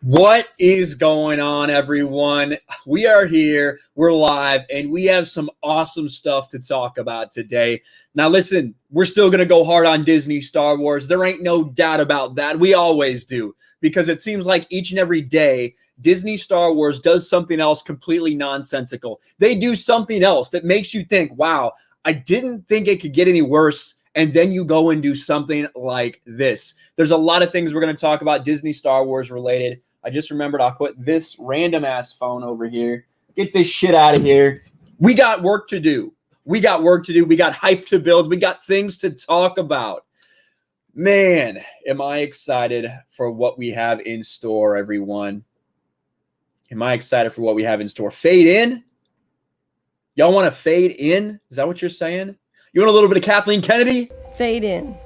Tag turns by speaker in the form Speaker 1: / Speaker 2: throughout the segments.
Speaker 1: What is going on, everyone? We are here, we're live, and we have some awesome stuff to talk about today. Now, listen, we're still going to go hard on Disney Star Wars. There ain't no doubt about that. We always do, because it seems like each and every day, Disney Star Wars does something else completely nonsensical. They do something else that makes you think, wow, I didn't think it could get any worse. And then you go and do something like this. There's a lot of things we're going to talk about Disney Star Wars related. I just remembered I'll put this random ass phone over here. Get this shit out of here. We got work to do. We got work to do. We got hype to build. We got things to talk about. Man, am I excited for what we have in store, everyone. Am I excited for what we have in store? Fade in? Y'all want to fade in? Is that what you're saying? You want a little bit of Kathleen Kennedy?
Speaker 2: Fade in.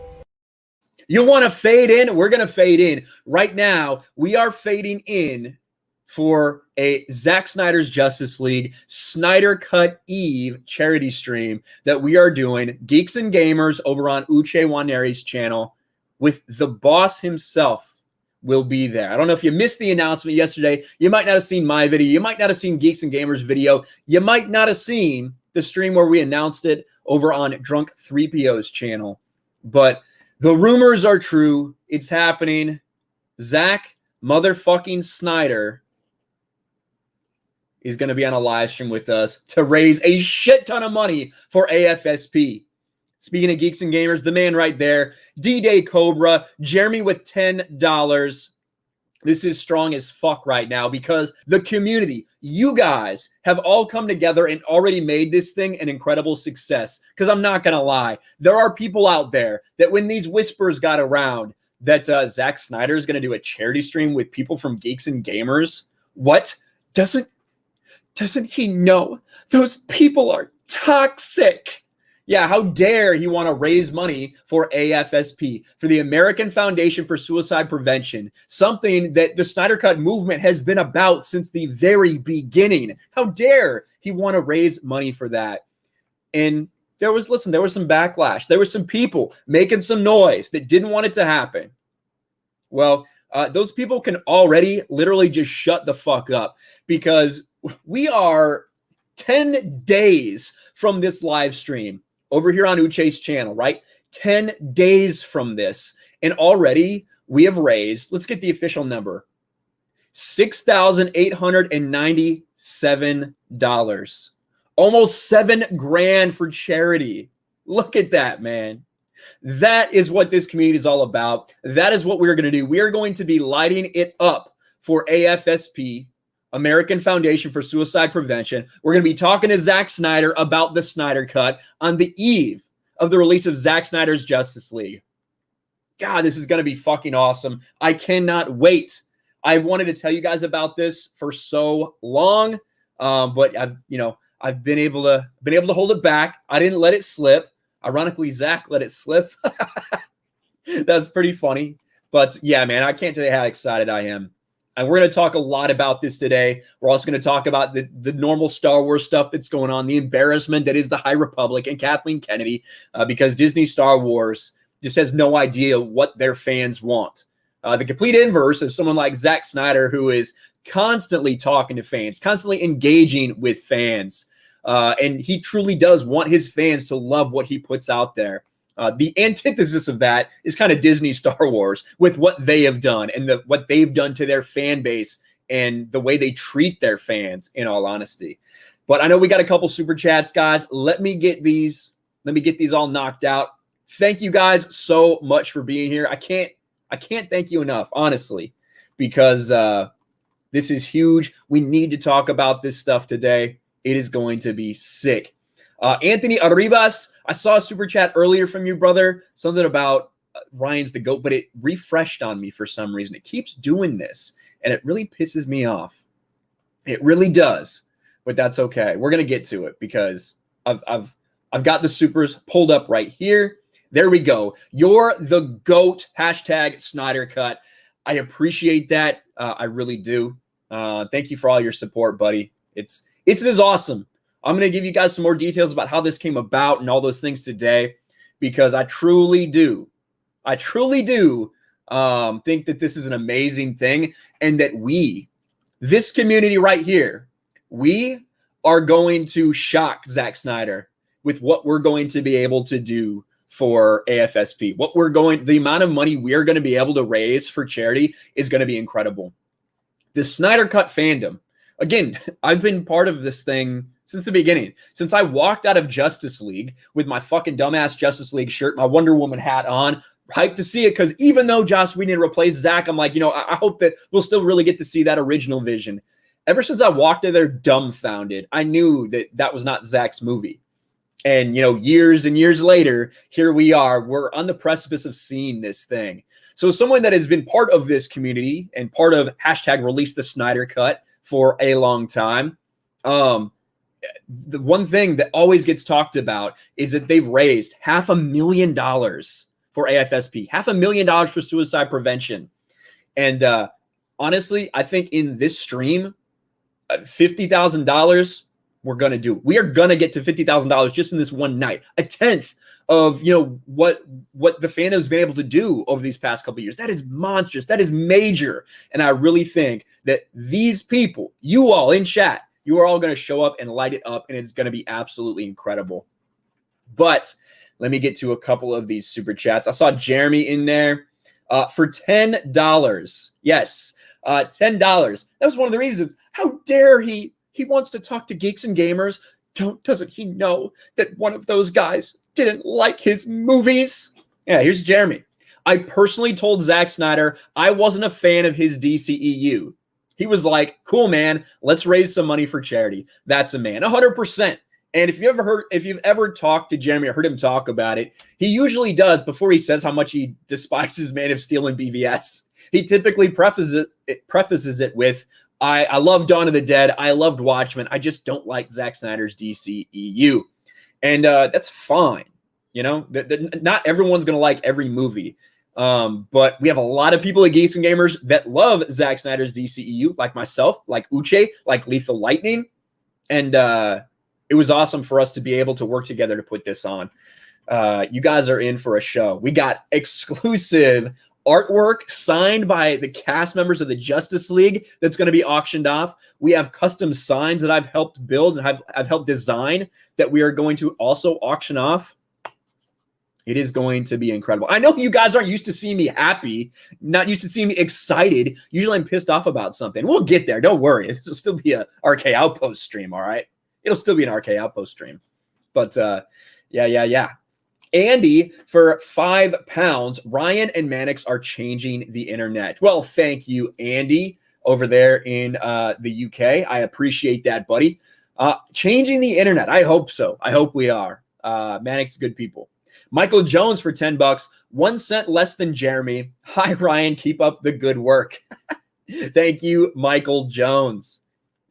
Speaker 1: You want to fade in? We're going to fade in. Right now, we are fading in for a Zack Snyder's Justice League Snyder Cut Eve charity stream that we are doing. Geeks and Gamers over on Uche Waneri's channel with the boss himself will be there. I don't know if you missed the announcement yesterday. You might not have seen my video. You might not have seen Geeks and Gamers video. You might not have seen the stream where we announced it over on Drunk 3PO's channel. But the rumors are true. It's happening. Zack motherfucking Snyder is going to be on a live stream with us to raise a shit ton of money for AFSP. Speaking of Geeks and Gamers, the man right there, D-Day Cobra, Jeremy with $10. This is strong as fuck right now because the community, you guys have all come together and already made this thing an incredible success. Because I'm not going to lie, there are people out there that when these whispers got around that Zack Snyder is going to do a charity stream with people from Geeks and Gamers, what? Doesn't he know those people are toxic? Yeah, how dare he want to raise money for AFSP, for the American Foundation for Suicide Prevention, something that the Snyder Cut movement has been about since the very beginning. How dare he want to raise money for that? And there was some backlash. There were some people making some noise that didn't want it to happen. Well, those people can already literally just shut the fuck up because we are 10 days from this live stream. Over here on Uche's channel, right? 10 days from this. And already we have raised, let's get the official number, $6,897. Almost $7,000 for charity. Look at that, man. That is what this community is all about. That is what we're going to do. We are going to be lighting it up for AFSP, American Foundation for Suicide Prevention. We're going to be talking to Zack Snyder about the Snyder Cut on the eve of the release of Zack Snyder's Justice League. God, this is going to be fucking awesome. I cannot wait. I've wanted to tell you guys about this for so long, but I've been able to hold it back. I didn't let it slip. Ironically, Zack let it slip. That's pretty funny. But yeah, man, I can't tell you how excited I am. And we're going to talk a lot about this today. We're also going to talk about the normal Star Wars stuff that's going on, the embarrassment that is the High Republic and Kathleen Kennedy, because Disney Star Wars just has no idea what their fans want. The complete inverse of someone like Zack Snyder, who is constantly talking to fans, constantly engaging with fans. And he truly does want his fans to love what he puts out there. The antithesis of that is kind of Disney Star Wars with what they have done and what they've done to their fan base and the way they treat their fans, in all honesty. But I know we got a couple super chats, guys. Let me get these all knocked out. Thank you guys so much for being here. I can't thank you enough, honestly, because this is huge. We need to talk about this stuff today. It is going to be sick. Anthony Arribas, I saw a super chat earlier from you, brother. Something about Ryan's the GOAT, but it refreshed on me for some reason. It keeps doing this, and it really pisses me off. It really does, but that's okay. We're gonna get to it because I've got the supers pulled up right here. There we go. You're the GOAT. Hashtag Snyder Cut. I appreciate that. I really do. Thank you for all your support, buddy. This is awesome. I'm going to give you guys some more details about how this came about and all those things today, because I truly do think that this is an amazing thing, and that this community right here, we are going to shock Zack Snyder with what we're going to be able to do for AFSP. The amount of money we are going to be able to raise for charity is going to be incredible. The Snyder Cut fandom, again, I've been part of this thing since the beginning. Since I walked out of Justice League with my fucking dumbass Justice League shirt, my Wonder Woman hat on, hyped to see it, because even though Joss Whedon replaced Zack, I'm like, I hope that we'll still really get to see that original vision. Ever since I walked in there dumbfounded, I knew that that was not Zack's movie. And, years and years later, here we are. We're on the precipice of seeing this thing. So someone that has been part of this community and part of #release the Snyder Cut for a long time, the one thing that always gets talked about is that they've raised $500,000 for AFSP, $500,000 for suicide prevention. And honestly, I think in this stream, $50,000, we're going to do. We are going to get to $50,000 just in this one night, a tenth of, what the fandom's been able to do over these past couple of years. That is monstrous. That is major. And I really think that these people, you all in chat, you are all going to show up and light it up, and it's going to be absolutely incredible. But let me get to a couple of these super chats. I saw Jeremy in there for $10. Yes, $10. That was one of the reasons. How dare he? He wants to talk to Geeks and Gamers. Doesn't he know that one of those guys didn't like his movies? Yeah, here's Jeremy. I personally told Zack Snyder I wasn't a fan of his DCEU. He was like, cool, man, let's raise some money for charity. That's a man, 100%. And if you've ever talked to Jeremy or heard him talk about it, he usually does, before he says how much he despises Man of Steel and BVS, he typically prefaces it with, I love Dawn of the Dead. I loved Watchmen. I just don't like Zack Snyder's DCEU. And that's fine. Not everyone's going to like every movie. But we have a lot of people at Geeks and Gamers that love Zack Snyder's DCEU, like myself, like Uche, like Lethal Lightning. And it was awesome for us to be able to work together to put this on. You guys are in for a show. We got exclusive artwork signed by the cast members of the Justice League that's going to be auctioned off. We have custom signs that I've helped build and I've helped design that we are going to also auction off. It is going to be incredible. I know you guys aren't used to seeing me happy, not used to seeing me excited. Usually I'm pissed off about something. We'll get there. Don't worry. It'll still be a RK Outpost stream, all right? It'll still be an RK Outpost stream. But yeah. Andy, for £5, Ryan and Mannix are changing the internet. Well, thank you, Andy, over there in the UK. I appreciate that, buddy. Changing the internet. I hope so. I hope we are. Mannix, good people. Michael Jones for $10, 1 cent less than Jeremy. Hi, Ryan. Keep up the good work. Thank you, Michael Jones.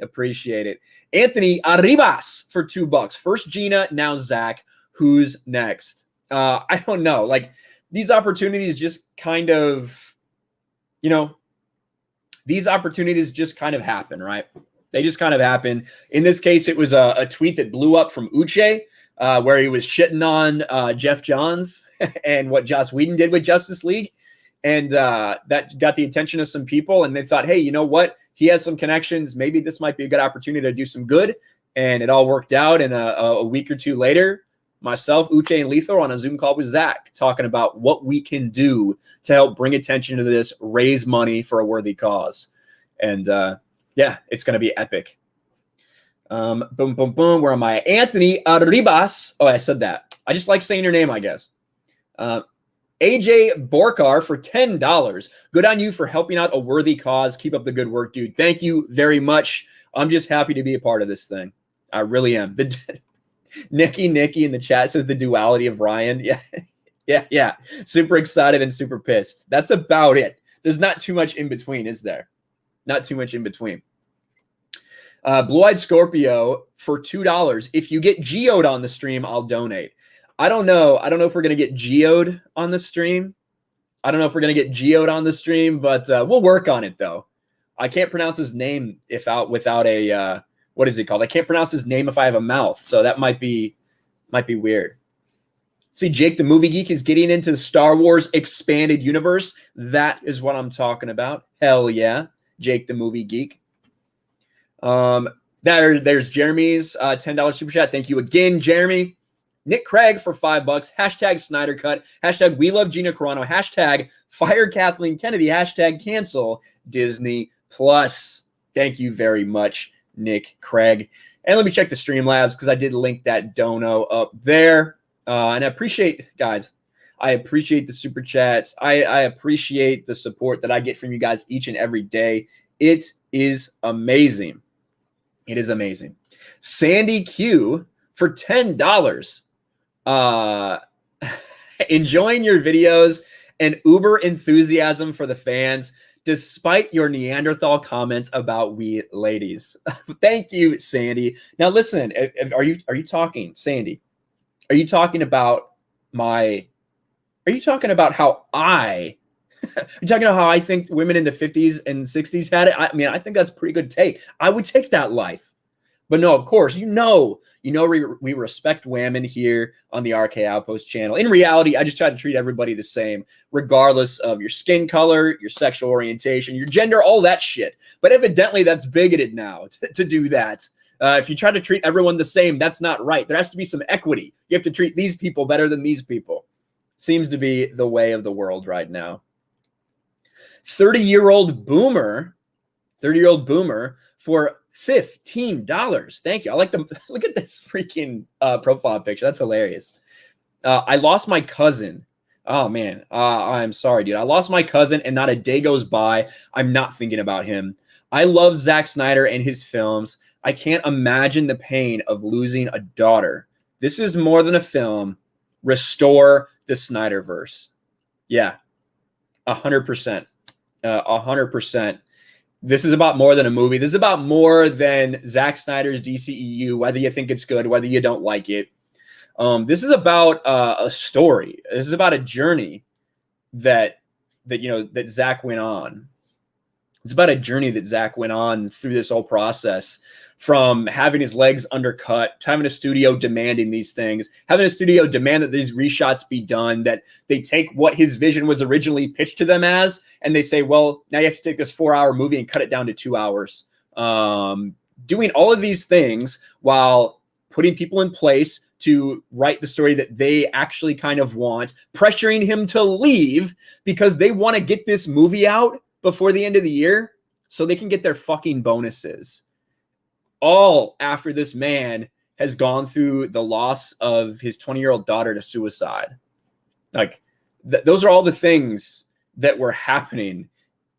Speaker 1: Appreciate it. Anthony Arribas for $2. First Gina, now Zach. Who's next? I don't know. Like, these opportunities just kind of, these opportunities just kind of happen, right? They just kind of happen. In this case, it was a tweet that blew up from Uche, where he was shitting on Jeff Johns and what Joss Whedon did with Justice League. And that got the attention of some people, and they thought, hey, you know what? He has some connections. Maybe this might be a good opportunity to do some good. And it all worked out. And a week or two later, myself, Uche, and Lethal on a Zoom call with Zach talking about what we can do to help bring attention to this, raise money for a worthy cause. And yeah, it's going to be epic. Boom, boom, boom. Where am I? Anthony Arribas. Oh, I said that. I just like saying your name, I guess. AJ Borkar for $10. Good on you for helping out a worthy cause. Keep up the good work, dude. Thank you very much. I'm just happy to be a part of this thing. I really am. Nikki in the chat says the duality of Ryan. Yeah. Super excited and super pissed. That's about it. There's not too much in between, is there? Not too much in between. Blue-Eyed Scorpio for $2. If you get geoed on the stream, I'll donate. I don't know if we're going to get geoed on the stream. But we'll work on it, though. I can't pronounce his name without a what is it called? I can't pronounce his name if I have a mouth, so that might be weird. See, Jake the Movie Geek is getting into the Star Wars expanded universe. That is what I'm talking about. Hell yeah, Jake the Movie Geek. There's Jeremy's $10 super chat. Thank you again, Jeremy. Nick Craig for $5. Hashtag Snyder Cut. Hashtag We Love Gina Carano. Hashtag Fire Kathleen Kennedy. Hashtag Cancel Disney Plus. Thank you very much, Nick Craig. And let me check the Streamlabs because I did link that dono up there. And I appreciate, guys, I appreciate the super chats. I appreciate the support that I get from you guys each and every day. It is amazing. It is amazing. Sandy Q for $10. Enjoying your videos and uber enthusiasm for the fans, despite your Neanderthal comments about we ladies. Thank you, Sandy. Now listen, are you talking, Sandy? Are you talking about my? Are you talking about how I? You're talking about how I think women in the 50s and 60s had it. I mean, I think that's a pretty good take. I would take that life. But no, of course, you know, we respect women here on the RK Outpost channel. In reality, I just try to treat everybody the same, regardless of your skin color, your sexual orientation, your gender, all that shit. But evidently, that's bigoted now to do that. If you try to treat everyone the same, that's not right. There has to be some equity. You have to treat these people better than these people. Seems to be the way of the world right now. 30-year-old boomer for $15. Thank you. I like them. Look at this freaking profile picture. That's hilarious. I lost my cousin. Oh man. I'm sorry, dude. I lost my cousin and not a day goes by I'm not thinking about him. I love Zack Snyder and his films. I can't imagine the pain of losing a daughter. This is more than a film. Restore the Snyderverse. Yeah. 100%. 100%. This is about more than a movie. This is about more than Zack Snyder's DCEU, whether you think it's good, whether you don't like it. This is about a story. This is about a journey that Zack went on. It's about a journey that Zack went on through this whole process, from having his legs undercut, having a studio demanding these things, having a studio demand that these reshots be done, that they take what his vision was originally pitched to them as, and they say, well, now you have to take this 4-hour movie and cut it down to 2 hours. Doing all of these things while putting people in place to write the story that they actually kind of want, pressuring him to leave because they want to get this movie out before the end of the year so they can get their fucking bonuses. All after this man has gone through the loss of his 20-year-old daughter to suicide. Like, those are all the things that were happening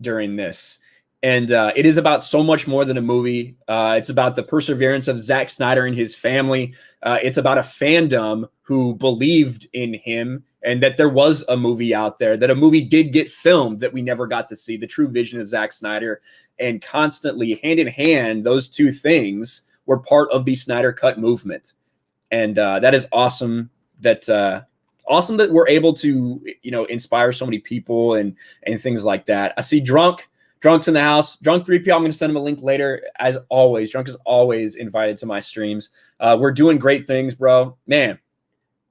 Speaker 1: during this. And it is about so much more than a movie. It's about the perseverance of Zack Snyder and his family. It's about a fandom who believed in him and that there was a movie out there, that a movie did get filmed that we never got to see, the true vision of Zack Snyder. And constantly, hand in hand, those two things were part of the Snyder Cut movement. And that is awesome. Awesome that we're able to, inspire so many people and things like that. I see Drunk's in the house. Drunk 3PL, I'm going to send him a link later. As always, Drunk is always invited to my streams. We're doing great things, bro. Man,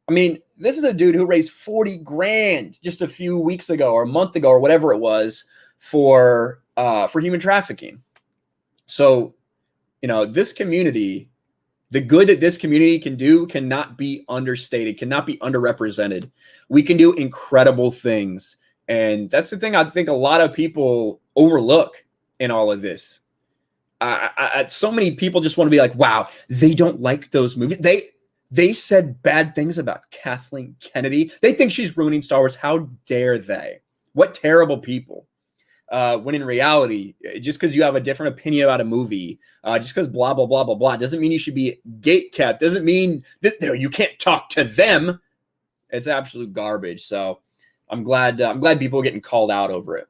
Speaker 1: I mean, this is a dude who raised $40,000 just a few weeks ago or a month ago or whatever it was for human trafficking. So, this community, the good that this community can do cannot be understated, cannot be underrepresented. We can do incredible things. And that's the thing I think a lot of people overlook in all of this. So many people just want to be like, wow, they don't like those movies. They said bad things about Kathleen Kennedy. They think she's ruining Star Wars. How dare they? What terrible people. When in reality, just because you have a different opinion about a movie, just because blah, blah, blah, blah, blah, doesn't mean you should be gatekept. Doesn't mean that you can't talk to them. It's absolute garbage. So I'm glad people are getting called out over it.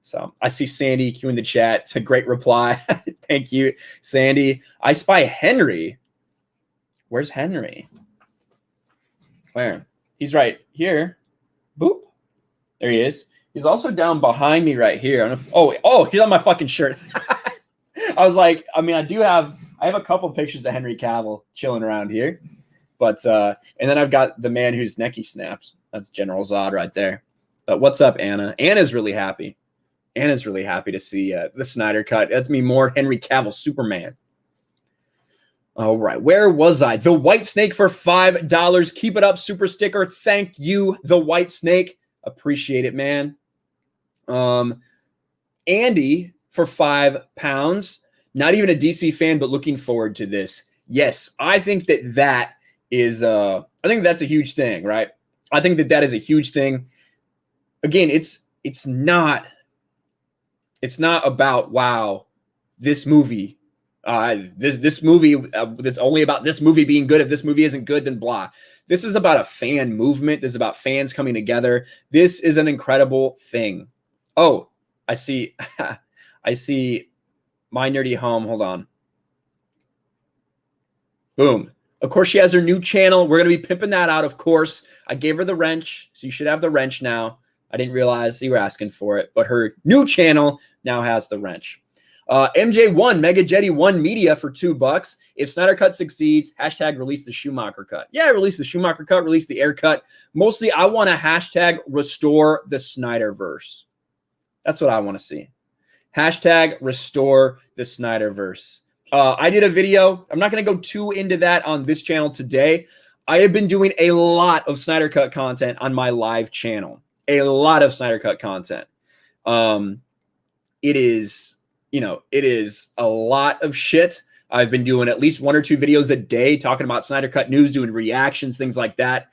Speaker 1: So I see Sandy Q in the chat. It's a great reply. Thank you, Sandy. I spy Henry. Where's Henry? Where? He's right here. Boop. There he is. He's also down behind me right here. He's on my fucking shirt. I was like, I have a couple pictures of Henry Cavill chilling around here. But and then I've got the man whose neck he snaps. That's General Zod right there. But what's up, Anna? Anna's really happy. Anna's really happy to see the Snyder cut. That's me more Henry Cavill Superman. All right, where was I? The White Snake for $5. Keep it up, super sticker. Thank you, the White Snake. Appreciate it, man. Andy for £5. Not even a DC fan, but looking forward to this. Yes, I think that is. I think that's a huge thing, right? I think that is a huge thing. Again, it's not about, wow, this movie. This movie, it's only about this movie being good. If this movie isn't good, then blah. This is about a fan movement. This is about fans coming together. This is an incredible thing. Oh, I see. I see My Nerdy Home. Hold on. Boom. Of course, she has her new channel. We're going to be pimping that out, of course. I gave her the wrench, so you should have the wrench now. I didn't realize you were asking for it, but her new channel now has the wrench. MJ1, Mega Jetty 1 Media for $2. If Snyder Cut succeeds, hashtag release the Schumacher cut. Yeah, release the Schumacher cut, release the Air cut. Mostly, I want to hashtag restore the Snyderverse. That's what I want to see. Hashtag restore the Snyderverse. I did a video. I'm not going to go too into that on this channel today. I have been doing a lot of Snyder Cut content on my live channel. A lot of Snyder Cut content. It is a lot of shit. I've been doing at least 1 or 2 videos a day talking about Snyder Cut news, doing reactions, things like that.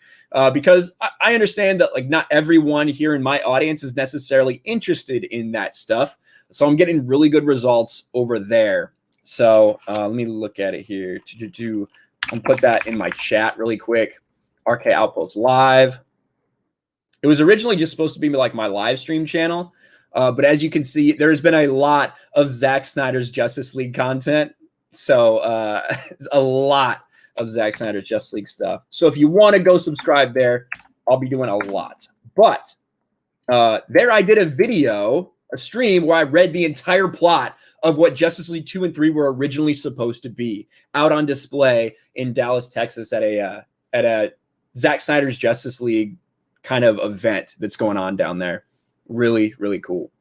Speaker 1: Because I understand that, like, not everyone here in my audience is necessarily interested in that stuff. So I'm getting really good results over there. So let me look at it here. I'll put that in my chat really quick. RK Outpost Live. It was originally just supposed to be like my live stream channel. But as you can see, there's been a lot of Zack Snyder's Justice League content. So a lot of Zack Snyder's Justice League stuff. So if you want to go subscribe there, I'll be doing a lot. But there I did a stream where I read the entire plot of what Justice League 2 and 3 were originally supposed to be, out on display in Dallas, Texas at a Zack Snyder's Justice League kind of event that's going on down there. Really, really cool.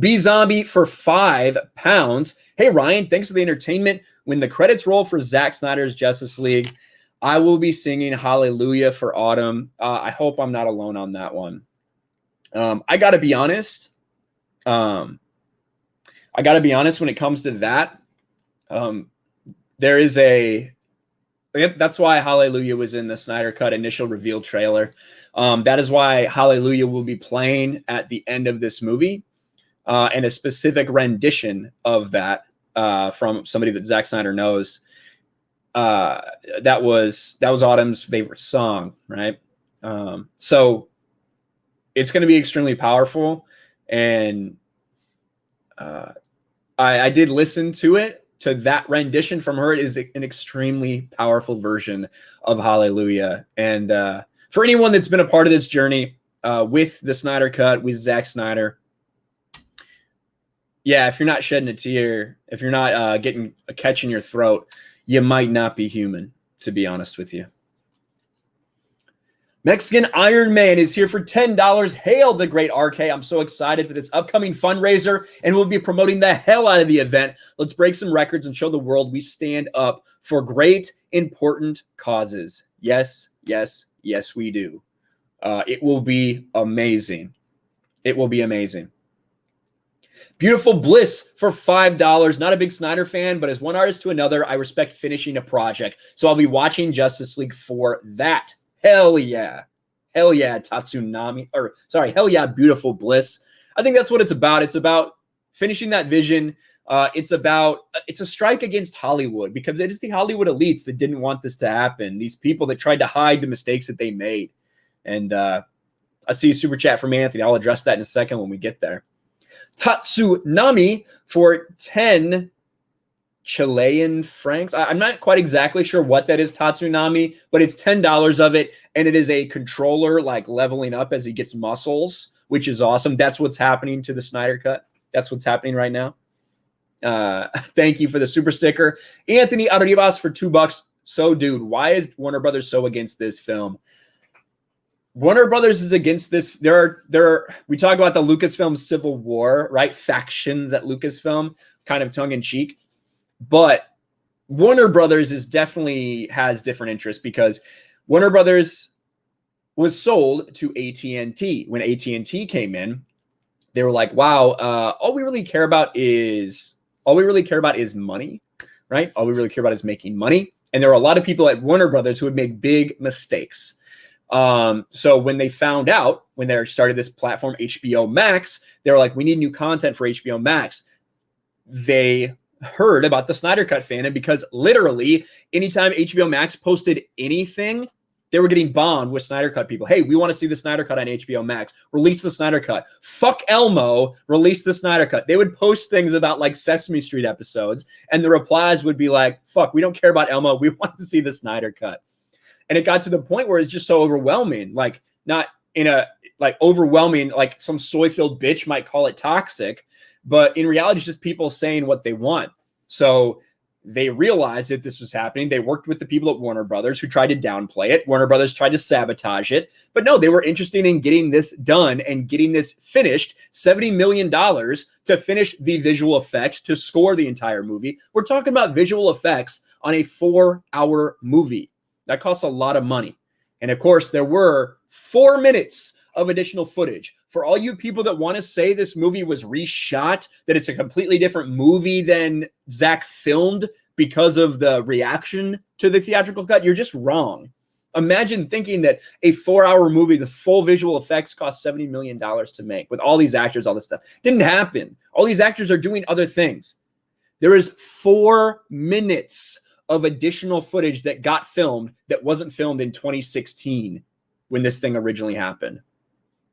Speaker 1: B Zombie for £5. Hey, Ryan, thanks for the entertainment. When the credits roll for Zack Snyder's Justice League, I will be singing Hallelujah for Autumn. I hope I'm not alone on that one. I got to be honest. When it comes to that, there is that's why Hallelujah was in the Snyder Cut initial reveal trailer. That is why Hallelujah will be playing at the end of this movie, and a specific rendition of that from somebody that Zack Snyder knows. That was Autumn's favorite song, right? So it's going to be extremely powerful, and I did listen to it. To that rendition from her. It is an extremely powerful version of Hallelujah. And for anyone that's been a part of this journey with the Snyder Cut, with Zack Snyder, yeah, if you're not shedding a tear, if you're not getting a catch in your throat, you might not be human, to be honest with you. Mexican Iron Man is here for $10. Hail the great RK. I'm so excited for this upcoming fundraiser, and we'll be promoting the hell out of the event. Let's break some records and show the world we stand up for great, important causes. Yes, yes, yes, we do. It will be amazing. It will be amazing. Beautiful Bliss for $5. Not a big Snyder fan, but as one artist to another, I respect finishing a project. So I'll be watching Justice League for that. Hell yeah. Hell yeah, Tatsunami. Or, sorry, hell yeah, Beautiful Bliss. I think that's what it's about. It's about finishing that vision. It's a strike against Hollywood, because it is the Hollywood elites that didn't want this to happen. These people that tried to hide the mistakes that they made. And I see a super chat from Anthony. I'll address that in a second when we get there. Tatsunami for 10 Chilean francs. I'm not quite exactly sure what that is, Tatsunami, but it's $10 of it, and it is a controller like leveling up as he gets muscles, which is awesome. That's what's happening to the Snyder Cut. That's what's happening right now. Thank you for the super sticker. Anthony Arribas for $2. So, dude, why is Warner Brothers so against this film? Warner Brothers is against this. We talk about the Lucasfilm Civil War, right? Factions at Lucasfilm, kind of tongue in cheek. But Warner Brothers definitely has different interests, because Warner Brothers was sold to AT&T. When AT&T came in, they were like, wow, all we really care about is money, right? All we really care about is making money. And there were a lot of people at Warner Brothers who would make big mistakes. So when they found out, when they started this platform, HBO Max, they were like, we need new content for HBO Max. They heard about the Snyder Cut fandom, because literally anytime HBO Max posted anything, they were getting bombed with Snyder Cut people. Hey, we want to see the Snyder Cut on HBO Max. Release the Snyder Cut. Fuck Elmo. Release the Snyder Cut. They would post things about like Sesame Street episodes, and the replies would be like, fuck, we don't care about Elmo. We want to see the Snyder Cut. And it got to the point where it's just so overwhelming, like not in a like overwhelming, like some soy-filled bitch might call it toxic, but in reality, it's just people saying what they want. So they realized that this was happening. They worked with the people at Warner Brothers who tried to downplay it. Warner Brothers tried to sabotage it, but no, they were interested in getting this done and getting this finished. $70 million to finish the visual effects, to score the entire movie. We're talking about visual effects on a 4-hour movie. That costs a lot of money. And of course, there were 4 minutes of additional footage. For all you people that want to say this movie was reshot, that it's a completely different movie than Zach filmed because of the reaction to the theatrical cut, you're just wrong. Imagine thinking that a 4-hour movie, the full visual effects cost $70 million to make with all these actors, all this stuff. Didn't happen. All these actors are doing other things. There is 4 minutes of additional footage that got filmed that wasn't filmed in 2016 when this thing originally happened.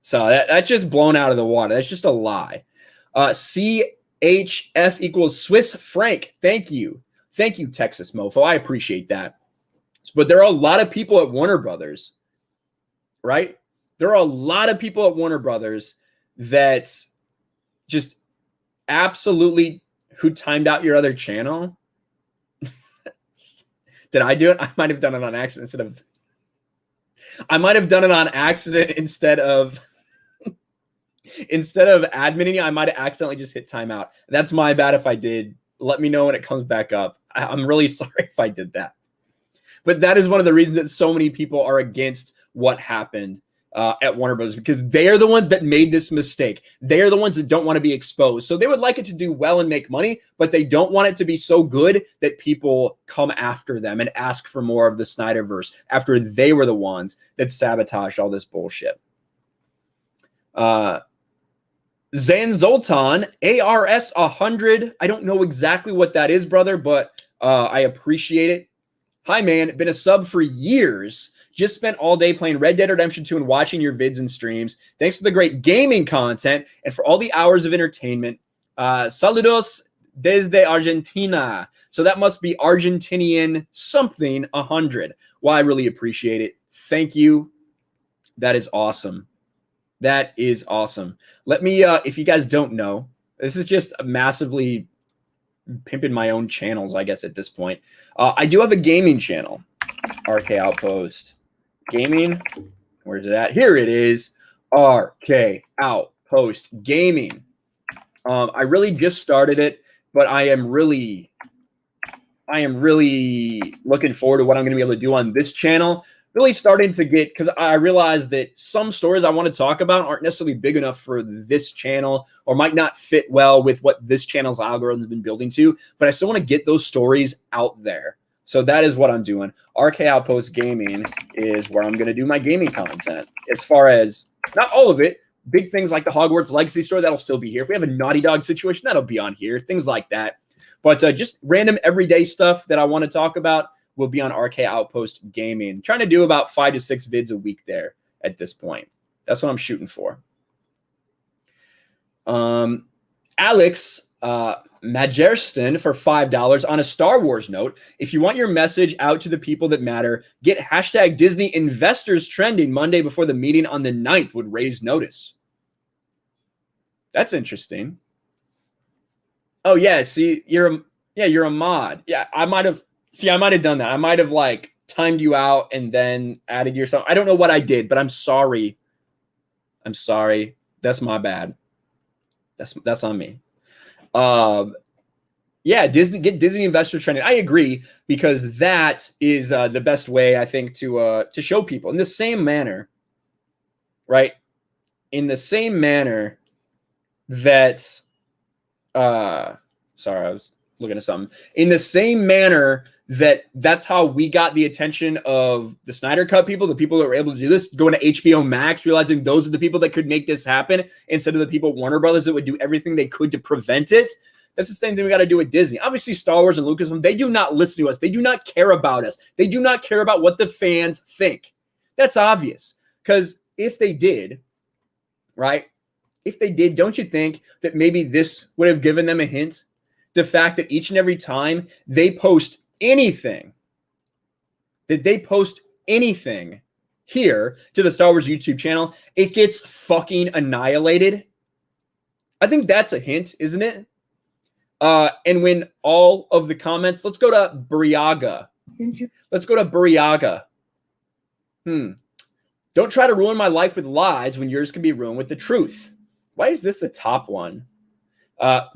Speaker 1: So that's just blown out of the water. That's just a lie. CHF equals Swiss franc. Thank you. Thank you, Texas Mofo. I appreciate that. But there are a lot of people at Warner Brothers, right? There are a lot of people at Warner Brothers that just absolutely who timed out your other channel. Did I do it? I might have done it on accident instead of admitting you. I might have accidentally just hit timeout. That's my bad if I did. Let me know when it comes back up. I'm really sorry if I did that. But that is one of the reasons that so many people are against what happened at Warner Bros., because they are the ones that made this mistake. They are the ones that don't want to be exposed. So they would like it to do well and make money, but they don't want it to be so good that people come after them and ask for more of the Snyderverse after they were the ones that sabotaged all this bullshit. Zan Zoltan, ARS 100. I don't know exactly what that is, brother, but I appreciate it. Hi, man. Been a sub for years. Just spent all day playing Red Dead Redemption 2 and watching your vids and streams. Thanks for the great gaming content and for all the hours of entertainment. Saludos desde Argentina. So that must be Argentinian something 100. Well, I really appreciate it. Thank you. That is awesome. That is awesome. Let me, if you guys don't know, this is just massively pimping my own channels, I guess, at this point. I do have a gaming channel, RK Outpost Gaming. Where's it at? Here it is, RK Outpost Gaming. I really just started it, but I am really looking forward to what I'm going to be able to do on this channel. Really starting to get, because I realize that some stories I want to talk about aren't necessarily big enough for this channel or might not fit well with what this channel's algorithm has been building to, but I still want to get those stories out there. So that is what I'm doing. RK Outpost Gaming is where I'm going to do my gaming content. As far as, not all of it, big things like the Hogwarts Legacy story, that'll still be here. If we have a Naughty Dog situation, that'll be on here, things like that. But just random everyday stuff that I want to talk about will be on RK Outpost Gaming. Trying to do about 5 to 6 vids a week there at this point. That's what I'm shooting for. Alex Majerston for $5 on a Star Wars note. If you want your message out to the people that matter, get hashtag Disney investors trending Monday before the meeting on the 9th would raise notice. That's interesting. Oh, yeah. See, you're a mod. Yeah, I might have. See, I might have done that. I might have like timed you out and then added yourself. I don't know what I did, but I'm sorry. I'm sorry. That's my bad. That's on me. Yeah, get Disney investors trending. I agree, because that is the best way, I think, to show people in the same manner, right? In the same manner that, sorry, I was looking at something. In the same manner that's how we got the attention of the Snyder Cut people, the people that were able to do this, going to HBO Max, realizing those are the people that could make this happen instead of the people at Warner Brothers that would do everything they could to prevent it. That's the same thing we got to do with Disney. Obviously, Star Wars and Lucasfilm, they do not listen to us. They do not care about us. They do not care about what the fans think. That's obvious, because if they did, right? If they did, don't you think that maybe this would have given them a hint? The fact that each and every time they post anything, here to the Star Wars YouTube channel, it gets fucking annihilated. I think that's a hint, isn't it? And when all of the comments, let's go to Buryaga. Let's go to Buryaga. Don't try to ruin my life with lies when yours can be ruined with the truth. Why is this the top one?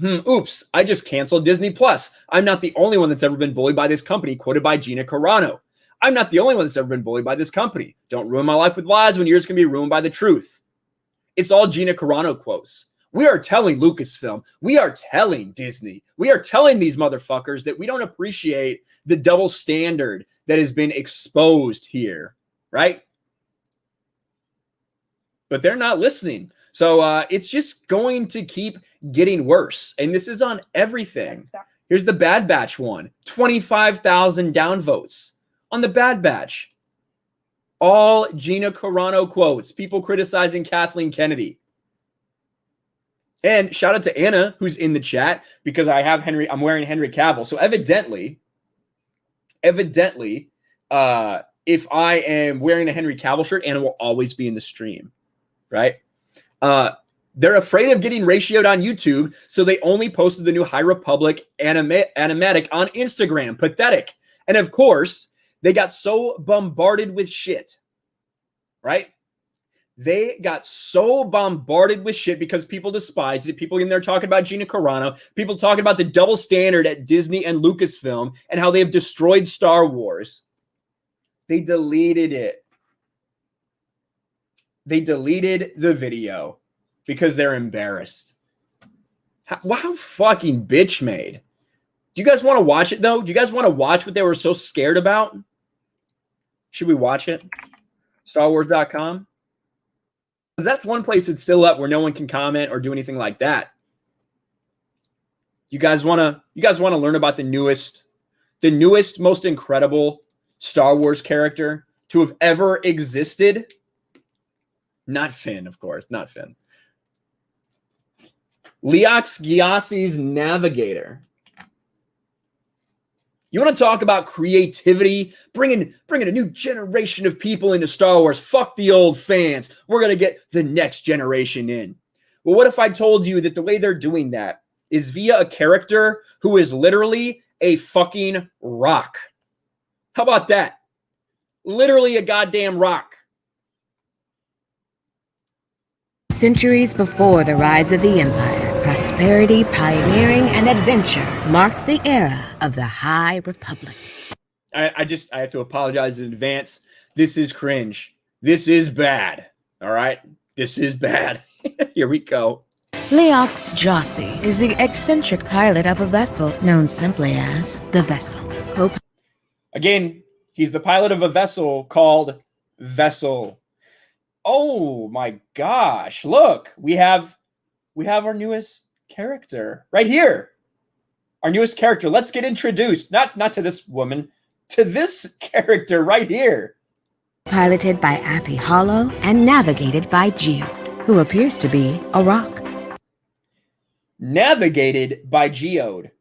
Speaker 1: Oops, I just canceled Disney Plus. I'm not the only one that's ever been bullied by this company, quoted by Gina Carano. I'm not the only one that's ever been bullied by this company. Don't ruin my life with lies when yours can be ruined by the truth. It's all Gina Carano quotes. We are telling Lucasfilm, we are telling Disney, we are telling these motherfuckers that we don't appreciate the double standard that has been exposed here, right? But they're not listening. So it's just going to keep getting worse. And this is on everything. Here's the Bad Batch one. 25,000 downvotes on the Bad Batch. All Gina Carano quotes. People criticizing Kathleen Kennedy. And shout out to Anna, who's in the chat, because I'm wearing Henry Cavill. So evidently, if I am wearing a Henry Cavill shirt, Anna will always be in the stream, right? They're afraid of getting ratioed on YouTube, so they only posted the new High Republic animatic on Instagram. Pathetic. And of course, they got so bombarded with shit, right? They got so bombarded with shit because people despised it. People in there talking about Gina Carano, people talking about the double standard at Disney and Lucasfilm and how they have destroyed Star Wars. They deleted it. They deleted the video because they're embarrassed. How fucking bitch made. Do you guys want to watch it, though? Do you guys want to watch what they were so scared about? Should we watch it? StarWars.com? Because that's one place that's still up where no one can comment or do anything like that. You guys want to learn about the newest, most incredible Star Wars character to have ever existed? Not Finn, of course. Not Finn. Leox Gyasi's Navigator. You want to talk about creativity? Bringing a new generation of people into Star Wars. Fuck the old fans. We're going to get the next generation in. Well, what if I told you that the way they're doing that is via a character who is literally a fucking rock? How about that? Literally a goddamn rock.
Speaker 2: Centuries before the rise of the Empire, prosperity, pioneering, and adventure marked the era of the High Republic.
Speaker 1: I have to apologize in advance. This is cringe. This is bad. All right? This is bad. Here we go.
Speaker 2: Leox Gyasi is the eccentric pilot of a vessel known simply as the Vessel.
Speaker 1: Again, he's the pilot of a vessel called Vessel. Oh my gosh. Look, we have our newest character right here. Our newest character. Let's get introduced. Not to this woman, to this character right here.
Speaker 2: Piloted by Appy Hollow and navigated by Geo, who appears to be a rock.
Speaker 1: Navigated by Geode,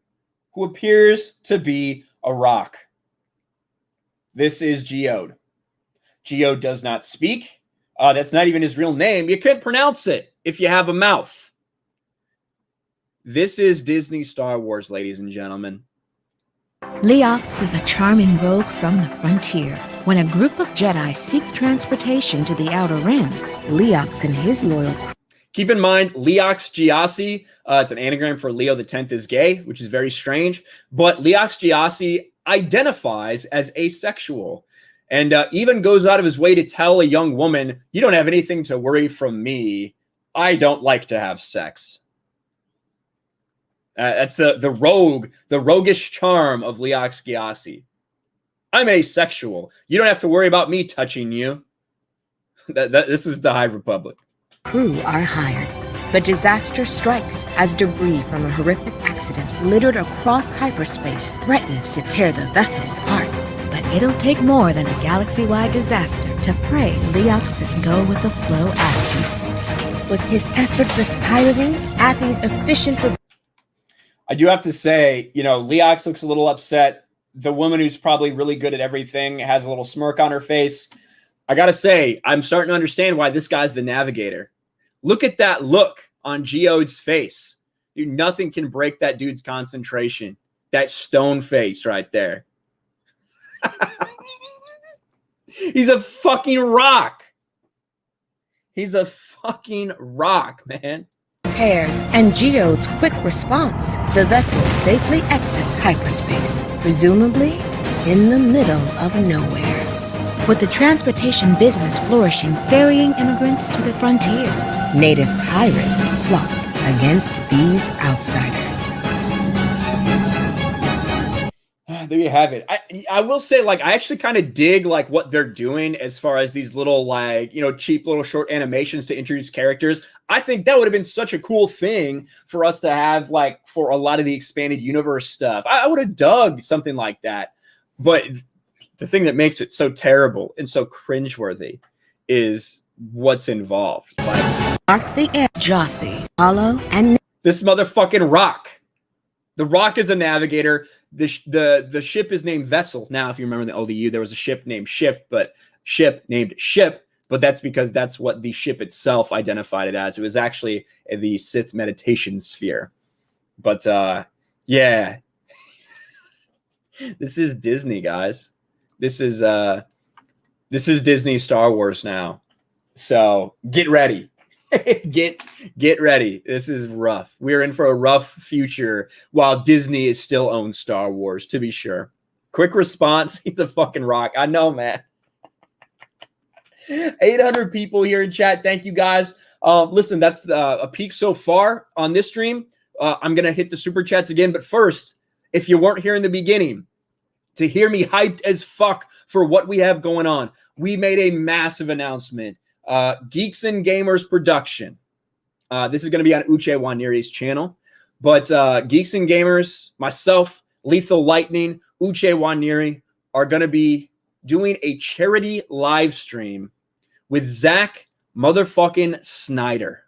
Speaker 1: who appears to be a rock. This is Geode. Geode does not speak. That's not even his real name. You can't pronounce it if you have a mouth. This is Disney Star Wars, ladies and gentlemen.
Speaker 2: Leox is a charming rogue from the frontier. When a group of Jedi seek transportation to the Outer Rim, Leox and his loyal...
Speaker 1: Keep in mind, Leox Giassi, it's an anagram for Leo the 10th is gay, which is very strange. But Leox Giassi identifies as asexual and even goes out of his way to tell a young woman, you don't have anything to worry from me. I don't like to have sex. That's the roguish charm of Leox Giassi. I'm asexual. You don't have to worry about me touching you. This is the High Republic.
Speaker 2: Crew are hired, but disaster strikes as debris from a horrific accident littered across hyperspace threatens to tear the vessel apart. But it'll take more than a galaxy-wide disaster to fray Leox's go-with-the-flow attitude. With his effortless piloting, Affy's efficient...
Speaker 1: I do have to say, Leox looks a little upset. The woman who's probably really good at everything has a little smirk on her face. I got to say, I'm starting to understand why this guy's the navigator. Look at that look on Geode's face. Dude, nothing can break that dude's concentration. That stone face right there. He's a fucking rock. He's a fucking rock, man.
Speaker 2: Pairs and Geode's quick response, the vessel safely exits hyperspace, presumably in the middle of nowhere. With the transportation business flourishing, ferrying immigrants to the frontier, native pirates plot against these outsiders.
Speaker 1: There you have it. I will say, I actually kind of dig, what they're doing as far as these little, cheap little short animations to introduce characters. I think that would have been such a cool thing for us to have, for a lot of the expanded universe stuff. I would have dug something like that. But the thing that makes it so terrible and so cringeworthy is what's involved.
Speaker 2: Mark the air, Jossie, Hollow, and...
Speaker 1: This motherfucking rock. The rock is a navigator. The ship is named Vessel. Now, if you remember the ODU, there was a ship named Ship named Ship, but that's because that's what the ship itself identified it as. It was actually the Sith meditation sphere. But yeah. This is Disney, guys. This is Disney Star Wars now. So get ready. Get ready. This is rough. We're in for a rough future while Disney is still owns Star Wars, to be sure. Quick response. He's a fucking rock. I know, man. 800 people here in chat. Thank you, guys. Listen, that's a peak so far on this stream. I'm going to hit the super chats again. But first, if you weren't here in the beginning, to hear me hyped as fuck for what we have going on, we made a massive announcement. Geeks and Gamers production. This is going to be on Uche Waniri's channel. But Geeks and Gamers, myself, Lethal Lightning, Uche Waniri are going to be doing a charity live stream with Zack motherfucking Snyder.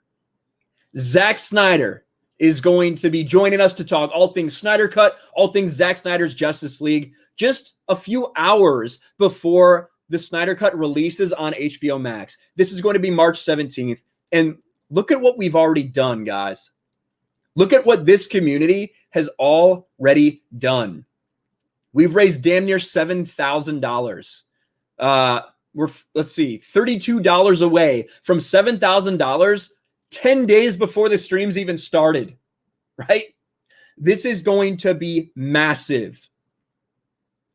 Speaker 1: Zack Snyder is going to be joining us to talk all things Snyder Cut, all things Zack Snyder's Justice League, just a few hours before the Snyder Cut releases on HBO Max. This is going to be March 17th. And look at what we've already done, guys. Look at what this community has already done. We've raised damn near $7,000. Let's see, $32 away from $7,000 10 days before the streams even started, right? This is going to be massive.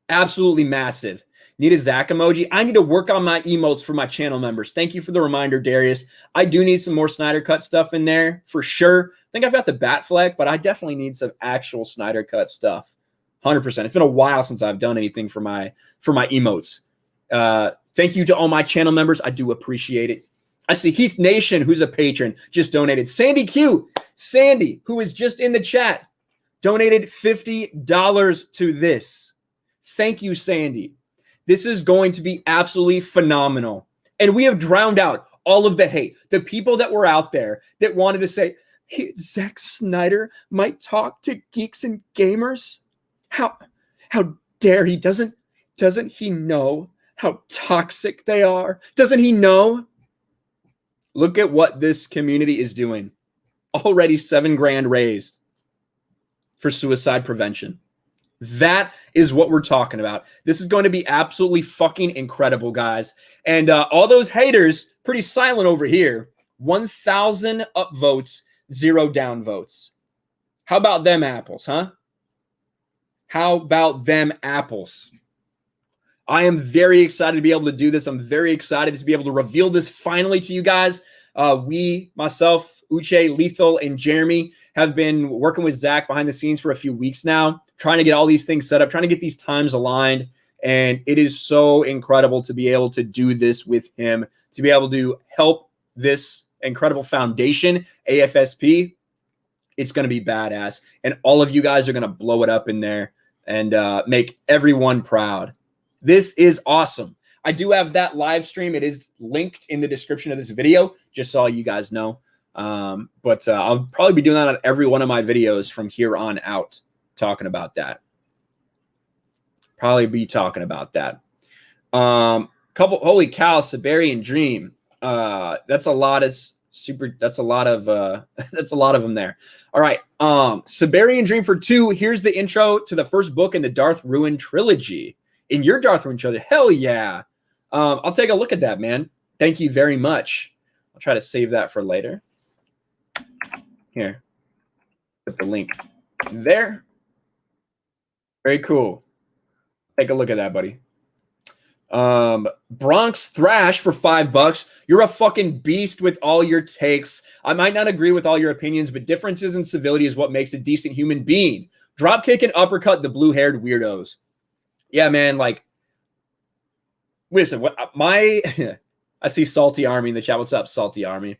Speaker 1: Absolutely massive. Need a Zach emoji? I need to work on my emotes for my channel members. Thank you for the reminder, Darius. I do need some more Snyder Cut stuff in there for sure. I think I've got the Batfleck, but I definitely need some actual Snyder Cut stuff. 100%. It's been a while since I've done anything for my emotes. Thank you to all my channel members. I do appreciate it. I see Heath Nation, who's a patron, just donated. Sandy Q, Sandy, who is just in the chat, donated $50 to this. Thank you, Sandy. This is going to be absolutely phenomenal. And we have drowned out all of the hate. The people that were out there that wanted to say, hey, Zack Snyder might talk to Geeks and Gamers. How dare he? Doesn't he know how toxic they are? Doesn't he know? Look at what this community is doing. Already $7,000 raised for suicide prevention. That is what we're talking about. This is going to be absolutely fucking incredible, guys. And all those haters, pretty silent over here. 1,000 upvotes, 0 downvotes. How about them apples, huh? How about them apples? I am very excited to be able to do this. I'm very excited to be able to reveal this finally to you guys. We, myself, Uche, Lethal, and Jeremy have been working with Zach behind the scenes for a few weeks now, trying to get all these things set up, trying to get these times aligned. And it is so incredible to be able to do this with him, to be able to help this incredible foundation, AFSP. It's going to be badass. And all of you guys are going to blow it up in there and make everyone proud. This is awesome. I do have that live stream. It is linked in the description of this video, just so you guys know. But I'll probably be doing that on every one of my videos from here on out, talking about that. Probably be talking about that. Holy cow, Saberian Dream. That's a lot of that's a lot of them there. All right. Saberian Dream for 2. Here's the intro to the first book in the Darth Ruin trilogy. In your Darth Ruin trilogy. Hell yeah. I'll take a look at that, man. Thank you very much. I'll try to save that for later. Here. Put the link there. Very cool. Take a look at that, buddy. Bronx Thrash for $5. You're a fucking beast with all your takes. I might not agree with all your opinions, but differences in civility is what makes a decent human being. Dropkick and uppercut the blue-haired weirdos. Yeah, man, like, listen, what my I see Salty Army in the chat. What's up, Salty Army?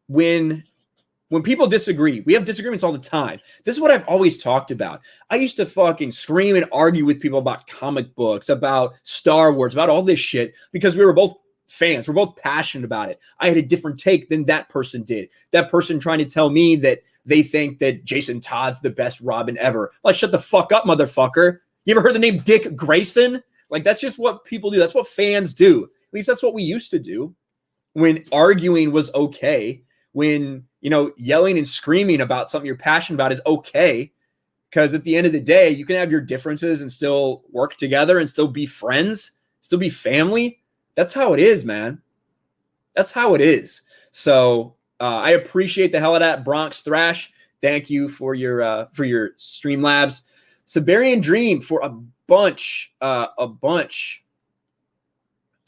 Speaker 1: When people disagree, we have disagreements all the time. This is what I've always talked about. I used to fucking scream and argue with people about comic books, about Star Wars, about all this shit, because we were both fans. We're both passionate about it. I had a different take than that person did. That person trying to tell me that they think that Jason Todd's the best Robin ever. Like, shut the fuck up, motherfucker. You ever heard the name Dick Grayson? Like, that's just what people do. That's what fans do. At least that's what we used to do when arguing was okay. When, you know, yelling and screaming about something you're passionate about is okay. Because at the end of the day, you can have your differences and still work together and still be friends, still be family. That's how it is, man. That's how it is. So I appreciate the hell out of that, Bronx Thrash. Thank you for your Streamlabs. Saberian Dream for a bunch.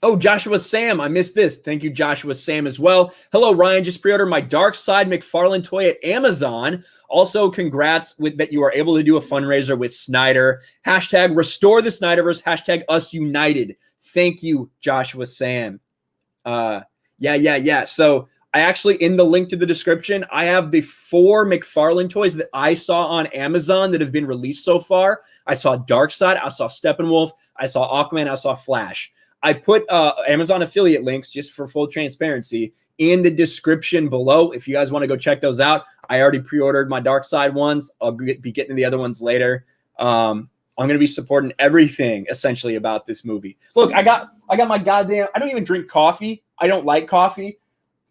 Speaker 1: Oh, Joshua Sam, I missed this. Thank you, Joshua Sam, as well. Hello, Ryan. Just pre-ordered my Dark Side McFarlane Toy at Amazon. Also, congrats with that you are able to do a fundraiser with Snyder. Hashtag restore the Snyderverse. Hashtag us united. Thank you, Joshua Sam. Yeah. So I actually, in the link to the description, I have the 4 McFarlane toys that I saw on Amazon that have been released so far. I saw Darkseid, I saw Steppenwolf, I saw Aquaman, I saw Flash. I put Amazon affiliate links, just for full transparency, in the description below. If you guys want to go check those out, I already pre-ordered my Darkseid ones. I'll be getting to the other ones later. I'm going to be supporting everything essentially about this movie. Look, I got my goddamn, I don't even drink coffee. I don't like coffee.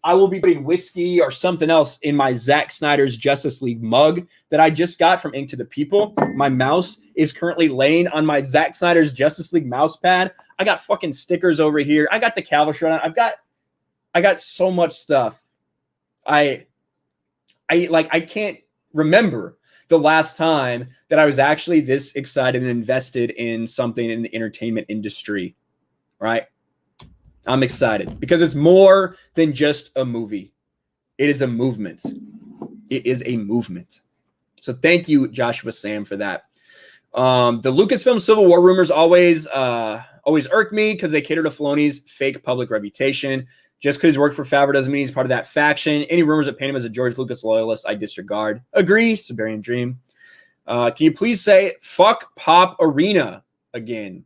Speaker 1: I will be putting whiskey or something else in my Zack Snyder's Justice League mug that I just got from Ink to the People. My mouse is currently laying on my Zack Snyder's Justice League mouse pad. I got fucking stickers over here. I got the Calvin shirt on. I got so much stuff. I can't remember the last time that I was actually this excited and invested in something in the entertainment industry, right? I'm excited because it's more than just a movie. It is a movement. It is a movement. So thank you, Joshua Sam, for that. The Lucasfilm Civil War rumors always irk me because they cater to Filoni's fake public reputation. Just because he's worked for Favreau doesn't mean he's part of that faction. Any rumors that paint him as a George Lucas loyalist, I disregard. Agree, Saberian Dream. Can you please say fuck Pop Arena again?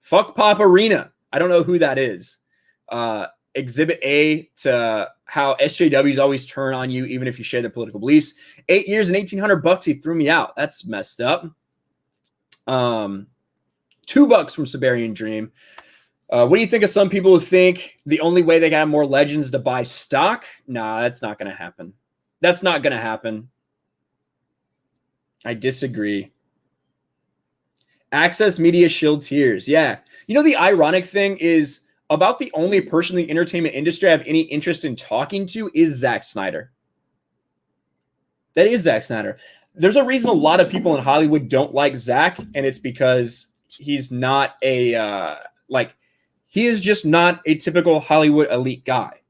Speaker 1: Fuck Pop Arena. I don't know who that is. Exhibit A to how SJWs always turn on you, even if you share their political beliefs. 8 years and $1,800. He threw me out. That's messed up. $2 from Saberian Dream. What do you think of some people who think the only way they got more legends is to buy stock? Nah, that's not going to happen. That's not going to happen. I disagree. Access Media Shield tiers. Yeah. You know, the ironic thing is about the only person in the entertainment industry I have any interest in talking to is Zack Snyder. That is Zack Snyder. There's a reason a lot of people in Hollywood don't like Zack, and it's because he's not a he is just not a typical Hollywood elite guy.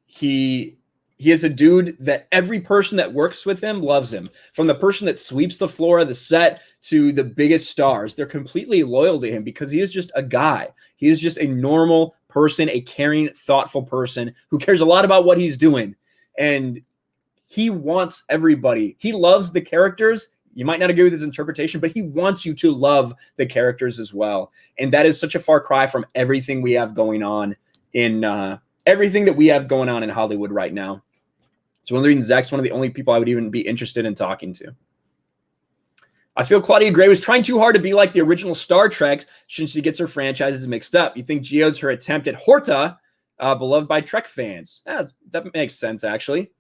Speaker 1: He is a dude that every person that works with him loves him. From the person that sweeps the floor of the set to the biggest stars, they're completely loyal to him because he is just a guy. He is just a normal person, a caring, thoughtful person who cares a lot about what he's doing. And he wants everybody. He loves the characters. You might not agree with his interpretation, but he wants you to love the characters as well. And that is such a far cry from everything we have going on in everything that we have going on in Hollywood right now. So one of the reasons Zach's one of the only people I would even be interested in talking to. I feel Claudia Gray was trying too hard to be like the original Star Trek since she gets her franchises mixed up. You think Geode's her attempt at Horta, beloved by Trek fans? That makes sense, actually.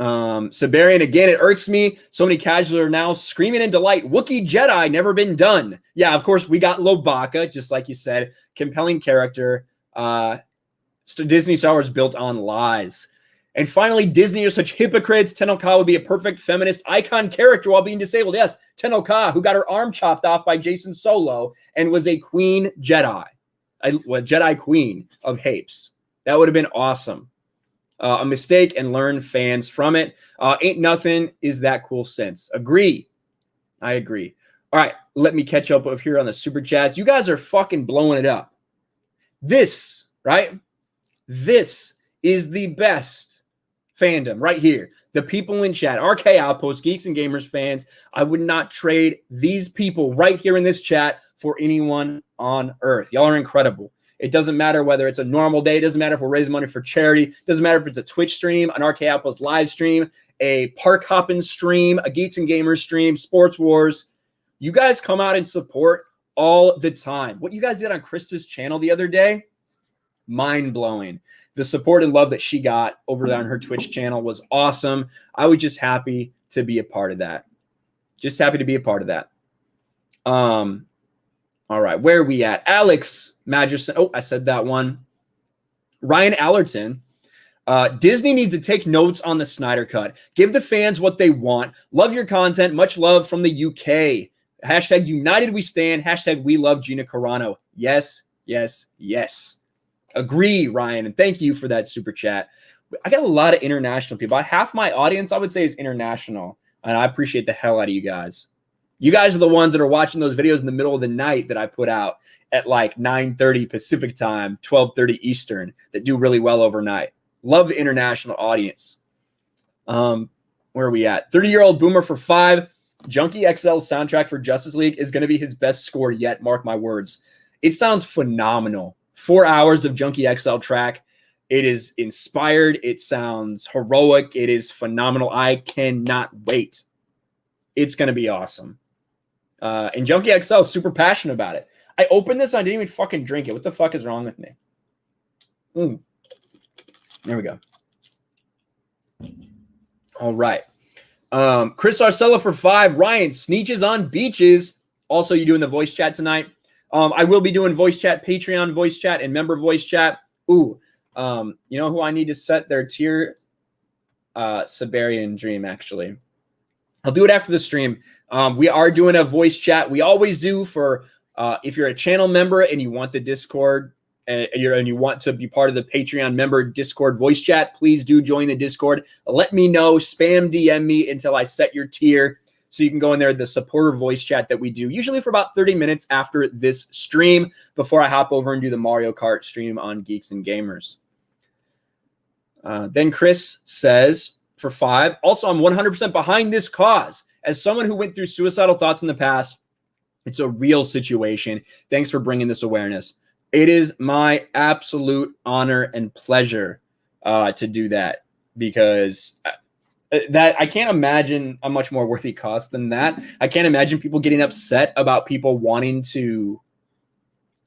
Speaker 1: Saberian, again, it irks me. So many casuals are now screaming in delight. Wookiee Jedi, never been done. Yeah, of course, we got Lobaka, just like you said. Compelling character. Disney Star Wars built on lies. And finally, Disney are such hypocrites. Tenno-Ka would be a perfect feminist icon character while being disabled. Yes, Tenno-Ka, who got her arm chopped off by Jason Solo and was a queen Jedi. A Jedi queen of Hapes. That would have been awesome. A mistake and learn fans from it. Ain't nothing is that cool since. Agree. I agree. All right, let me catch up over here on the super chats. You guys are fucking blowing it up. This, right? This is the best fandom right here. The people in chat, RK Outpost, Geeks and Gamers fans. I would not trade these people right here in this chat for anyone on earth. Y'all are incredible. It doesn't matter whether it's a normal day. It doesn't matter if we're raising money for charity. It doesn't matter if it's a Twitch stream, an RK Outpost live stream, a Park Hoppin' stream, a Geeks and Gamers stream, Sports Wars. You guys come out and support all the time. What you guys did on Krista's channel the other day, mind-blowing. The support and love that she got over there on her Twitch channel was awesome. I was just happy to be a part of that. Just happy to be a part of that. All right, where are we at? Alex Majerson. Oh, I said that one. Ryan Allerton. Disney needs to take notes on the Snyder Cut. Give the fans what they want. Love your content. Much love from the UK. Hashtag United We Stand. Hashtag We Love Gina Carano. Yes, yes, yes. Agree, Ryan. And thank you for that super chat. I got a lot of international people. About half my audience, I would say, is international. And I appreciate the hell out of you guys. You guys are the ones that are watching those videos in the middle of the night that I put out at like 9:30 Pacific time, 12:30 Eastern, that do really well overnight. Love the international audience. Where are we at? 30-year-old boomer for 5. Junkie XL's soundtrack for Justice League is going to be his best score yet. Mark my words. It sounds phenomenal. 4 hours of Junkie XL track. It is inspired. It sounds heroic. It is phenomenal. I cannot wait. It's going to be awesome. And Junkie XL is super passionate about it. I opened this. I didn't even fucking drink it. What the fuck is wrong with me? There we go. All right. Chris Arcella for 5. Ryan, Sneeches on Beaches. Also, you doing the voice chat tonight? I will be doing voice chat, Patreon voice chat, and member voice chat. You know who I need to set their tier? Saberian Dream, actually. I'll do it after the stream. We are doing a voice chat. We always do for if you're a channel member and you want the Discord and you want to be part of the Patreon member Discord voice chat, please do join the Discord. Let me know. Spam DM me until I set your tier so you can go in there, the supporter voice chat that we do, usually for about 30 minutes after this stream before I hop over and do the Mario Kart stream on Geeks and Gamers. Then Chris says, for 5, also, I'm 100% behind this cause. As someone who went through suicidal thoughts in the past, it's a real situation. Thanks for bringing this awareness. It is my absolute honor and pleasure to do that, because that I can't imagine a much more worthy cause than that. I can't imagine people getting upset about people wanting to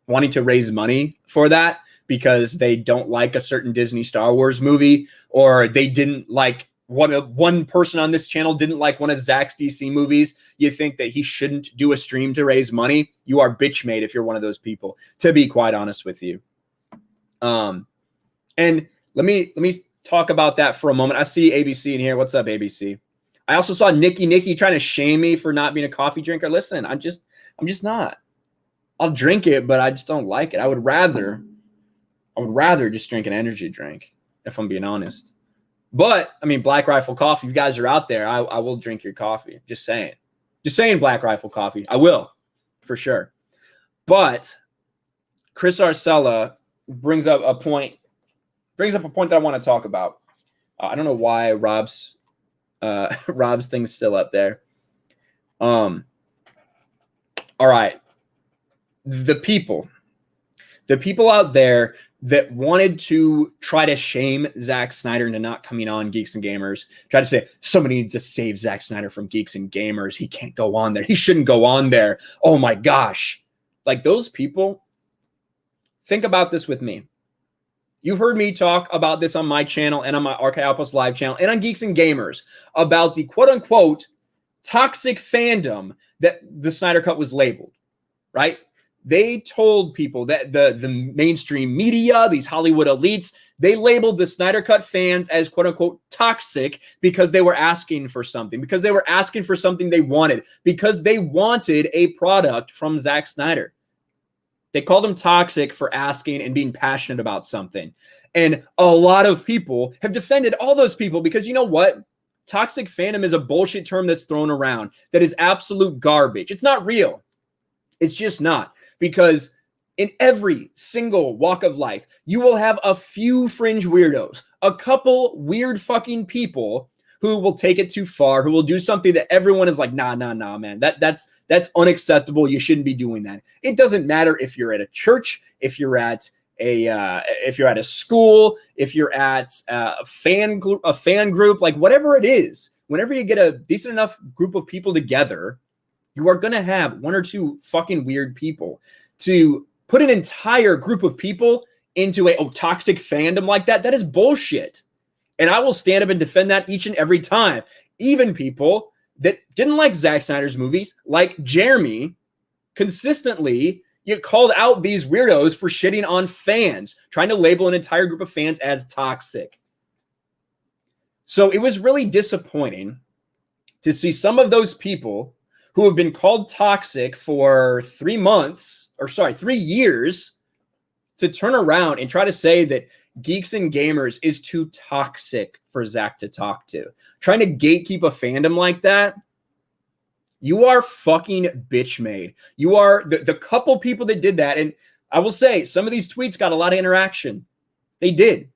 Speaker 1: raise money for that because they don't like a certain Disney Star Wars movie, or they didn't like one person on this channel didn't like one of Zach's DC movies, you think that he shouldn't do a stream to raise money, you are bitch made if you're one of those people, to be quite honest with you. And let me talk about that for a moment. I see ABC in here. What's up, ABC? I also saw Nikki trying to shame me for not being a coffee drinker. Listen, I'm just not. I'll drink it, but I just don't like it. I would rather just drink an energy drink, if I'm being honest. But I mean, Black Rifle Coffee, if you guys are out there, I will drink your coffee. Just saying, Black Rifle Coffee. I will, for sure. But Chris Arcella brings up a point that I want to talk about. I don't know why Rob's thing's still up there. All right. The people out there that wanted to try to shame Zack Snyder into not coming on Geeks and Gamers, try to say somebody needs to save Zack Snyder from Geeks and Gamers. He can't go on there. He shouldn't go on there. Oh my gosh. Like those people, think about this with me. You've heard me talk about this on my channel and on my Archive Outpost live channel and on Geeks and Gamers about the quote unquote toxic fandom that the Snyder Cut was labeled, right? They told people that the mainstream media, these Hollywood elites, they labeled the Snyder Cut fans as quote unquote toxic because they were asking for something, because they were asking for something they wanted, because they wanted a product from Zack Snyder. They called them toxic for asking and being passionate about something. And a lot of people have defended all those people because you know what? Toxic fandom is a bullshit term that's thrown around that is absolute garbage. It's not real. It's just not. Because in every single walk of life, you will have a few fringe weirdos, a couple weird fucking people who will take it too far, who will do something that everyone is like, nah, man, that's unacceptable. You shouldn't be doing that. It doesn't matter if you're at a church, if you're at a school, if you're at a fan group, like whatever it is. Whenever you get a decent enough group of people together, you are going to have one or two fucking weird people. To put an entire group of people into a toxic fandom like that is bullshit. And I will stand up and defend that each and every time. Even people that didn't like Zack Snyder's movies, like Jeremy, consistently called out these weirdos for shitting on fans, trying to label an entire group of fans as toxic. So it was really disappointing to see some of those people who have been called toxic for 3 years to turn around and try to say that Geeks and Gamers is too toxic for Zach to talk to. Trying to gatekeep a fandom like that, you are fucking bitch made. You are the couple people that did that. And I will say some of these tweets got a lot of interaction. They did.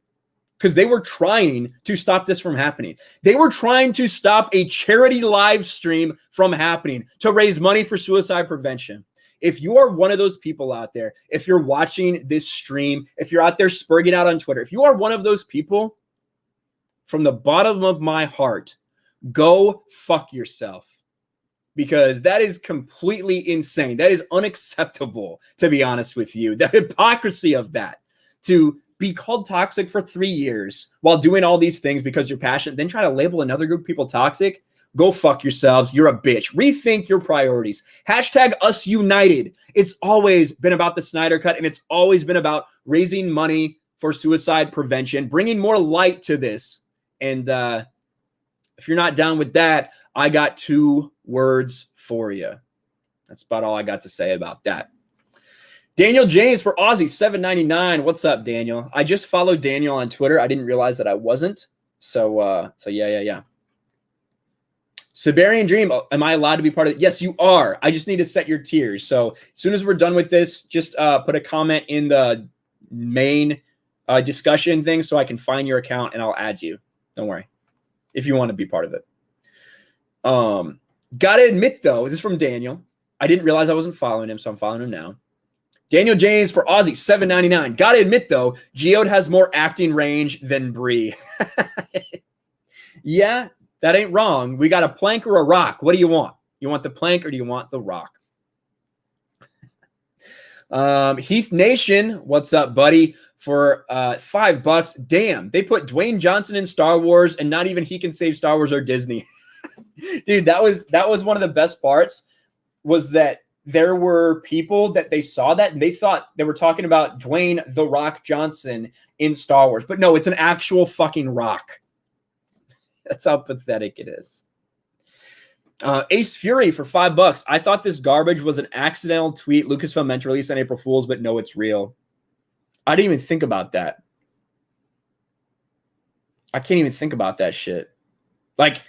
Speaker 1: Because they were trying to stop this from happening. They were trying to stop a charity live stream from happening to raise money for suicide prevention. If you are one of those people out there, if you're watching this stream, if you're out there spurging out on Twitter, if you are one of those people, from the bottom of my heart, go fuck yourself. Because that is completely insane. That is unacceptable, to be honest with you. The hypocrisy of that. To be called toxic for 3 years while doing all these things because you're passionate, then try to label another group of people toxic. Go fuck yourselves. You're a bitch. Rethink your priorities. Hashtag us united. It's always been about the Snyder Cut, and it's always been about raising money for suicide prevention, bringing more light to this. And if you're not down with that, I got 2 words for you. That's about all I got to say about that. Daniel James for Aussie, $7.99. What's up, Daniel? I just followed Daniel on Twitter. I didn't realize that I wasn't. So yeah. Saberian Dream, am I allowed to be part of it? Yes, you are. I just need to set your tiers. So as soon as we're done with this, just put a comment in the main discussion thing so I can find your account and I'll add you. Don't worry. If you want to be part of it. Gotta admit, though, this is from Daniel. I didn't realize I wasn't following him, so I'm following him now. Daniel James for Aussie, $7.99. Gotta admit, though, Geode has more acting range than Bree. Yeah, that ain't wrong. We got a plank or a rock. What do you want? You want the plank or do you want the rock? Heath Nation, what's up, buddy? for $5. Damn, they put Dwayne Johnson in Star Wars, and not even he can save Star Wars or Disney. Dude, that was one of the best parts, was that there were people that they saw that and they thought they were talking about Dwayne The Rock Johnson in Star Wars. But no, it's an actual fucking rock. That's how pathetic it is. Ace Fury for $5. I thought this garbage was an accidental tweet Lucasfilm meant to release on April Fool's, but no, it's real. I didn't even think about that. I can't even think about that shit. Like,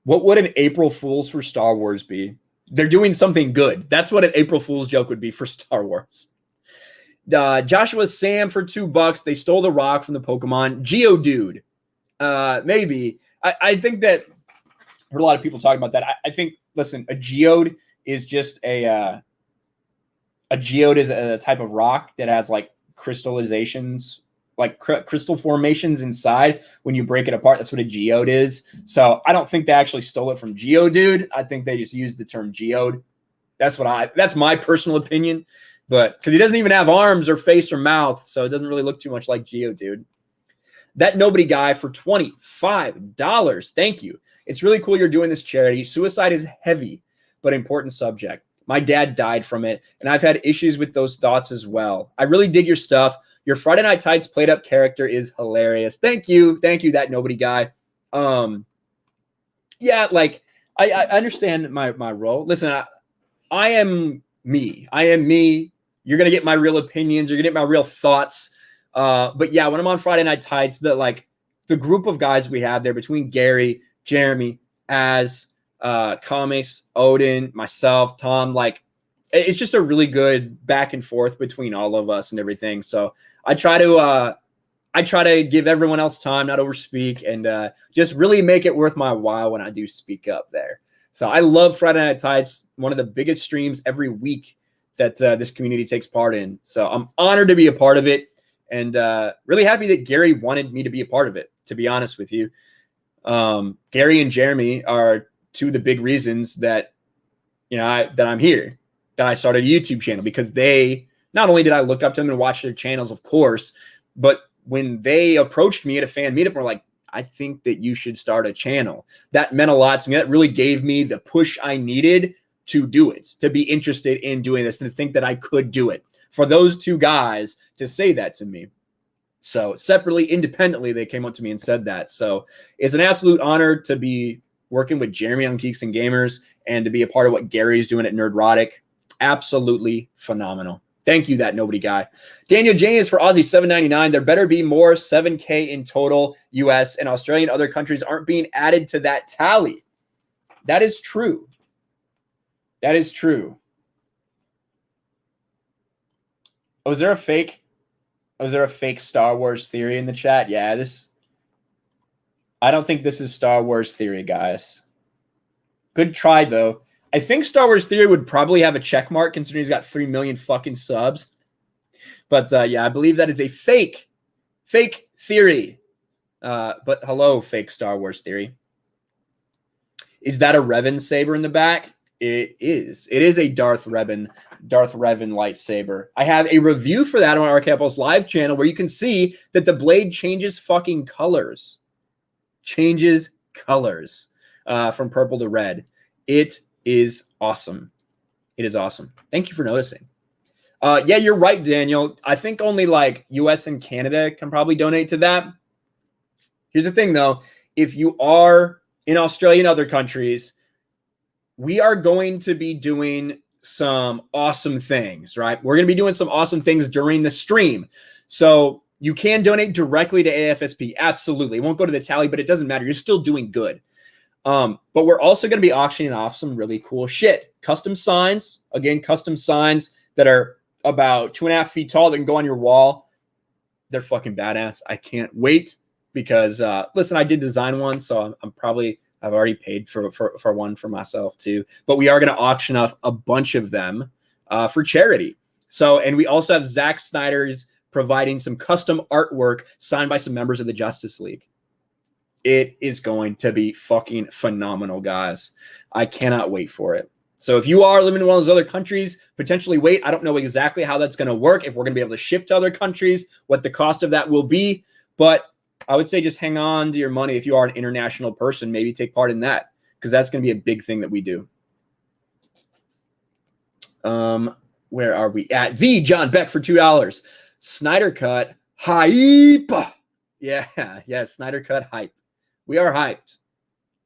Speaker 1: what would an April Fool's for Star Wars be? They're doing something good. That's what an April Fool's joke would be for Star Wars. Joshua Sam for $2. They stole the rock from the Pokemon. Geodude. Maybe. I think that I heard a lot of people talking about that. I think, listen, a geode is just a geode is a type of rock that has like crystallizations, like crystal formations inside. When you break it apart, that's what a geode is. So I don't think they actually stole it from Geodude. I think they just used the term geode. That's my personal opinion. But because he doesn't even have arms or face or mouth, so it doesn't really look too much like Geodude. That Nobody Guy for $25. Thank you. It's really cool you're doing this charity. Suicide is heavy, but important subject. My dad died from it, and I've had issues with those thoughts as well. I really dig your stuff. Your Friday Night Tights played up character is hilarious. Thank you. Thank you, That Nobody Guy. Yeah, like, I understand my role. Listen, I am me. I am me. You're going to get my real opinions. You're going to get my real thoughts. But yeah, when I'm on Friday Night Tights, the group of guys we have there between Gary, Jeremy, Az, Comics, Odin, myself, Tom, like, it's just a really good back and forth between all of us and everything. So I try to give everyone else time, not overspeak, and just really make it worth my while when I do speak up there. So I love Friday Night Tights, one of the biggest streams every week that this community takes part in. So I'm honored to be a part of it, and really happy that Gary wanted me to be a part of it, to be honest with you. Gary and Jeremy are two of the big reasons that, that I'm here, that I started a YouTube channel, because they, not only did I look up to them and watch their channels, of course, but when they approached me at a fan meetup, were like, I think that you should start a channel. That meant a lot to me. That really gave me the push I needed to do it, to be interested in doing this, and to think that I could do it. For those two guys to say that to me. So separately, independently, they came up to me and said that. So it's an absolute honor to be working with Jeremy on Geeks and Gamers and to be a part of what Gary's doing at Nerdrotic. Absolutely phenomenal. Thank you, That Nobody Guy. Daniel James for Aussie $7.99. There better be more 7K in total. US and Australia and other countries aren't being added to that tally. That is true. That is true. Oh, is there a fake Star Wars theory in the chat? Yeah, I don't think this is Star Wars theory, guys. Good try, though. I think Star Wars theory would probably have a check mark, considering he's got 3 million fucking subs. But yeah, I believe that is a fake theory. But hello, fake Star Wars theory. Is that a Revan saber in the back? It is. It is a Darth Revan lightsaber. I have a review for that on our Campos live channel where you can see that the blade changes fucking colors. Changes colors from purple to red. It is awesome. It is awesome. Thank you for noticing. Yeah, you're right, Daniel. I think only like US and Canada can probably donate to that. Here's the thing, though. If you are in Australia and other countries, we are going to be doing some awesome things, right? We're going to be doing some awesome things during the stream. So you can donate directly to AFSP. Absolutely. It won't go to the tally, but it doesn't matter. You're still doing good. But we're also going to be auctioning off some really cool shit. Custom signs. Again, custom signs that are about 2.5 feet tall that can go on your wall. They're fucking badass. I can't wait because, listen, I did design one, so I've already paid for one for myself too. But we are going to auction off a bunch of them for charity. So, and we also have Zack Snyder's providing some custom artwork signed by some members of the Justice League. It is going to be fucking phenomenal, guys. I cannot wait for it. So if you are living in one of those other countries, potentially wait. I don't know exactly how that's going to work, if we're going to be able to ship to other countries, what the cost of that will be. But I would say just hang on to your money if you are an international person. Maybe take part in that, because that's going to be a big thing that we do. Where are we at? The John Beck for $2. Snyder Cut hype. Yeah, Snyder Cut hype. We are hyped.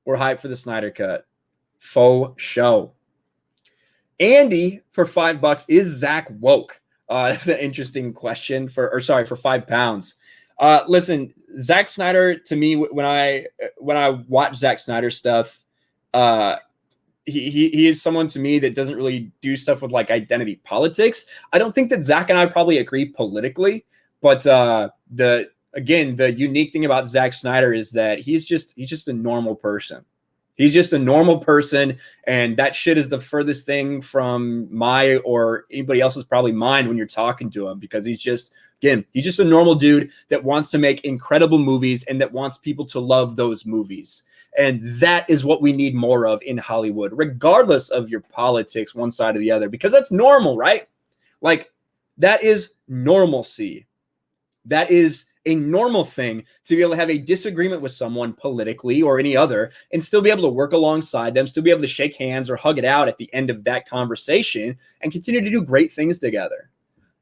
Speaker 1: We're hyped for the Snyder Cut. Faux show. Andy for $5. Is Zach woke? That's an interesting question for £5. Listen, Zack Snyder, to me, when I watch Zack Snyder stuff, he is someone to me that doesn't really do stuff with like identity politics. I don't think that Zach and I probably agree politically, but the unique thing about Zack Snyder is that he's just a normal person. He's just a normal person, and that shit is the furthest thing from my or anybody else's probably mind when you're talking to him, because he's just a normal dude that wants to make incredible movies and that wants people to love those movies. And that is what we need more of in Hollywood, regardless of your politics, one side or the other, because that's normal, right? Like, that is normalcy. That is a normal thing, to be able to have a disagreement with someone politically or any other and still be able to work alongside them, still be able to shake hands or hug it out at the end of that conversation and continue to do great things together.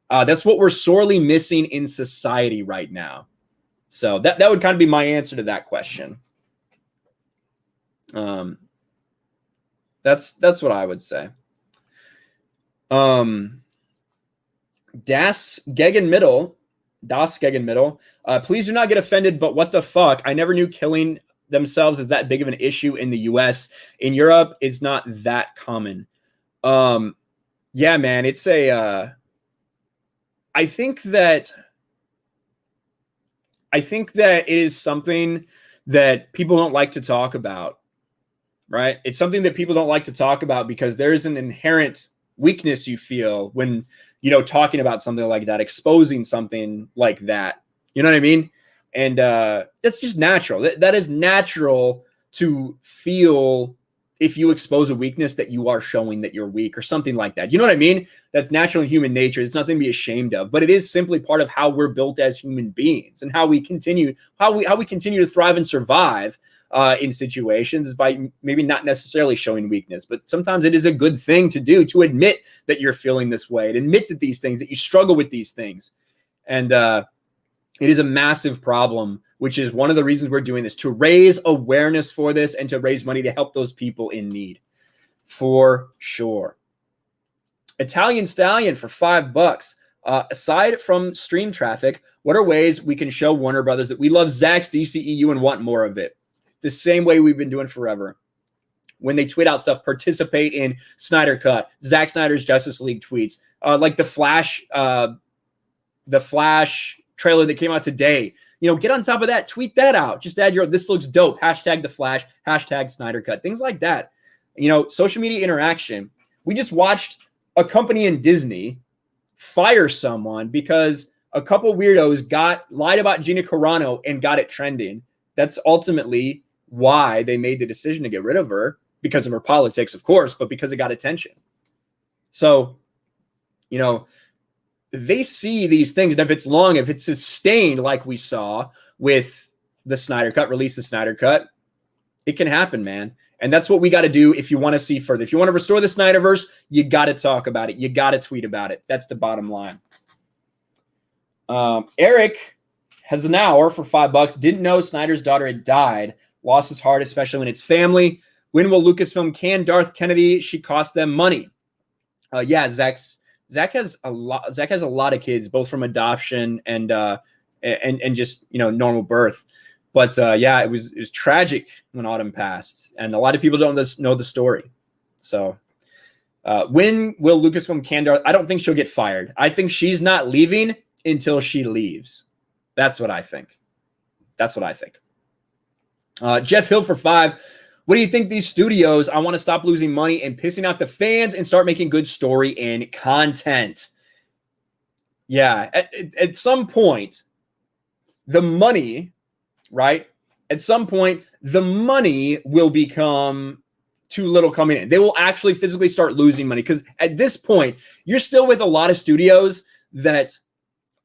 Speaker 1: That's what we're sorely missing in society right now. So that would kind of be my answer to that question. That's what I would say. Das Gegenmittel, please do not get offended, but what the fuck? I never knew killing themselves is that big of an issue in the US. In Europe, it's not that common. Yeah, man, it's I think that it is something that people don't like to talk about, right? It's something that people don't like to talk about because there's an inherent weakness you feel when, talking about something like that, exposing something like that. You know what I mean? And that's just natural. That is natural to feel if you expose a weakness that you are showing that you're weak or something like that. You know what I mean? That's natural in human nature. It's nothing to be ashamed of, but it is simply part of how we're built as human beings and how we continue to thrive and survive in situations, is by maybe not necessarily showing weakness, but sometimes it is a good thing to do, to admit that you're feeling this way, and admit that that you struggle with these things. And it is a massive problem, which is one of the reasons we're doing this, to raise awareness for this and to raise money to help those people in need, for sure. Italian Stallion for $5. Aside from stream traffic, what are ways we can show Warner Brothers that we love Zack's DCEU and want more of it? The same way we've been doing forever. When they tweet out stuff, participate in Snyder Cut, Zack Snyder's Justice League tweets, like the Flash trailer that came out today. Get on top of that, tweet that out. Just add this looks dope, hashtag the Flash, hashtag Snyder Cut, things like that. Social media interaction. We just watched a company in Disney fire someone because a couple weirdos lied about Gina Carano and got it trending. That's ultimately why they made the decision to get rid of her, because of her politics, of course, but because it got attention. So, they see these things, and if it's sustained like we saw with the Snyder Cut, release the Snyder Cut, it can happen, man. And that's what we got to do if you want to see further. If you want to restore the Snyderverse, you got to talk about it. You got to tweet about it. That's the bottom line. Eric has an hour for $5. Didn't know Snyder's daughter had died. Lost his heart, especially when it's family. When will Lucasfilm can Darth Kennedy? She cost them money. Yeah, Zach has a lot of kids, both from adoption and just normal birth. But yeah, it was tragic when Autumn passed, and a lot of people don't know the story. So when will Lucasfilm can Darth? I don't think she'll get fired. I think she's not leaving until she leaves. That's what I think. Jeff Hill for $5. What do you think these studios? I want to stop losing money and pissing out the fans and start making good story and content. Yeah, at some point, the money, right? At some point, the money will become too little coming in. They will actually physically start losing money because at this point, you're still with a lot of studios that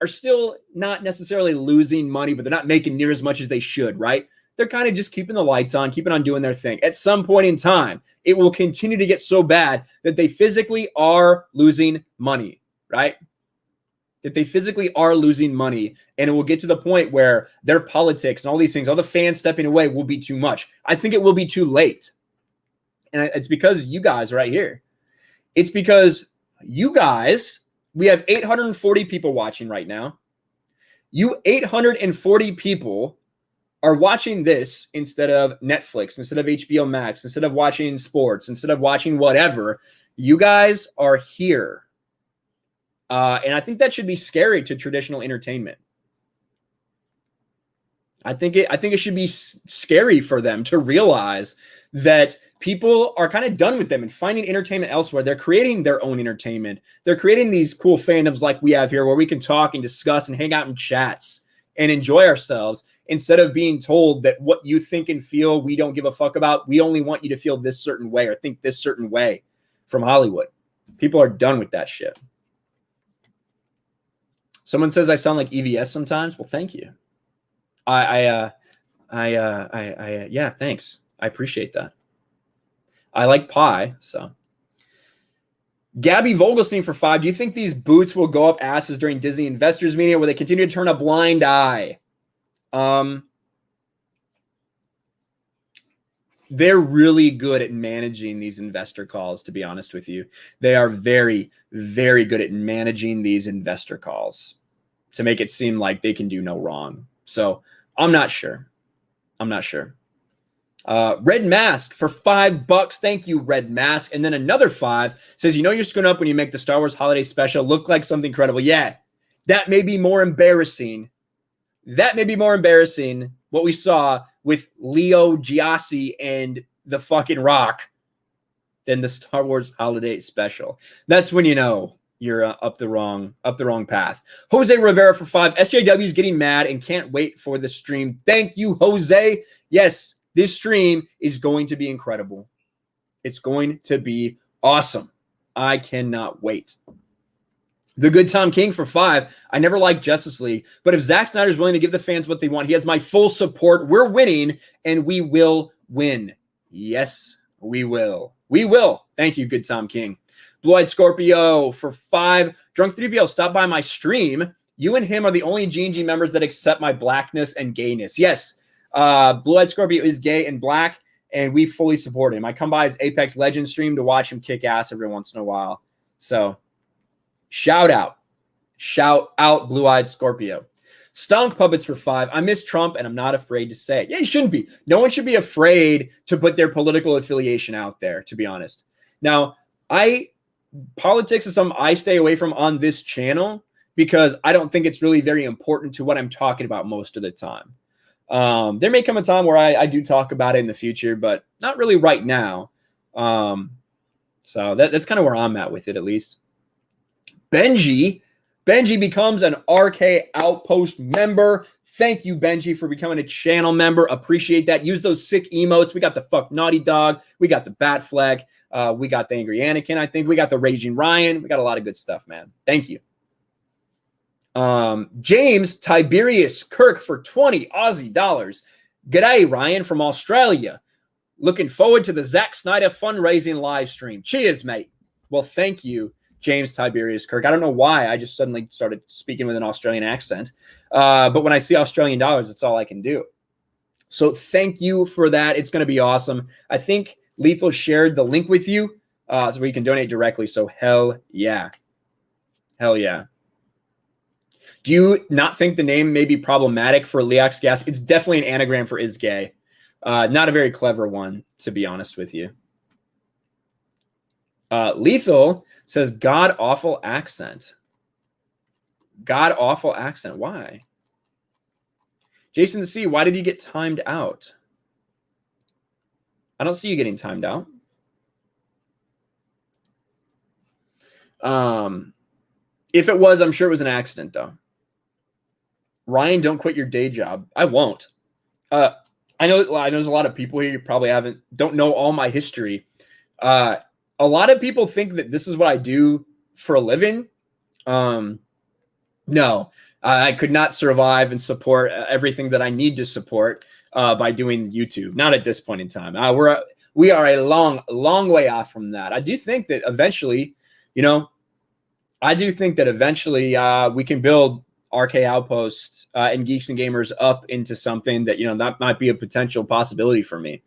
Speaker 1: are still not necessarily losing money, but they're not making near as much as they should, right? They're kind of just keeping the lights on, keeping on doing their thing. At some point in time, it will continue to get so bad that they physically are losing money, right? That they physically are losing money, and it will get to the point where their politics and all these things, all the fans stepping away will be too much. I think it will be too late. And it's because you guys right here. It's because you guys, we have 840 people watching right now. You 840 people are watching this instead of Netflix, instead of HBO Max, instead of watching sports, instead of watching whatever. You guys are here. And I think that should be scary to traditional entertainment. I think it should be scary for them to realize that people are kind of done with them and finding entertainment elsewhere. They're creating their own entertainment. They're creating these cool fandoms like we have here where we can talk and discuss and hang out in chats and enjoy ourselves instead of being told that what you think and feel we don't give a fuck about. We only want you to feel this certain way or think this certain way from Hollywood. People are done with that shit. Someone says I sound like EVS sometimes. Well, thank you. Yeah, thanks. I appreciate that. I like pie, so. Gabby Vogelstein for 5. Do you think these boots will go up asses during Disney investors meeting, or will they continue to turn a blind eye? They're really good at managing these investor calls, to be honest with you. They are very, very good at managing these investor calls to make it seem like they can do no wrong. So I'm not sure. Red Mask for $5. Thank you, Red Mask. And then another 5 says, you know you're screwing up when you make the Star Wars Holiday Special look like something credible. Yeah, that may be more embarrassing. What we saw with Leo Giassi and the fucking Rock than the Star Wars Holiday Special. That's when you know you're up the wrong path. Jose Rivera for 5. SJW is getting mad and can't wait for the stream. Thank you, Jose. Yes, this stream is going to be incredible. It's going to be awesome. I cannot wait. The Good Tom King for 5. I never liked Justice League, but if Zack Snyder is willing to give the fans what they want, he has my full support. We're winning, and we will win. Yes, we will. We will. Thank you, Good Tom King. Blue-Eyed Scorpio for 5. Drunk 3BL, stop by my stream. You and him are the only G&G members that accept my blackness and gayness. Yes, Blue-Eyed Scorpio is gay and black, and we fully support him. I come by his Apex Legends stream to watch him kick ass every once in a while. So, shout out, Blue-Eyed Scorpio. Stunk Puppets for 5. I miss Trump, and I'm not afraid to say it. Yeah, you shouldn't be. No one should be afraid to put their political affiliation out there, to be honest. Now, politics is something I stay away from on this channel because I don't think it's really very important to what I'm talking about most of the time. There may come a time where I do talk about it in the future, but not really right now. So that's kind of where I'm at with it, at least. Benji becomes an RK Outpost member. Thank you, Benji, for becoming a channel member. Appreciate that. Use those sick emotes. We got the fuck naughty dog. We got the bat flag. We got the angry Anakin. I think we got the raging Ryan. We got a lot of good stuff, man. Thank you. James Tiberius Kirk for 20 Aussie dollars. G'day, Ryan from Australia. Looking forward to the Zack Snyder fundraising live stream. Cheers, mate. Well, thank you, James Tiberius Kirk. I don't know why I just suddenly started speaking with an Australian accent. But when I see Australian dollars, that's all I can do. So thank you for that. It's going to be awesome. I think Lethal shared the link with you so we can donate directly. So hell yeah. Hell yeah. Do you not think the name may be problematic for Leox Gas? It's definitely an anagram for is gay. Not a very clever one, to be honest with you. Lethal says god-awful accent. God-awful accent. Why? Jason C., why did you get timed out? I don't see you getting timed out. If it was, I'm sure it was an accident, though. Ryan, don't quit your day job. I won't. I know there's a lot of people here you probably don't know all my history A lot of people think that this is what I do for a living. No, I could not survive and support everything that I need to support by doing YouTube. Not at this point in time. We are a long way off from that. I do think that eventually, we can build RK Outpost and Geeks and Gamers up into something that, that might be a potential possibility for me.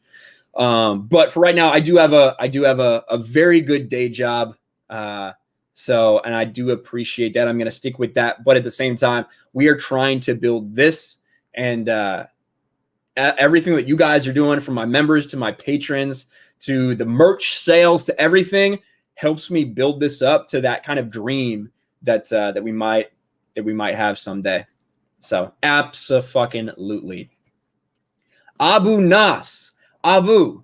Speaker 1: But for right now, I do have a very good day job. And I do appreciate that. I'm going to stick with that. But at the same time, we are trying to build this, and everything that you guys are doing, from my members to my patrons to the merch sales to everything, helps me build this up to that kind of dream that we might have someday. So abso-fucking-lutely. Abu Nas, Abu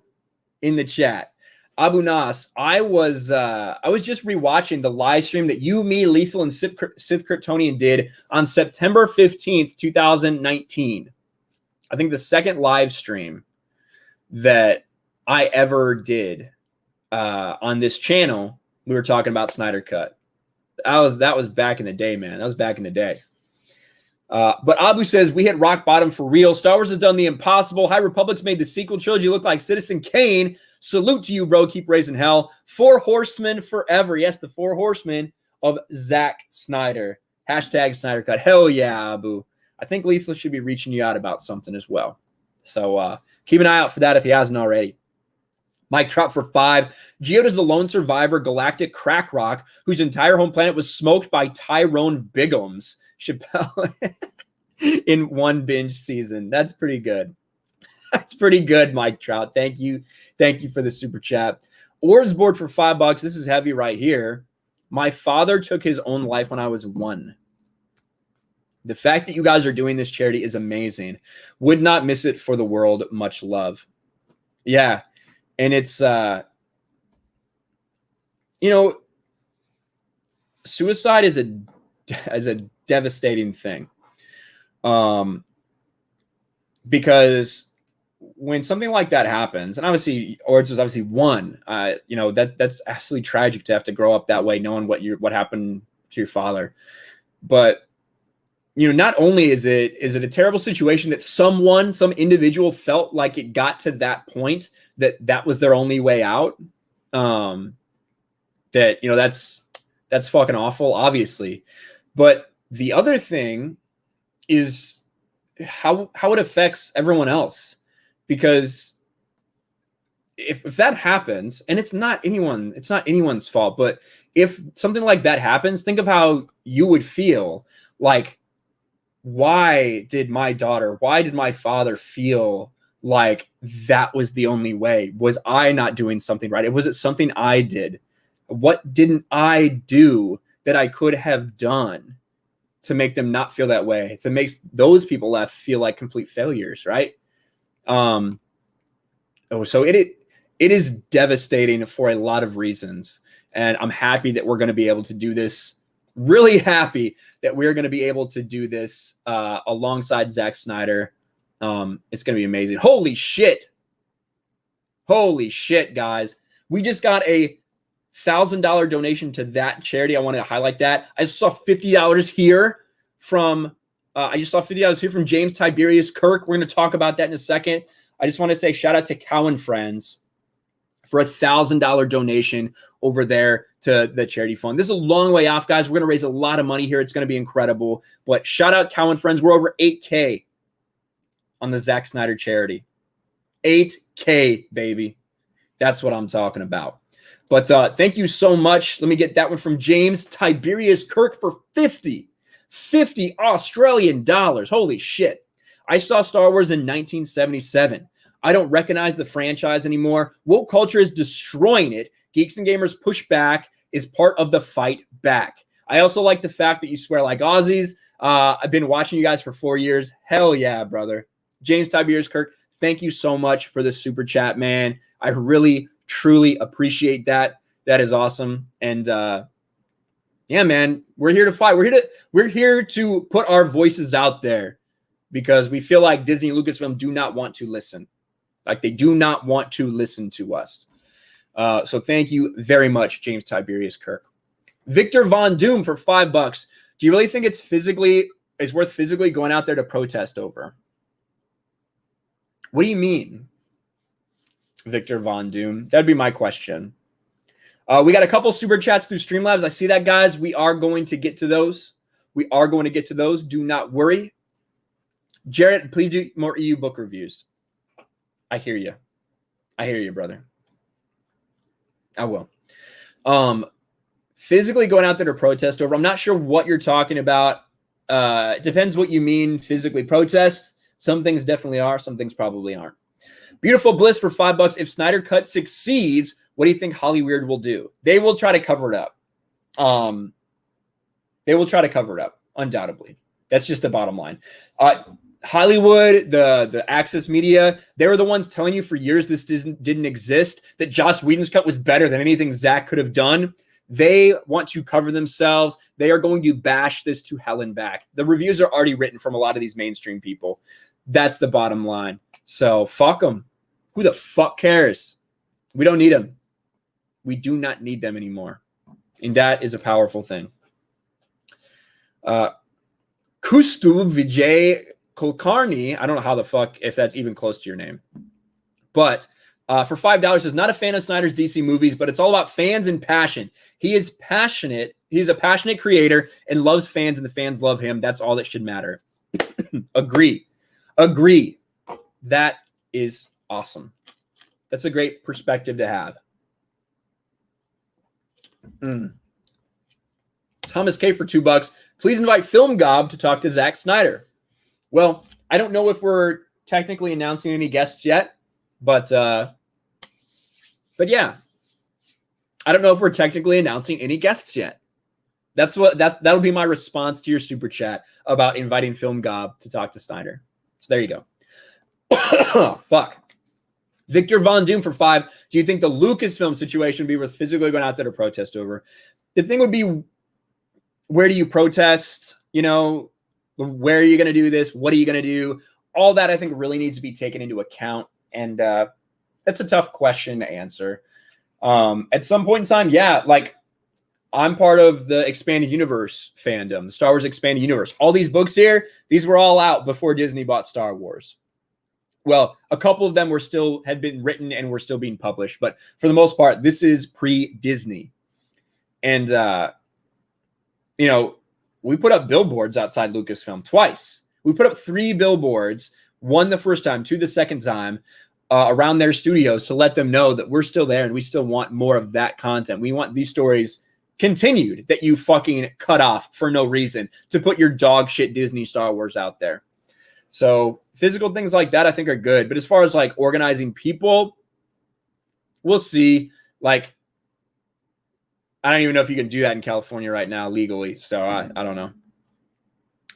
Speaker 1: in the chat. Abu Nas, I was just rewatching the live stream that you, me, Lethal, and Sith Kryptonian did on September 15th, 2019. I think the second live stream that I ever did on this channel. We were talking about Snyder Cut. That was back in the day, man. That was back in the day. But Abu says, we hit rock bottom for real. Star Wars has done the impossible. High Republic's made the sequel trilogy look like Citizen Kane. Salute to you, bro. Keep raising hell. 4 horsemen forever. Yes, the 4 horsemen of Zack Snyder. Hashtag Snyder Cut. Hell yeah, Abu. I think Lethal should be reaching you out about something as well. So keep an eye out for that if he hasn't already. Mike Trout for 5. Geoda's the lone survivor, galactic crack rock, whose entire home planet was smoked by Tyrone Biggums. Chappelle in one binge season. That's pretty good. That's pretty good, Mike Trout. Thank you. Thank you for the super chat. Ors board for $5. This is heavy right here. My father took his own life when I was 1. The fact that you guys are doing this charity is amazing. Would not miss it for the world. Much love. Yeah. And it's, suicide is a devastating thing. Because when something like that happens, and obviously Ords was obviously 1, that's absolutely tragic to have to grow up that way, knowing what happened to your father. But not only is it a terrible situation that some individual felt like it got to that point that was their only way out. That's fucking awful, obviously. But the other thing is how it affects everyone else, because if that happens, and it's not anyone's fault, but if something like that happens, think of how you would feel. Like, why did my father feel like that was the only way? Was I not doing something right? Was it something I did? What didn't I do that I could have done to make them not feel that way? So it makes those people left feel like complete failures, right? So it is devastating for a lot of reasons. And I'm happy that we're going to be able to do this. Really happy that we're going to be able to do this alongside Zack Snyder. It's going to be amazing. Holy shit, guys. We just got a $1,000 donation to that charity. I want to highlight that. I just saw $50 here from James Tiberius Kirk. We're going to talk about that in a second. I just want to say shout out to Cow and Friends for a $1,000 donation over there to the charity fund. This is a long way off, guys. We're going to raise a lot of money here. It's going to be incredible. But shout out Cow and Friends. We're over 8K on the Zack Snyder charity. 8K, baby. That's what I'm talking about. But thank you so much. Let me get that one from James Tiberius Kirk for 50 Australian dollars. Holy shit. I saw Star Wars in 1977. I don't recognize the franchise anymore. Woke culture is destroying it. Geeks and Gamers pushback is part of the fight back. I also like the fact that you swear like Aussies. I've been watching you guys for 4 years. Hell yeah, brother. James Tiberius Kirk, thank you so much for the super chat, man. I really, truly appreciate that. That is awesome. And yeah, man, we're here to fight. We're here to put our voices out there because we feel like Disney and Lucasfilm do not want to listen. Like, they do not want to listen to us. So thank you very much, James Tiberius Kirk. Victor Von Doom for $5. Do you really think it's worth physically going out there to protest over? What do you mean, Victor Von Doom? That'd be my question. We got a couple super chats through Streamlabs. I see that, guys. We are going to get to those. Do not worry. Jarrett, please do more EU book reviews. I hear you. Brother. I will. Physically going out there to protest over. I'm not sure what you're talking about. It depends what you mean physically protest. Some things definitely are. Some things probably aren't. Beautiful Bliss for $5. If Snyder Cut succeeds, what do you think Hollyweird will do? They will try to cover it up. Undoubtedly. That's just the bottom line. Hollywood, the Access Media, they were the ones telling you for years this didn't exist, that Joss Whedon's cut was better than anything Zack could have done. They want to cover themselves. They are going to bash this to hell and back. The reviews are already written from a lot of these mainstream people. That's the bottom line. So fuck them. Who the fuck cares? We don't need them. We do not need them anymore. And that is a powerful thing. Kustu Vijay Kulkarni, I don't know how the fuck, if that's even close to your name. But for $5, is not a fan of Snyder's DC movies, but it's all about fans and passion. He is passionate. He's a passionate creator and loves fans, and the fans love him. That's all that should matter. Agree. That is awesome. That's a great perspective to have. Thomas K for $2. Please invite Film Gob to talk to Zack Snyder. Well, I don't know if we're technically announcing any guests yet, but yeah, I don't know if we're technically announcing any guests yet. That'll be my response to your super chat about inviting Film Gob to talk to Snyder. So there you go. Fuck. Victor Von Doom for $5. Do you think the Lucasfilm situation would be worth physically going out there to protest over? The thing would be, where do you protest? You know, where are you going to do this? What are you going to do? All that I think really needs to be taken into account. And that's a tough question to answer. At some point in time, yeah, like I'm part of the Expanded Universe fandom, the Star Wars Expanded Universe. All these books here, these were all out before Disney bought Star Wars. Well, a couple of them had been written and were still being published. But for the most part, this is pre-Disney. And, you know, we put up billboards outside Lucasfilm twice. We put up 3 billboards, one the first time, 2 the second time, around their studios to let them know that we're still there and we still want more of that content. We want these stories continued that you fucking cut off for no reason to put your dog shit Disney Star Wars out there. So physical things like that I think are good. But as far as like organizing people, we'll see. Like, I don't even know if you can do that in California right now legally. So I don't know.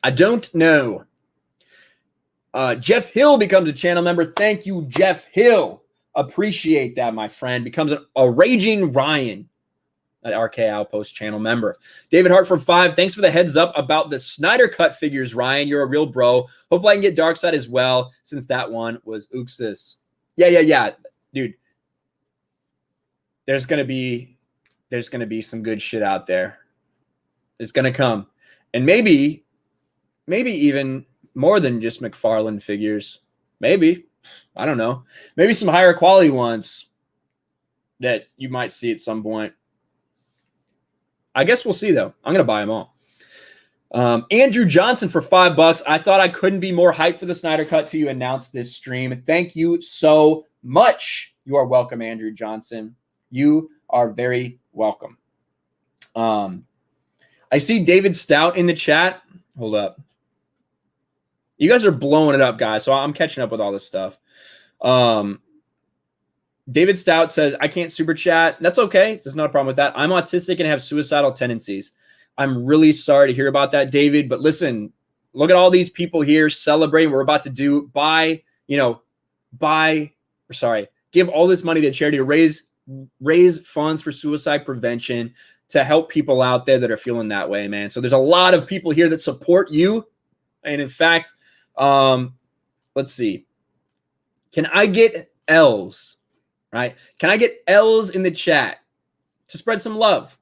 Speaker 1: I don't know. Jeff Hill becomes a channel member. Thank you, Jeff Hill. Appreciate that, my friend. Becomes a Raging Ryan, an RK Outpost channel member. David Hart for $5. Thanks for the heads up about the Snyder Cut figures, Ryan. You're a real bro. Hopefully I can get Darkseid as well, since that one was Uxas. Yeah. Dude, there's gonna be some good shit out there. It's gonna come. And maybe even more than just McFarlane figures. Maybe. I don't know. Maybe some higher quality ones that you might see at some point. I guess we'll see, though. I'm going to buy them all. Andrew Johnson for $5. I thought I couldn't be more hyped for the Snyder Cut till you announced this stream. Thank you so much. You are welcome, Andrew Johnson. You are very welcome. I see David Stout in the chat. Hold up. You guys are blowing it up, guys, so I'm catching up with all this stuff. David Stout says, I can't super chat. That's okay. There's not a problem with that. I'm autistic and have suicidal tendencies. I'm really sorry to hear about that, David. But listen, look at all these people here celebrating what we're about to do. Give all this money to charity to raise funds for suicide prevention to help people out there that are feeling that way, man. So there's a lot of people here that support you. And in fact, let's see. Can I get L's? right? Can I get L's in the chat to spread some love?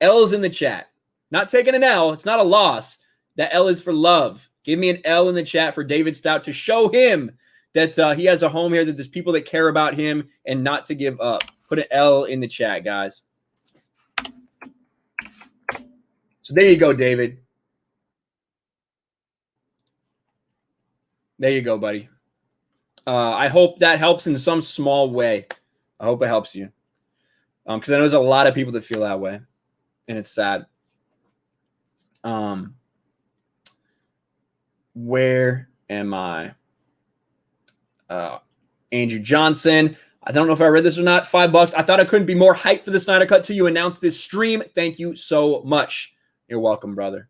Speaker 1: L's in the chat. Not taking an L. It's not a loss. That L is for love. Give me an L in the chat for David Stout to show him that he has a home here, that there's people that care about him and not to give up. Put an L in the chat, guys. So there you go, David. There you go, buddy. I hope that helps in some small way. I hope it helps you. Because I know there's a lot of people that feel that way. And it's sad. Where am I? Andrew Johnson. I don't know if I read this or not. $5. I thought I couldn't be more hyped for the Snyder Cut till you announced this stream. Thank you so much. You're welcome, brother.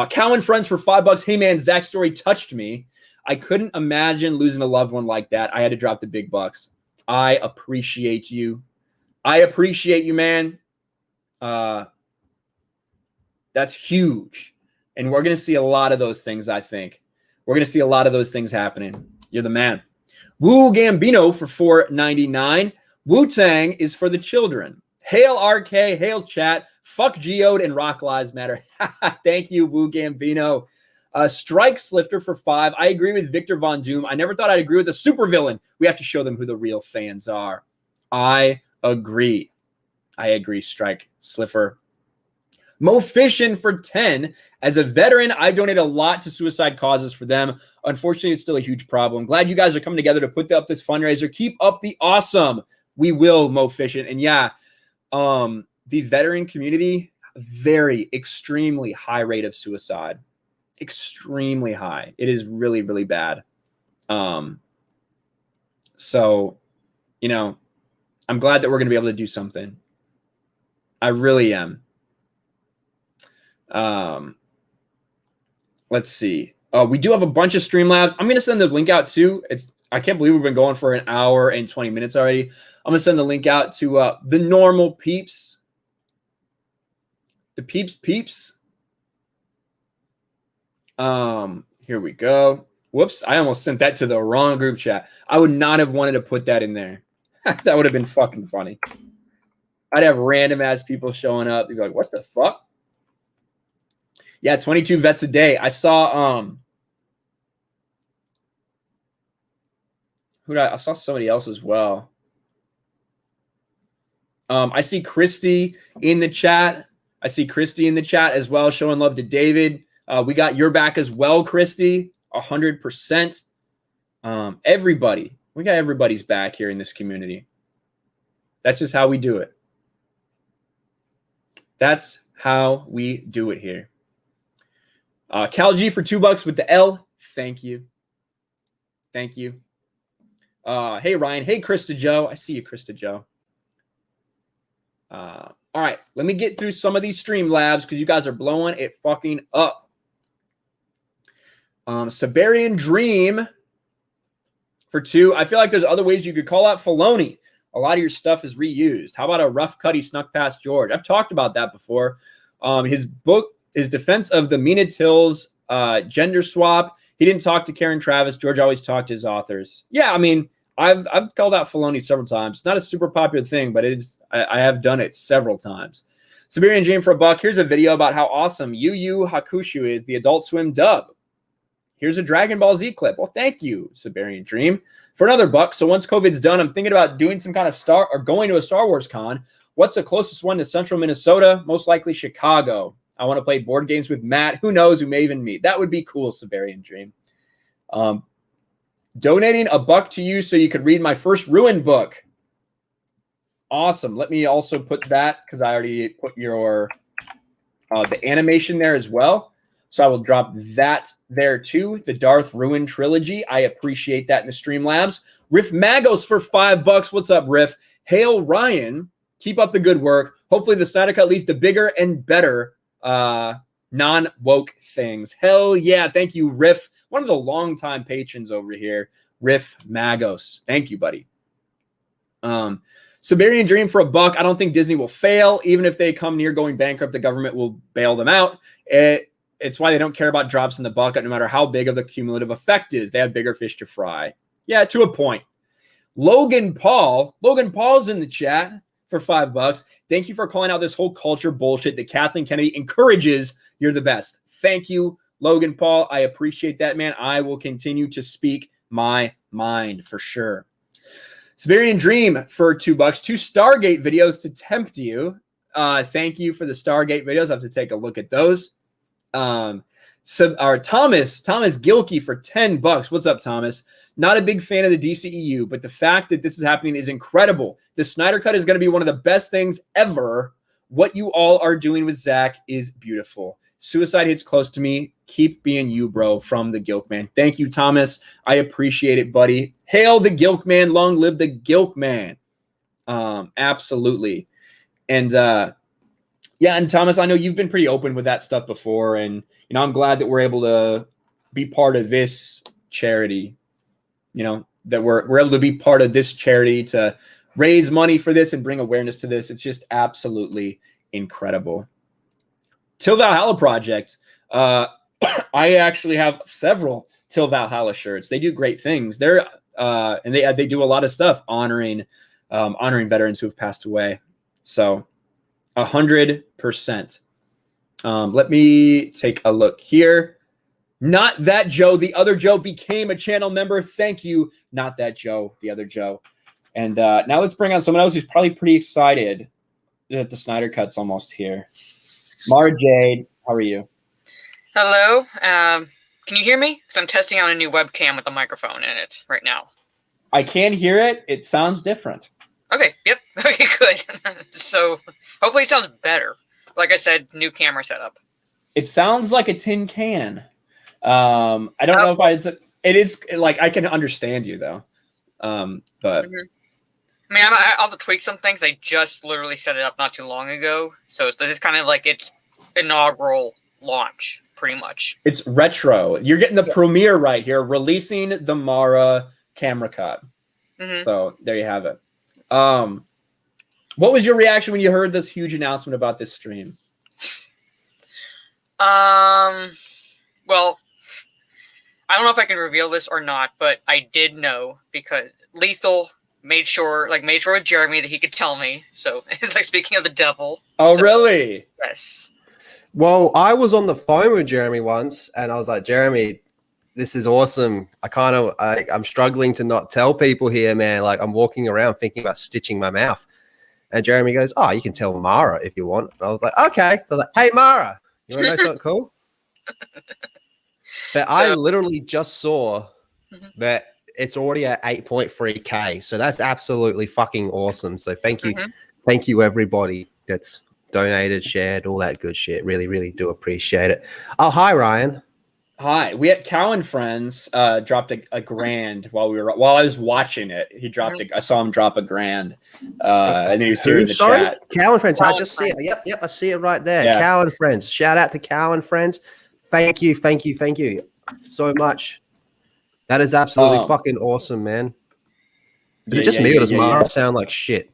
Speaker 1: Cowan Friends for $5. Hey, man, Zach's story touched me. I couldn't imagine losing a loved one like that. I had to drop the big bucks. I appreciate you. I appreciate you, man. That's huge. And we're going to see a lot of those things, I think. We're going to see a lot of those things happening. You're the man. Woo Gambino for $4.99. Wu-Tang is for the children. Hail RK, hail chat. Fuck Geode and Rock Lives Matter. Thank you, Woo Gambino. Strike Slifter for $5. I agree with Victor Von Doom. I never thought I'd agree with a supervillain. We have to show them who the real fans are. I agree. I agree, Strike Slifter. Mo Fishin for 10. As a veteran, I donate a lot to suicide causes for them. Unfortunately, it's still a huge problem. Glad you guys are coming together to put up this fundraiser. Keep up the awesome. We will, Mo Fishin. And yeah, the veteran community, very, extremely high rate of suicide. Extremely high. It is really, really bad. So, you know, I'm glad that we're going to be able to do something. I really am. Let's see. We do have a bunch of Streamlabs. I'm going to send the link out too. I can't believe we've been going for an hour and 20 minutes already. I'm going to send the link out to the normal peeps. The peeps. Here we go. Whoops. I almost sent that to the wrong group chat. I would not have wanted to put that in there. That would have been fucking funny. I'd have random ass people showing up. You'd be like, what the fuck? Yeah, 22 vets a day. I saw I saw somebody else as well. I see Christy in the chat. I see Christy in the chat as well, showing love to David. We got your back as well, Christy. 100%. Everybody. We got everybody's back here in this community. That's just how we do it. That's how we do it here. Cal G for $2 with the L. Thank you. Thank you. Hey, Ryan. Hey, Krista Joe. I see you, Krista Joe. All right. Let me get through some of these Streamlabs because you guys are blowing it fucking up. Saberian Dream for 2. I feel like there's other ways you could call out Filoni. A lot of your stuff is reused. How about a rough cut he snuck past George? I've talked about that before. His book, his defense of the Mina Till's gender swap. He didn't talk to Karen Travis. George always talked to his authors. Yeah, I mean, I've called out Filoni several times. It's not a super popular thing, but it is. I have done it several times. Saberian Dream for $1. Here's a video about how awesome Yu Yu Hakusho is, the Adult Swim dub. Here's a Dragon Ball Z clip. Well, thank you, Saberian Dream, for another $1. So once COVID's done, I'm thinking about doing some kind of going to a Star Wars con. What's the closest one to Central Minnesota? Most likely Chicago. I want to play board games with Matt. Who knows? We may even meet. That would be cool, Saberian Dream. Donating $1 to you so you could read my first Ruin book. Awesome. Let me also put that because I already put your the animation there as well. So I will drop that there too. The Darth Ruin trilogy. I appreciate that in the Streamlabs. Riff Magos for $5. What's up, Riff? Hail Ryan. Keep up the good work. Hopefully the Snyder Cut leads to bigger and better non-woke things. Hell yeah. Thank you, Riff. One of the longtime patrons over here, Riff Magos. Thank you, buddy. Saberian Dream for $1. I don't think Disney will fail. Even if they come near going bankrupt, the government will bail them out. It's why they don't care about drops in the bucket, no matter how big of the cumulative effect is. They have bigger fish to fry. Yeah, to a point. Logan Paul's in the chat for $5. Thank you for calling out this whole culture bullshit that Kathleen Kennedy encourages. You're the best. Thank you, Logan Paul. I appreciate that, man. I will continue to speak my mind for sure. Saberian Dream for $2. 2 Stargate videos to tempt you. Thank you for the Stargate videos. I have to take a look at those. Our Thomas Gilkey for $10. What's up, Thomas? Not a big fan of the DCEU, but the fact that this is happening is incredible. The Snyder Cut is going to be one of the best things ever. What you all are doing with Zach is beautiful. Suicide hits close to me. Keep being you, bro, from the Gilk Man. Thank you, Thomas. I appreciate it, buddy. Hail the Gilk Man. Long live the Gilk Man. Absolutely. And yeah, and Thomas, I know you've been pretty open with that stuff before, and you know, I'm glad that we're able to be part of this charity. You know, that we're able to be part of this charity to raise money for this and bring awareness to this. It's just absolutely incredible. Till Valhalla Project. I actually have several Till Valhalla shirts. They do great things. They're and they do a lot of stuff honoring veterans who have passed away. So 100%. Let me take a look here. Not That Joe, the other Joe became a channel member. Thank you, Not That Joe, the other Joe. And now let's bring on someone else who's probably pretty excited that the Snyder Cut's almost here. Mara Jade, how are you?
Speaker 3: Hello. Can you hear me? Because I'm testing out a new webcam with a microphone in it right now.
Speaker 1: I can hear it. It sounds different.
Speaker 3: Okay. Yep. Okay. Good. So hopefully it sounds better. Like I said, new camera setup.
Speaker 1: It sounds like a tin can. I don't know if it is like I can understand you though. But
Speaker 3: I mean, I'll have to tweak some things. I just literally set it up not too long ago, so this is kind of like its inaugural launch, pretty much.
Speaker 1: It's retro. You're getting the premiere right here, releasing the Mara camera cut. So there you have it. What was your reaction when you heard this huge announcement about this stream?
Speaker 3: Well, I don't know if I can reveal this or not, but I did know because Lethal made sure with Jeremy that he could tell me. So it's like speaking of the devil.
Speaker 1: Oh, so, really?
Speaker 3: Yes.
Speaker 4: Well, I was on the phone with Jeremy once, and I was like, Jeremy, this is awesome. I'm struggling to not tell people here, man. Like, I'm walking around thinking about stitching my mouth. And Jeremy goes, oh, you can tell Mara if you want. And I was like, okay. So I was like, hey, Mara, you want to know something cool? But I literally just saw that it's already at 8.3K. So that's absolutely fucking awesome. So thank you. Thank you, everybody that's donated, shared, all that good shit. Really, really do appreciate it. Oh, hi, Ryan.
Speaker 1: Hi. We had Cow and Friends dropped a grand while I was watching it. He dropped I saw him drop a grand. And then he was here in the chat.
Speaker 4: Cow and Friends. I just see it. Yep, I see it right there. Yeah. Cow and Friends. Shout out to Cow and Friends. Thank you so much. That is absolutely fucking awesome, man. Is it just me or does Mara sound like shit?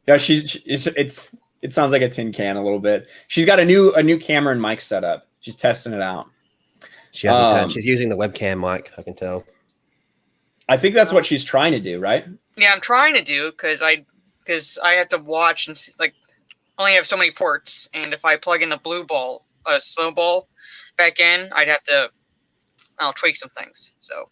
Speaker 1: Yeah, it sounds like a tin can a little bit. She's got a new camera and mic set up. She's testing it out.
Speaker 4: She hasn't turned. She's using the webcam mic, I can tell.
Speaker 1: I think that's what she's trying to do, right?
Speaker 3: Yeah, I'm trying to do because I have to watch and see, like, only have so many ports, and if I plug in a snowball back in, I'll tweak some things. So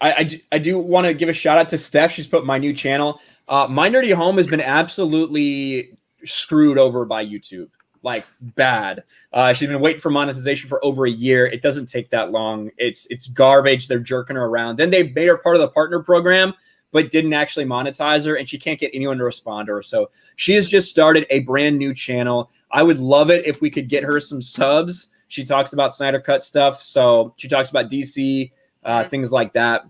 Speaker 1: I do want to give a shout out to Steph. She's put my new channel. My Nerdy Home has been absolutely screwed over by YouTube, like bad. She's been waiting for monetization for over a year. It doesn't take that long. It's garbage. They're jerking her around. Then they made her part of the partner program, but didn't actually monetize her, and she can't get anyone to respond to her. So she has just started a brand new channel. I would love it if we could get her some subs. She talks about Snyder Cut stuff. So she talks about DC, things like that.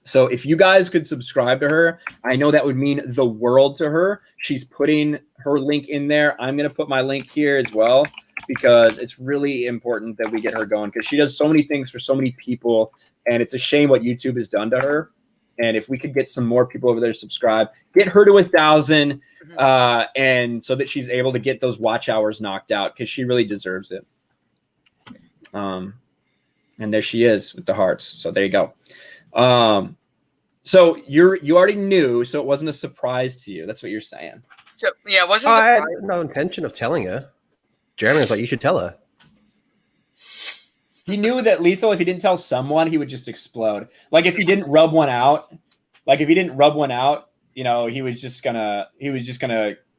Speaker 1: So if you guys could subscribe to her, I know that would mean the world to her. She's putting her link in there. I'm going to put my link here as well because it's really important that we get her going because she does so many things for so many people, and it's a shame what YouTube has done to her. And if we could get some more people over there to subscribe, get her to 1,000, and so that she's able to get those watch hours knocked out because she really deserves it. And there she is with the hearts. So there you go. So you already knew, so it wasn't a surprise to you. That's what you're saying.
Speaker 3: So yeah, it wasn't.
Speaker 4: I had no intention of telling her. Jeremy was like, "You should tell her."
Speaker 1: He knew that Lethal, if he didn't tell someone, he would just explode. Like if he didn't rub one out, you know, he was just gonna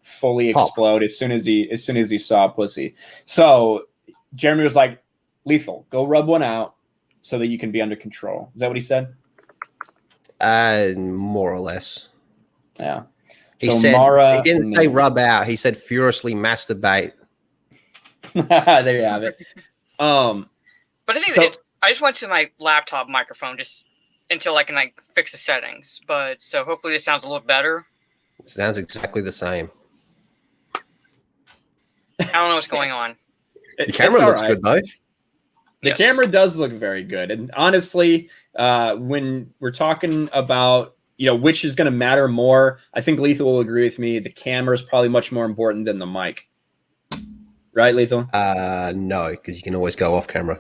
Speaker 1: fully explode as soon as he saw pussy. So Jeremy was like, Lethal, go rub one out so that you can be under control. Is that what he said?
Speaker 4: More or less.
Speaker 1: Yeah.
Speaker 4: He
Speaker 1: so
Speaker 4: said
Speaker 1: Mara,
Speaker 4: he didn't say rub out. He said furiously masturbate.
Speaker 1: There you have it.
Speaker 3: But I think I just went to my laptop microphone just until I can like fix the settings. But so hopefully this sounds a little better.
Speaker 4: It sounds exactly the same.
Speaker 3: I don't know what's going on.
Speaker 4: The camera looks good though.
Speaker 1: The camera does look very good, and honestly, when we're talking about which is going to matter more, I think Lethal will agree with me. The camera is probably much more important than the mic, right, Lethal?
Speaker 4: No, because you can always go off camera.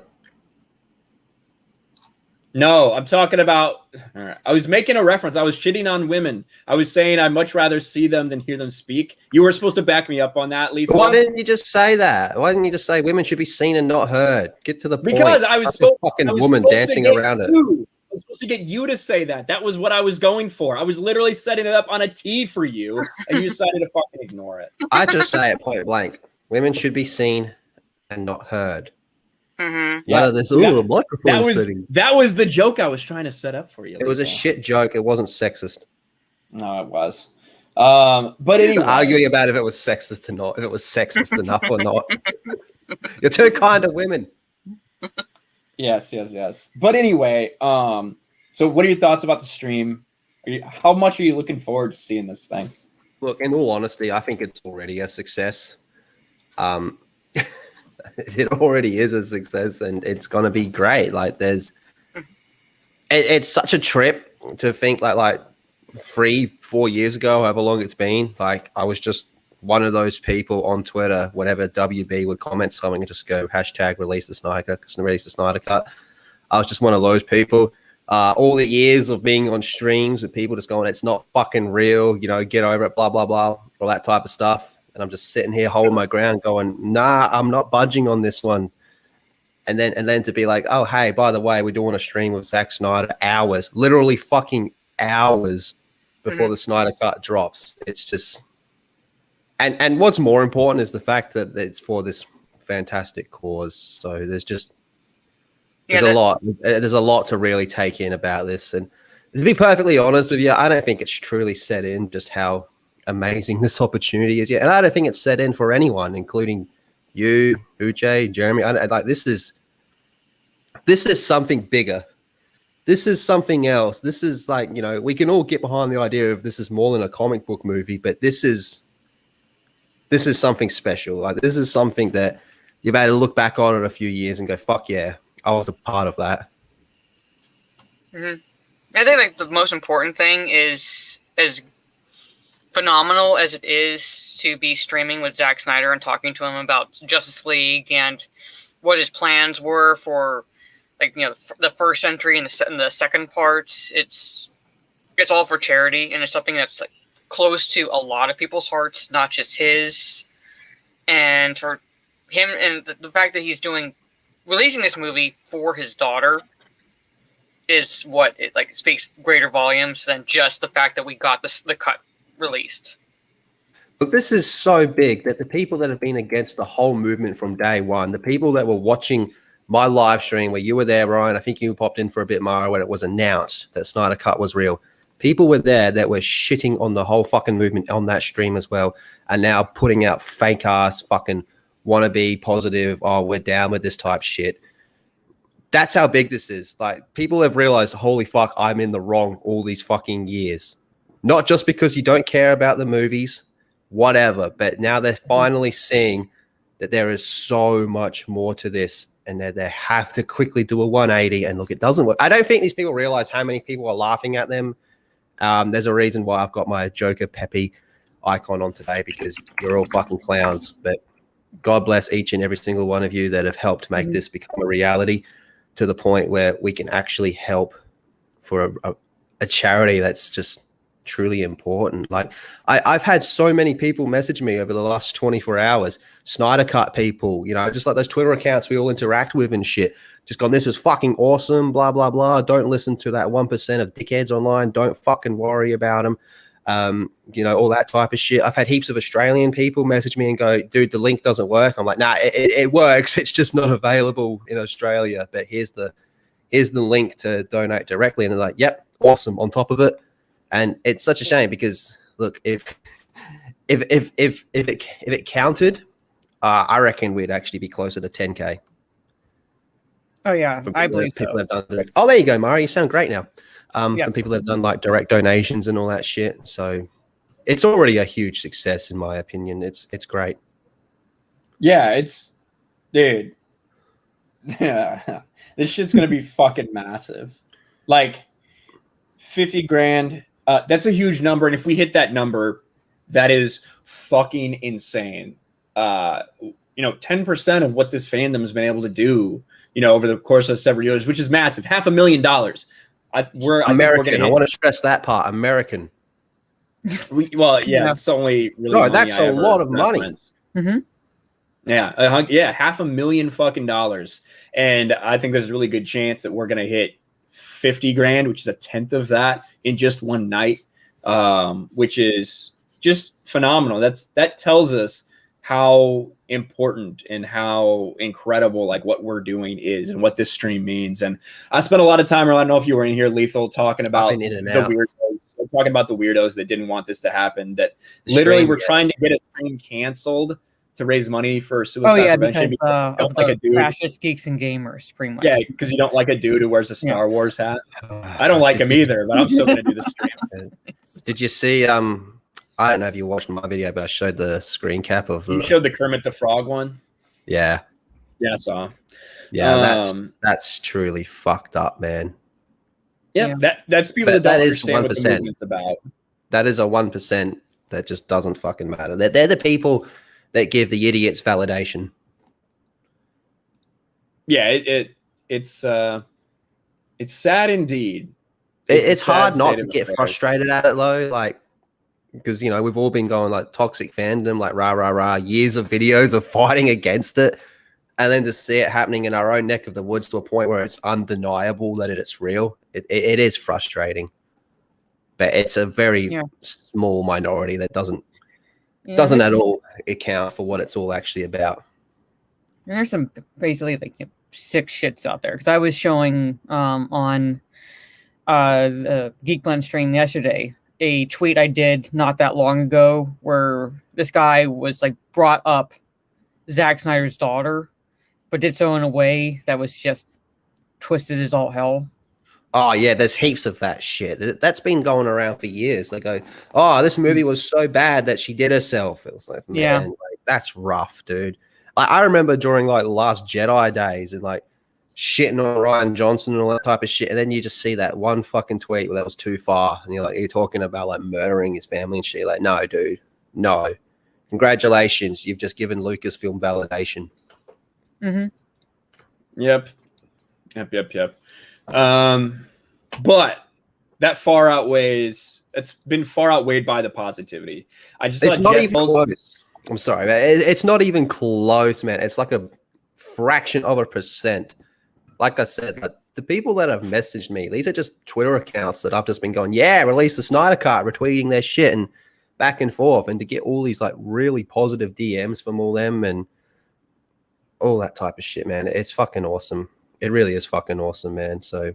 Speaker 1: No, I'm talking about. I was making a reference. I was shitting on women. I was saying I'd much rather see them than hear them speak. You were supposed to back me up on that, Lethal.
Speaker 4: Why didn't you just say that? Why didn't you just say women should be seen and not heard? Get to the point.
Speaker 1: Because I was
Speaker 4: fucking woman dancing around it.
Speaker 1: I was supposed to get you to say that. That was what I was going for. I was literally setting it up on a tee for you, and you decided to fucking ignore it.
Speaker 4: I just say it point blank. Women should be seen and not heard.
Speaker 3: Mm-hmm.
Speaker 4: Yeah, there's a little microphone settings.
Speaker 1: That was the joke I was trying to set up for you.
Speaker 4: It was a shit joke. It wasn't sexist.
Speaker 1: No, it was. But anyway,
Speaker 4: arguing about if it was sexist or not, if it was sexist enough or not. You're too kind to women.
Speaker 1: Yes. But anyway, so what are your thoughts about the stream? How much are you looking forward to seeing this thing?
Speaker 4: Look, in all honesty, I think it's already a success. It already is a success, and it's gonna be great. Like, it's such a trip to think like 3-4 years ago, however long it's been. Like, I was just one of those people on Twitter. Whenever WB would comment something, and just go #release the Snyder cut. I was just one of those people. All the years of being on streams with people just going, "It's not fucking real," get over it, blah blah blah, all that type of stuff. And I'm just sitting here holding my ground going, nah, I'm not budging on this one. And then to be like, oh, hey, by the way, we're doing a stream with Zack Snyder, literally fucking hours before the Snyder cut drops. It's just, and what's more important is the fact that it's for this fantastic cause. So there's a lot to really take in about this. And to be perfectly honest with you, I don't think it's truly set in just how amazing this opportunity is yet, and I don't think it's set in for anyone, including you, Uche, Jeremy. This is something bigger. This is something else. This is like, we can all get behind the idea of this is more than a comic book movie, but this is something special. Like, this is something that you've had to look back on in a few years and go, fuck yeah, I was a part of that.
Speaker 3: I think the most important thing is, as phenomenal as it is to be streaming with Zack Snyder and talking to him about Justice League and what his plans were for, the first entry and the second part. It's all for charity, and it's something that's close to a lot of people's hearts, not just his. And for him, and the fact that he's releasing this movie for his daughter is what it speaks greater volumes than just the fact that we got the cut released.
Speaker 4: Look, this is so big that the people that have been against the whole movement from day one, the people that were watching my live stream where you were there, Ryan, I think you popped in for a bit, Mara, when it was announced that Snyder Cut was real. People were there that were shitting on the whole fucking movement on that stream as well, and now putting out fake ass fucking wannabe positive, oh, we're down with this type shit. That's how big this is. Like, people have realized, holy fuck, I'm in the wrong all these fucking years. Not just because you don't care about the movies, whatever, but now they're finally seeing that there is so much more to this, and that they have to quickly do a 180. And look, it doesn't work. I don't think these people realize how many people are laughing at them. There's a reason why I've got my Joker Peppy icon on today, because you're all fucking clowns. But God bless each and every single one of you that have helped make this become a reality, to the point where we can actually help for a charity that's just truly important. Like I've had so many people message me over the last 24 hours, Snyder Cut people, you know, just like those Twitter accounts we all interact with and shit. Just gone, this is fucking awesome, blah, blah, blah. Don't listen to that 1% of dickheads online. Don't fucking worry about them. You know, all that type of shit. I've had heaps of Australian people message me and go, dude, the link doesn't work. I'm like, nah, it works. It's just not available in Australia. But here's the link to donate directly. And they're like, yep, awesome, on top of it. And it's such a shame because look, if it counted, I reckon we'd actually be closer to 10K.
Speaker 5: Oh yeah, I believe
Speaker 4: people
Speaker 5: so.
Speaker 4: have done direct. Oh, there you go, Mari. You sound great now.
Speaker 5: Yeah.
Speaker 4: From people that have done like direct donations and all that shit. So it's already a huge success in my opinion. It's great.
Speaker 1: Yeah, dude. Yeah, this shit's gonna be fucking massive. Like 50 grand. That's a huge number, and if we hit that number, that is fucking insane. You know, 10% of what this fandom's been able to do, you know, over the course of several years, which is massive. $500,000.
Speaker 4: American. I want to stress that part. American.
Speaker 1: It's only really
Speaker 4: no, that's a lot of money.
Speaker 5: Mm-hmm.
Speaker 1: Yeah, $500,000 fucking dollars, and I think there's a really good chance that we're gonna hit 50 grand, which is a tenth of that in just one night, which is just phenomenal. That tells us how important and how incredible like what we're doing is and what this stream means. And I spent a lot of time, or I don't know if you were in here, Lethal, talking about the weirdos, talking about the weirdos that didn't want this to happen, that literally were trying to get a stream canceled to raise money for suicide prevention.
Speaker 5: Because of the fascist Geeks and Gamers, pretty much.
Speaker 1: Yeah, because you don't like a dude who wears a Star Wars hat. I don't like him either, but I'm still going to do the stream.
Speaker 4: Did you see, I don't know if you watched my video, but I showed the screen cap of
Speaker 1: You showed the Kermit the Frog one?
Speaker 4: Yeah.
Speaker 1: Yeah, I saw.
Speaker 4: Yeah, that's truly fucked up, man.
Speaker 1: Yeah, that's people that don't understand what the movement's about.
Speaker 4: That is a 1% that just doesn't fucking matter. They're the people that give the idiots validation.
Speaker 1: Yeah, it's sad indeed.
Speaker 4: It's hard not to get frustrated at it though, like because you know we've all been going like toxic fandom, like rah rah rah, years of videos of fighting against it, and then to see it happening in our own neck of the woods to a point where it's undeniable that it's real. It is frustrating, but it's a very small minority that doesn't at all account for what it's all actually about.
Speaker 5: And there's some basically like sick shits out there because I was showing on the Geek Blend stream yesterday a tweet I did not that long ago where this guy was like brought up Zack Snyder's daughter, but did so in a way that was just twisted as all hell.
Speaker 4: Oh yeah, there's heaps of that shit. That's been going around for years. They go, "Oh, this movie was so bad that she did herself." It was like, man, like, that's rough, dude. I remember during like the Last Jedi days and like shitting on Ryan Johnson and all that type of shit, and then you just see that one fucking tweet where that was too far, and you're talking about like murdering his family and shit. Like, no, dude, no. Congratulations, you've just given Lucasfilm validation.
Speaker 5: Mm-hmm.
Speaker 1: Yep. But that far outweighs. It's been far outweighed by the positivity.
Speaker 4: It's not even close. I'm sorry, man. It's not even close, man. It's like a fraction of a percent. Like I said, like, the people that have messaged me, these are just Twitter accounts that I've just been going, yeah, release the Snyder Cut, retweeting their shit and back and forth, and to get all these like really positive DMs from all them and all that type of shit, man. It's fucking awesome. It really is fucking awesome, man. So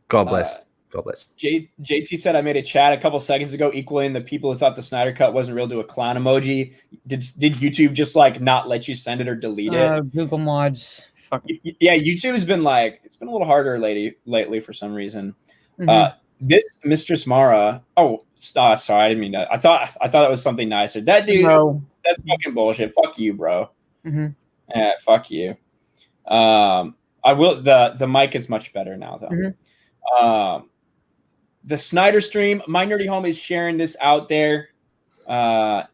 Speaker 4: God bless. God bless.
Speaker 1: JT said I made a chat a couple seconds ago equaling the people who thought the Snyder Cut wasn't real to a clown emoji. Did YouTube just like not let you send it or delete it?
Speaker 5: Google mods. Fuck.
Speaker 1: Yeah, YouTube's been like, it's been a little harder lately for some reason.
Speaker 5: Mm-hmm.
Speaker 1: This Mistress Mara. Sorry, I didn't mean that. I thought that was something nicer. That dude, that's fucking bullshit. Fuck you, bro.
Speaker 5: Mm-hmm.
Speaker 1: Yeah, fuck you. I will. The mic is much better now, though.
Speaker 5: Mm-hmm.
Speaker 1: The Snyder stream, My Nerdy Home is sharing this out there. It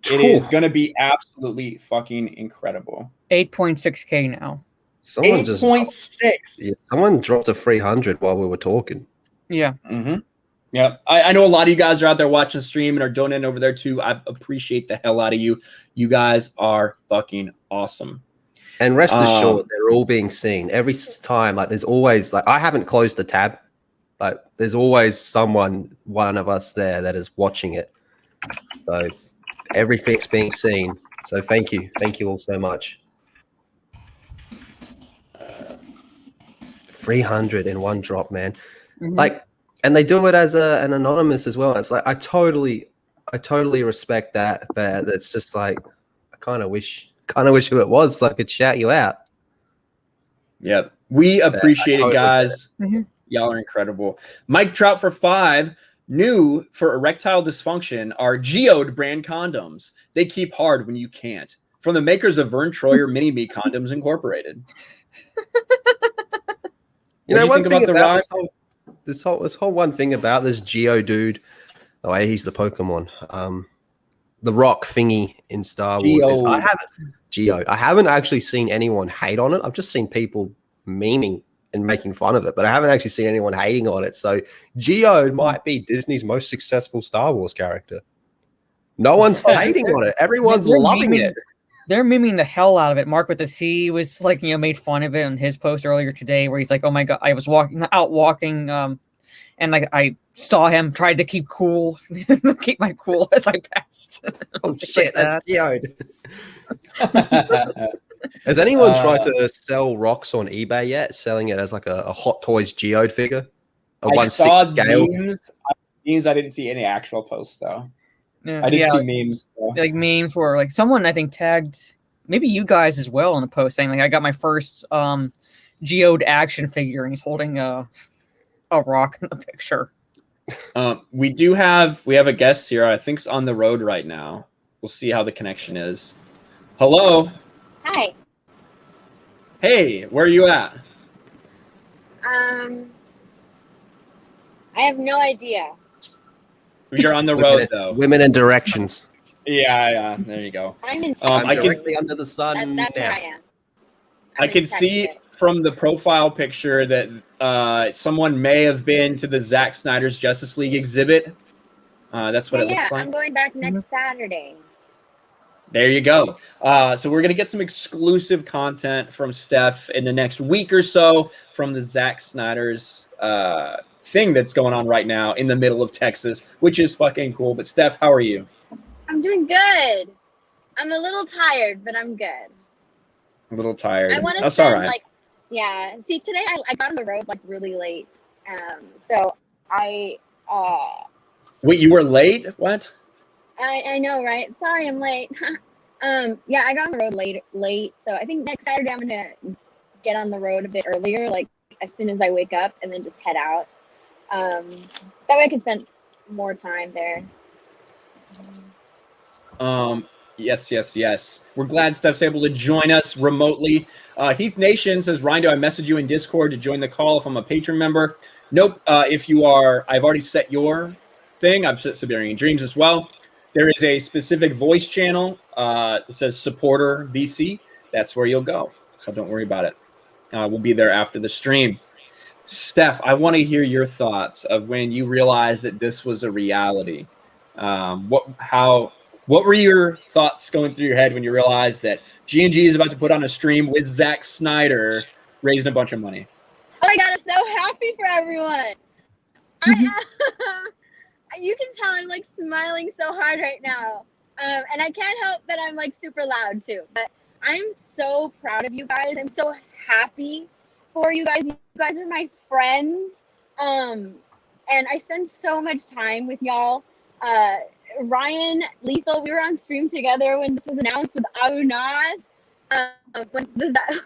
Speaker 1: is going to be absolutely fucking incredible.
Speaker 5: 8.6K now.
Speaker 1: 8.6.
Speaker 4: Someone dropped a 300 while we were talking.
Speaker 5: Yeah.
Speaker 1: Mm-hmm. Yeah, I know a lot of you guys are out there watching the stream and are donating over there too. I appreciate the hell out of you. You guys are fucking awesome.
Speaker 4: And rest assured, they're all being seen every time. Like, there's always, like, I haven't closed the tab, but there's always one of us there that is watching it. So everything's being seen. So thank you all so much. 300 in one drop, man.
Speaker 5: Mhm.
Speaker 4: Like, and they do it as an anonymous as well. It's like I totally respect that, but it's just like I kind of wish who it was so I could shout you out.
Speaker 1: Yep, we appreciate it, guys.
Speaker 5: Mhm.
Speaker 1: Y'all are incredible. Mike Trout for 5. New for erectile dysfunction are Geode brand condoms. They keep hard when you can't. From the makers of Vern Troyer Mini Me Condoms Incorporated.
Speaker 4: You know, one thing about
Speaker 1: the
Speaker 4: this whole one thing about this Geo dude, the way he's the Pokemon, the rock thingy in Star Wars is I haven't actually seen anyone hate on it. I've just seen people memeing and making fun of it, but I haven't actually seen anyone hating on it. So Geo might be Disney's most successful Star Wars character. No one's hating on it. Everyone's loving it.
Speaker 5: They're memeing the hell out of it. Mark with the C was like, made fun of it on his post earlier today, where he's like, "Oh my god, I was out walking, and like I saw him, tried to keep cool, keep my cool as I passed."
Speaker 4: Oh shit, that's Geode. Has anyone tried to sell rocks on eBay yet? Selling it as like a Hot Toys Geode figure?
Speaker 1: I saw memes. I didn't see any actual posts though.
Speaker 5: Yeah,
Speaker 1: I did see memes. Though.
Speaker 5: Like memes where like someone I think tagged maybe you guys as well on the post saying like I got my first Geode action figure and he's holding a rock in the picture.
Speaker 1: We have a guest here. I think's on the road right now. We'll see how the connection is. Hello.
Speaker 6: Hi.
Speaker 1: Hey, where are you at?
Speaker 6: I have no idea.
Speaker 1: You're on the road though.
Speaker 4: Women in directions.
Speaker 1: Yeah. There you go.
Speaker 6: I'm in.
Speaker 4: I'm directly under the sun.
Speaker 6: That's where I am.
Speaker 1: I can see from the profile picture that someone may have been to the Zack Snyder's Justice League exhibit. That's what it looks like.
Speaker 6: I'm going back next Saturday.
Speaker 1: There you go. So we're going to get some exclusive content from Steph in the next week or so from the Zack Snyder's thing that's going on right now in the middle of Texas, which is fucking cool. But Steph, how are you?
Speaker 6: I'm doing good. I'm a little tired, but I'm good.
Speaker 1: A little tired.
Speaker 6: I want to
Speaker 1: That's
Speaker 6: spend
Speaker 1: all right.
Speaker 6: See, today I got on the road like really late. So I
Speaker 1: Wait, you were late? What?
Speaker 6: I know, right? Sorry, I'm late. Yeah, I got on the road late. So I think next Saturday I'm gonna get on the road a bit earlier, like as soon as I wake up, and then just head out. That way I can spend more time there.
Speaker 1: Yes. We're glad Steph's able to join us remotely. Heath Nation says, Rindo, I messaged you in Discord to join the call if I'm a patron member. Nope. If you are, I've already set your thing. I've set Saberian Dreams as well. There is a specific voice channel that says supporter VC. That's where you'll go. So don't worry about it. We'll be there after the stream. Steph, I want to hear your thoughts of when you realized that this was a reality. What were your thoughts going through your head when you realized that G&G is about to put on a stream with Zack Snyder raising a bunch of money?
Speaker 6: Oh my god, I'm so happy for everyone. You can tell I'm like smiling so hard right now. And I can't help that I'm like super loud too. But I'm so proud of you guys. I'm so happy for you guys. You guys are my friends. And I spend so much time with y'all. Ryan, Lethal, we were on stream together when this was announced with Aunaz,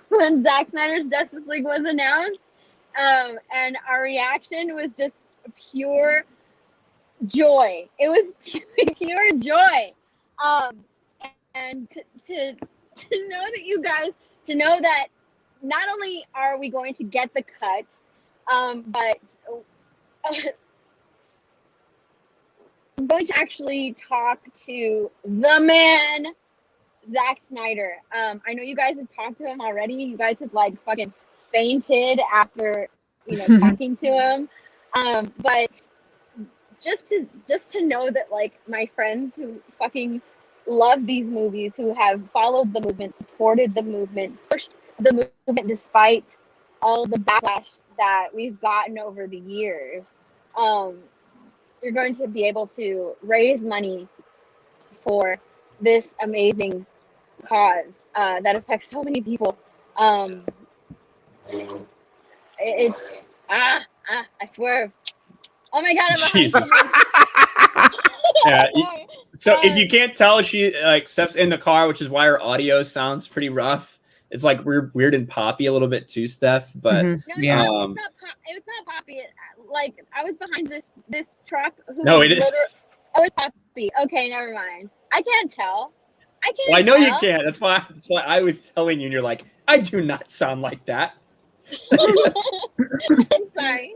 Speaker 6: when Zack Snyder's Justice League was announced, and our reaction was just pure joy. It was pure joy, and to know that you guys, to know that not only are we going to get the cut, but I'm going to actually talk to the man, Zack Snyder. I know you guys have talked to him already. You guys have like fucking fainted after, talking to him. But just to know that like my friends who fucking love these movies, who have followed the movement, supported the movement, pushed the movement despite all the backlash that we've gotten over the years, you're going to be able to raise money for this amazing cause that affects so many people. It's I swear. Oh my god, I'm behind
Speaker 1: Jesus.
Speaker 6: someone.
Speaker 1: Yeah,
Speaker 6: Sorry.
Speaker 1: so if you can't tell, she like steps in the car, which is why her audio sounds pretty rough. It's like weird and poppy a little bit too, Steph. But
Speaker 5: Mhm.
Speaker 6: No,
Speaker 5: Yeah.
Speaker 6: it's not poppy. Like I was behind this truck. Who
Speaker 1: no, it is.
Speaker 6: Oh, it's poppy. Okay, never mind. I can't tell. I can't.
Speaker 1: Well, I know you
Speaker 6: tell.
Speaker 1: can't. That's why I was telling you, and you're like, I do not sound like that.
Speaker 6: I'm sorry.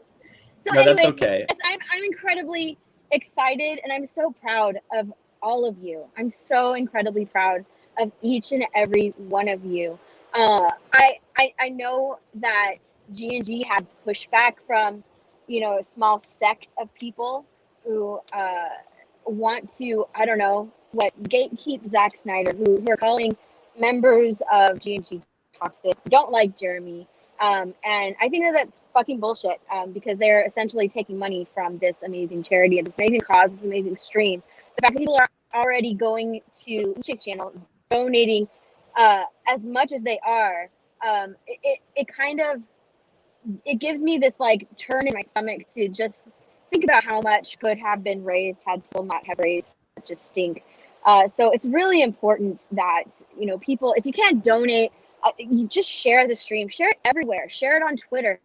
Speaker 6: So
Speaker 1: No, that's
Speaker 6: anyways,
Speaker 1: okay.
Speaker 6: I'm incredibly excited, and I'm so proud of all of you. I'm so incredibly proud of each and every one of you. I know that G&G had pushback from, a small sect of people who want to, I don't know, gatekeep Zack Snyder, who are calling members of G&G toxic, don't like Jeremy. And I think that's fucking bullshit, because they're essentially taking money from this amazing charity and this amazing cause, this amazing stream. The fact that people are already going to Uche's channel, donating as much as they are, it kind of, it gives me this like turn in my stomach to just think about how much could have been raised had people not have raised such a stink. So it's really important that, people, if you can't donate, you just share the stream, share it everywhere, share it on Twitter,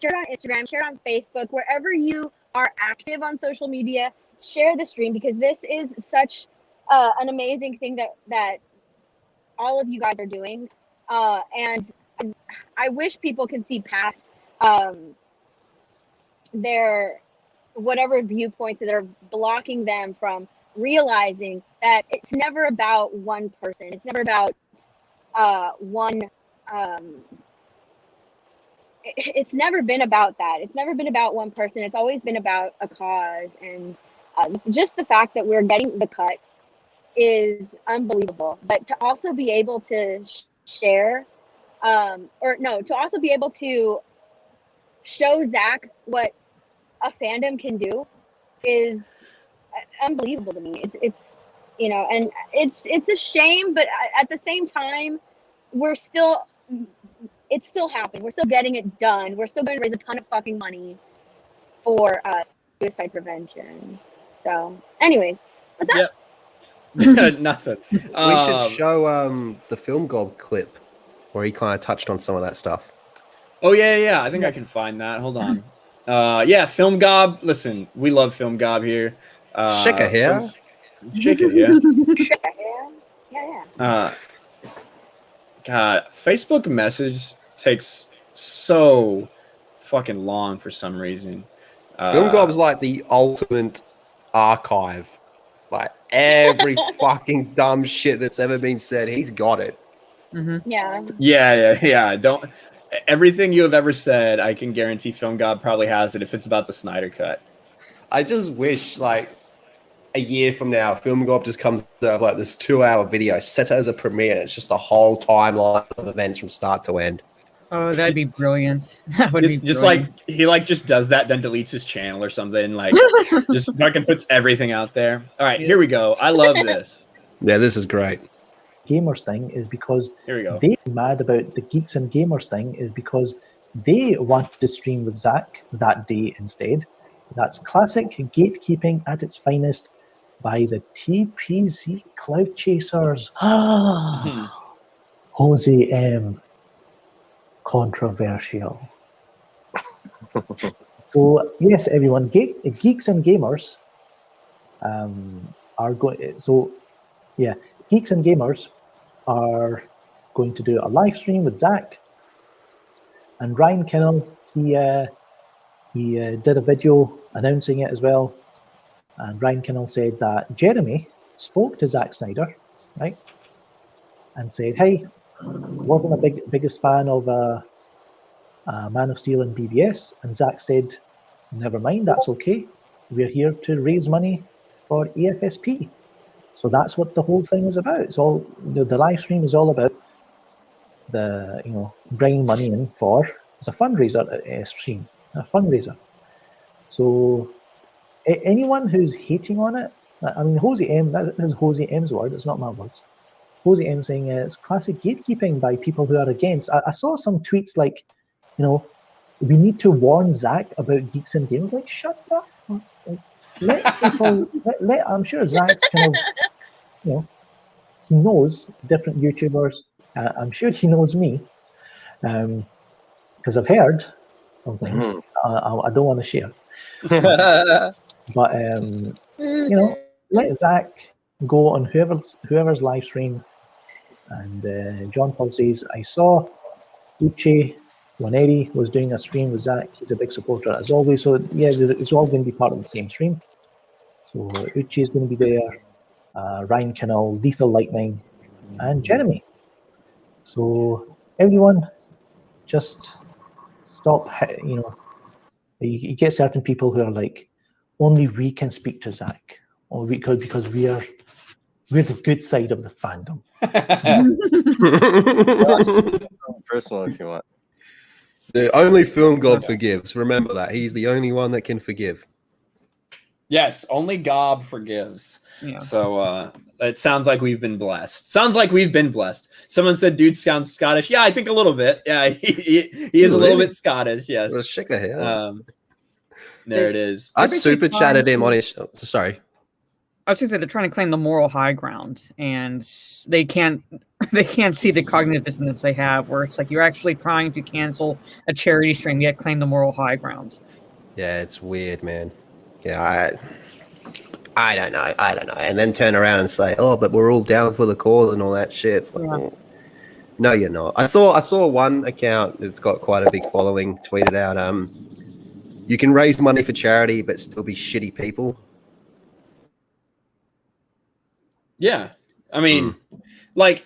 Speaker 6: share it on Instagram, share it on Facebook, wherever you are active on social media, share the stream, because this is such an amazing thing that all of you guys are doing. And I wish people can see past their whatever viewpoints that are blocking them from realizing that it's never about one person. It's never about one. It's never been about that. It's never been about one person. It's always been about a cause, and just the fact that we're getting the cut is unbelievable. But to also be able to share, to also be able to show Zach what a fandom can do is unbelievable to me. It's and it's a shame, but at the same time, it's still happening. We're still getting it done. We're still going to raise a ton of fucking money for suicide prevention. So, anyways, what's up?
Speaker 1: Yep. Nothing.
Speaker 4: We should show the Film Gob clip where he kind of touched on some of that stuff.
Speaker 1: Oh yeah. I think I can find that. Hold on. Yeah, Film Gob. Listen, we love Film Gob here.
Speaker 4: Shake a hair.
Speaker 1: Shake it, yeah.
Speaker 6: Yeah.
Speaker 1: God, Facebook message takes so fucking long for some reason.
Speaker 4: Film Gob's like the ultimate archive. Like every fucking dumb shit that's ever been said, he's got it.
Speaker 5: Mm-hmm.
Speaker 6: Yeah.
Speaker 1: Don't everything you have ever said, I can guarantee Film Gob probably has it if it's about the Snyder cut.
Speaker 4: I just wish like a year from now, Film Gob just comes out like this 2-hour video, sets it as a premiere. It's just the whole timeline of events from start to end.
Speaker 5: Oh, that'd be brilliant. That would be
Speaker 1: just
Speaker 5: brilliant.
Speaker 1: like he like just does that, then deletes his channel or something. Like just fucking puts everything out there. All right, here we go. I love this.
Speaker 4: Yeah, this is great.
Speaker 7: Gamers thing is because
Speaker 1: Here we go.
Speaker 7: they're mad about the Geeks and Gamers thing is because they wanted to stream with Zach that day instead. That's classic gatekeeping at its finest by the TPZ Cloud Chasers. Jose M. Controversial. So yes, everyone, Geeks and Gamers are going. So yeah, Geeks and Gamers are going to do a live stream with Zach and Ryan Kinel. He did a video announcing it as well. And Ryan Kinel said that Jeremy spoke to Zack Snyder, right, and said, "Hey, wasn't a biggest fan of Man of Steel and BBS." And Zack said, never mind, that's okay. We're here to raise money for AFSP. So that's what the whole thing is about. It's all the live stream is all about bringing money in for, it's a fundraiser stream, a fundraiser. So anyone who's hating on it, I mean, Hosey M, that is Hosey M's word, it's not my words. Hosey M saying it's classic gatekeeping by people who are against. I saw some tweets like, we need to warn Zach about Geeks and Gamers. Like, shut up. Like, let people, I'm sure Zach's kind of, he knows different YouTubers. I'm sure he knows me, because I've heard something I don't want to share. But let Zach go on whoever's live stream. And John Paul says, I saw Uche Waneri was doing a stream with Zach. He's a big supporter as always. So yeah, it's all going to be part of the same stream. So Uche is going to be there, Ryan Kinel, Lethal Lightning, and Jeremy. So everyone, just stop. You get certain people who are like, only we can speak to Zach, or because we're the good side of the fandom.
Speaker 4: Personal, if you want. The only film God forgives. Remember that. He's the only one that can forgive.
Speaker 1: Yes, only God forgives.
Speaker 5: Yeah.
Speaker 1: So it sounds like we've been blessed. Someone said, dude sounds Scottish. Yeah, I think a little bit. Yeah, he is a little bit Scottish, yes.
Speaker 4: Well, shake the hair.
Speaker 1: There it is.
Speaker 4: I super chatted him on his... sorry.
Speaker 5: I was going to say they're trying to claim the moral high ground, and they can't see the cognitive dissonance they have, where it's like you're actually trying to cancel a charity stream yet claim the moral high ground.
Speaker 4: Yeah, it's weird, man. Yeah, I don't know, and then turn around and say, "Oh, but we're all down for the cause and all that shit." It's like, oh, no, you're not. I saw one account that's got quite a big following tweeted out, "You can raise money for charity, but still be shitty people."
Speaker 1: Yeah, I mean, like,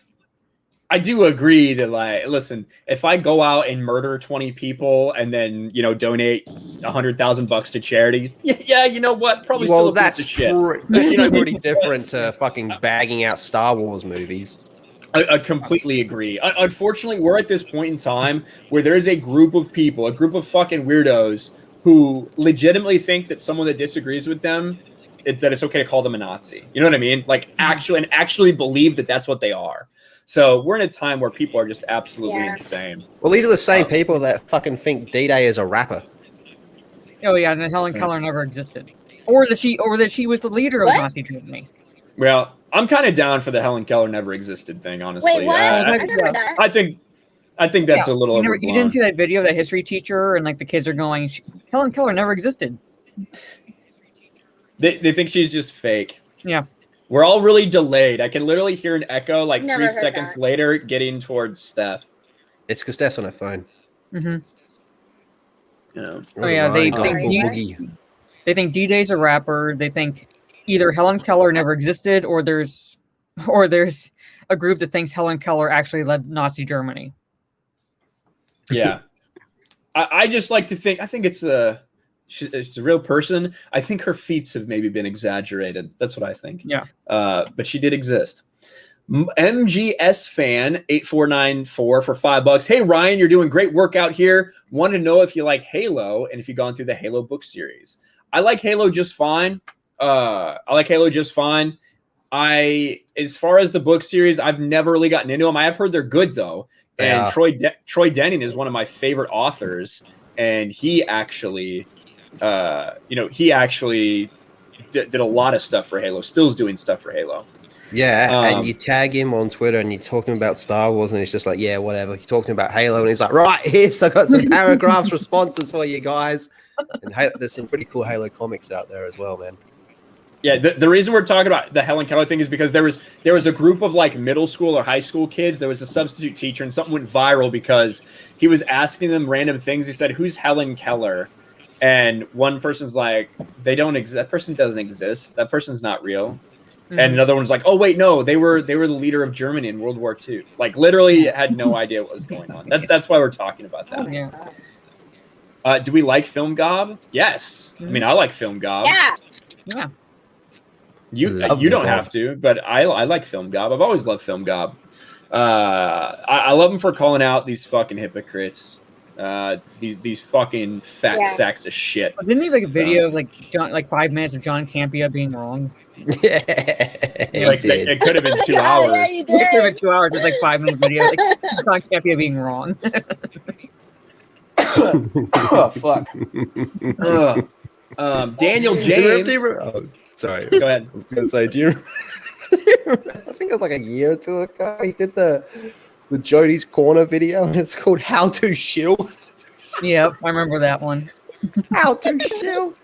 Speaker 1: I do agree that, like, listen, if I go out and murder 20 people and then, donate $100,000 to charity, yeah, you know what? Probably still a piece of shit.
Speaker 4: That's pretty different to fucking bagging out Star Wars movies.
Speaker 1: I completely agree. Unfortunately, we're at this point in time where there is a group of people, a group of fucking weirdos who legitimately think that someone that disagrees with them, that it's okay to call them a Nazi. You know what I mean? Like, actually believe that that's what they are. So we're in a time where people are just absolutely insane.
Speaker 4: Well, these are the same people that fucking think D-Day is a rapper.
Speaker 5: Oh yeah, and then Helen Keller never existed, or that she was the leader of Nazi Germany.
Speaker 1: Well, I'm kind of down for the Helen Keller never existed thing, honestly.
Speaker 6: Wait, what? I never heard that.
Speaker 1: I think that's a little overblown.
Speaker 5: You didn't see that video of that history teacher, and like the kids are going, Helen Keller never existed.
Speaker 1: They think she's just fake.
Speaker 5: Yeah.
Speaker 1: We're all really delayed. I can literally hear an echo like
Speaker 6: Never
Speaker 1: 3 seconds
Speaker 6: that.
Speaker 1: later getting towards Steph.
Speaker 4: It's because Steph's on her phone.
Speaker 5: Mm-hmm.
Speaker 1: Oh
Speaker 5: yeah, they think D-Day's a rapper. They think either Helen Keller never existed, or there's a group that thinks Helen Keller actually led Nazi Germany.
Speaker 1: Yeah. I just like to think, I think it's a real person. I think her feats have maybe been exaggerated. That's what I think.
Speaker 5: Yeah.
Speaker 1: But she did exist. MGS fan 8494 for $5. Hey Ryan, you're doing great work out here. Want to know if you like Halo and if you've gone through the Halo book series. I like Halo just fine. As far as the book series, I've never really gotten into them. I have heard they're good though. And Troy Denning is one of my favorite authors, and he actually did a lot of stuff for Halo. Still is doing stuff for Halo.
Speaker 4: Yeah, and you tag him on Twitter and you're talking about Star Wars and he's just like, yeah, whatever. You're talking about Halo and he's like, right, here's, I got some paragraphs responses for you guys. And there's some pretty cool Halo comics out there as well, man.
Speaker 1: Yeah, the reason we're talking about the Helen Keller thing is because there was a group of like middle school or high school kids. There was a substitute teacher and something went viral because he was asking them random things. He said, who's Helen Keller? And one person's like, that person doesn't exist. That person's not real. Mm-hmm. And another one's like, oh wait, no, they were the leader of Germany in World War II. Like literally had no idea what was going on. That's why we're talking about that.
Speaker 5: Yeah.
Speaker 1: Do we like Film Gob? Yes. I mean, I like Film Gob.
Speaker 6: Yeah.
Speaker 5: Yeah.
Speaker 1: You
Speaker 4: Lovely
Speaker 1: don't
Speaker 4: gob.
Speaker 1: have to, but I like Film Gob. I've always loved Film Gob. I love him for calling out these fucking hypocrites. These fucking fat sacks of shit.
Speaker 5: But didn't he like a video of like 5 minutes of John Campea being wrong?
Speaker 4: Yeah,
Speaker 1: Like it could have been 2 hours.
Speaker 6: Yeah, you
Speaker 5: It could have
Speaker 6: did.
Speaker 5: been 2 hours, just like 5-minute video, like John Campea being wrong.
Speaker 1: Oh fuck. Daniel James.
Speaker 4: Sorry.
Speaker 1: Go ahead.
Speaker 4: I was gonna say, do you? I think it was like a year or two ago. He did the Jody's Corner video, and it's called "How to Shill."
Speaker 5: Yep, I remember that one.
Speaker 4: How to shill.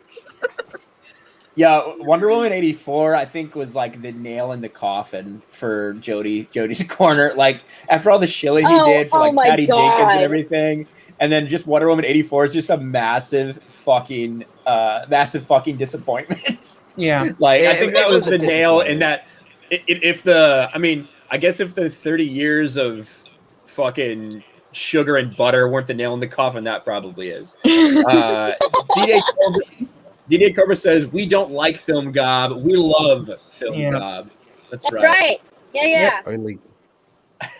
Speaker 1: Yeah, Wonder Woman 84, I think, was like the nail in the coffin for Jody's Corner. Like after all the shilling he did for like
Speaker 6: my
Speaker 1: Patty Jenkins
Speaker 6: God.
Speaker 1: and everything, and then just Wonder Woman 84 is just a massive fucking disappointment.
Speaker 5: Yeah.
Speaker 1: Like
Speaker 4: Yeah,
Speaker 1: I think
Speaker 4: it
Speaker 1: that was
Speaker 4: was a
Speaker 1: the nail in that. If the 30 years of fucking sugar and butter weren't the nail in the coffin, that probably is. D-Day Cobra says, we don't like Film Gob. We love Film Gob. That's right.
Speaker 6: Yeah.
Speaker 4: Only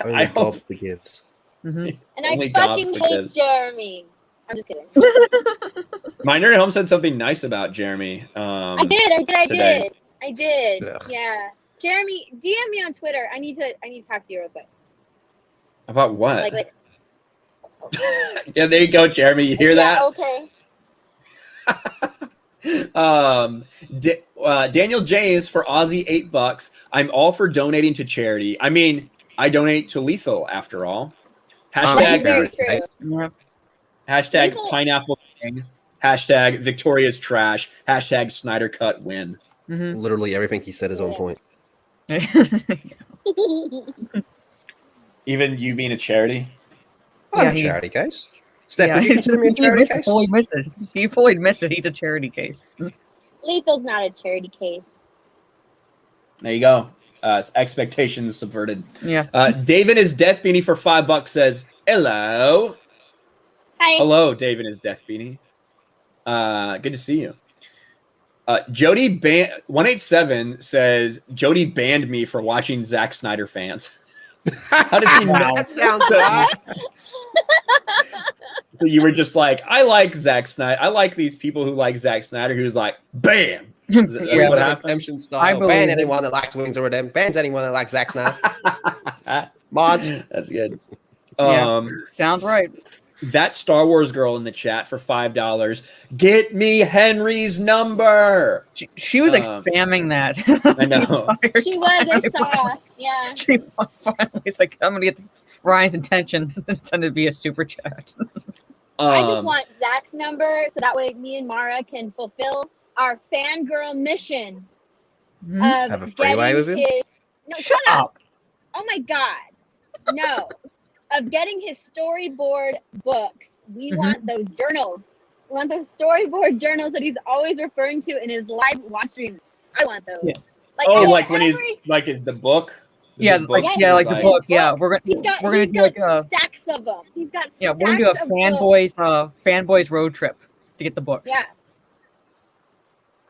Speaker 1: I
Speaker 4: God
Speaker 1: hope-
Speaker 4: forgives.
Speaker 5: Mhm.
Speaker 6: And
Speaker 1: Only
Speaker 6: I
Speaker 1: God
Speaker 6: fucking hate
Speaker 1: forgives.
Speaker 6: Jeremy. I'm just kidding.
Speaker 1: My nerd at home said something nice about Jeremy.
Speaker 6: I did.
Speaker 1: today.
Speaker 4: Ugh.
Speaker 6: Yeah. Jeremy, DM me on Twitter. I need to talk to you real quick.
Speaker 1: About what?
Speaker 6: Like
Speaker 1: Yeah, there you go, Jeremy. You hear
Speaker 6: yeah,
Speaker 1: that?
Speaker 6: okay.
Speaker 1: Daniel James for Aussie $8. I'm all for donating to charity. I mean, I donate to Lethal after all.
Speaker 6: That's very
Speaker 1: Hashtag
Speaker 6: true.
Speaker 5: Yeah.
Speaker 1: hashtag
Speaker 6: Lethal-
Speaker 1: pineapple king. Hashtag Victoria's trash. Hashtag Snyder cut win.
Speaker 5: Mhm.
Speaker 4: Literally everything he said is on point.
Speaker 1: Even you being a charity.
Speaker 4: I'm
Speaker 5: Yeah,
Speaker 4: a
Speaker 5: he's-
Speaker 4: charity case. Steph,
Speaker 5: Yeah,
Speaker 4: would you consider me a charity case?
Speaker 5: He fully admits that he's a charity case.
Speaker 6: Lethal's not a charity case.
Speaker 1: There you go. Expectations subverted.
Speaker 5: Yeah.
Speaker 1: David is Death Beanie for $5 says, hello.
Speaker 6: Hi.
Speaker 1: Hello, David is Death Beanie. Good to see you. Jody 187 says, Jody banned me for watching Zack Snyder fans. How did he know?
Speaker 4: That sounds right.
Speaker 1: So you were just like, I like Zack Snyder. I like these people who like Zack Snyder. Who's like, bam. That's
Speaker 5: Yeah.
Speaker 1: what
Speaker 4: Wings of
Speaker 1: happened.
Speaker 4: Redemption
Speaker 5: I
Speaker 4: style.
Speaker 5: believe
Speaker 4: Ban
Speaker 5: it.
Speaker 4: anyone that likes Wings of Redemption. Bans anyone that likes Zack Snyder. Mods.
Speaker 1: That's good.
Speaker 5: Yeah. Sounds right.
Speaker 1: That Star Wars girl in the chat for $5. Get me Henry's number.
Speaker 5: She was like
Speaker 1: Um,
Speaker 5: spamming that.
Speaker 1: I know.
Speaker 6: She was, I saw. Yeah.
Speaker 5: She finally is like, I'm gonna get Ryan's attention and send it via super chat.
Speaker 6: I just want Zach's number so that way me and Mara can fulfill our fangirl mission of
Speaker 4: Have a freeway
Speaker 6: getting
Speaker 4: with him?
Speaker 6: his. No,
Speaker 5: Shut up.
Speaker 6: Oh my god. No. Of getting his storyboard books. We
Speaker 5: Mhm.
Speaker 6: want those journals. We want those storyboard journals that he's always referring to in his live watch streams. I want those.
Speaker 5: Yeah.
Speaker 6: Like,
Speaker 1: Oh,
Speaker 6: every-
Speaker 1: like when he's like the book. The
Speaker 5: Yeah,
Speaker 1: big
Speaker 5: like
Speaker 1: books,
Speaker 5: yeah,
Speaker 1: he's
Speaker 5: like the book. Yeah, we're
Speaker 6: he's
Speaker 5: gonna
Speaker 6: got,
Speaker 5: we're gonna
Speaker 6: he's
Speaker 5: do
Speaker 6: got
Speaker 5: like a
Speaker 6: stacks of them. He's got
Speaker 5: yeah, we're gonna do a
Speaker 6: stacks of books.
Speaker 5: fanboys road trip to get the books.
Speaker 6: Yeah.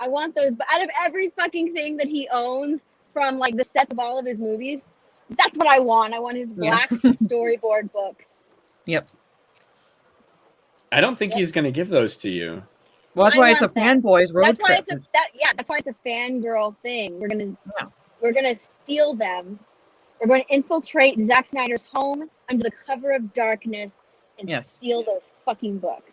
Speaker 6: I want those, but out of every fucking thing that he owns from like the sets of all of his movies, that's what I want. I want his
Speaker 5: Yeah.
Speaker 6: black storyboard books.
Speaker 5: Yep.
Speaker 1: I don't think he's gonna give those to you.
Speaker 5: Well, that's
Speaker 6: I
Speaker 5: why it's a
Speaker 6: want that.
Speaker 5: fanboys road
Speaker 6: That's why
Speaker 5: trip.
Speaker 6: it's that's why it's a fangirl thing. We're
Speaker 5: Yeah.
Speaker 6: gonna steal them. We're going to infiltrate Zack Snyder's home under the cover of darkness and
Speaker 5: Yes.
Speaker 6: steal those fucking books.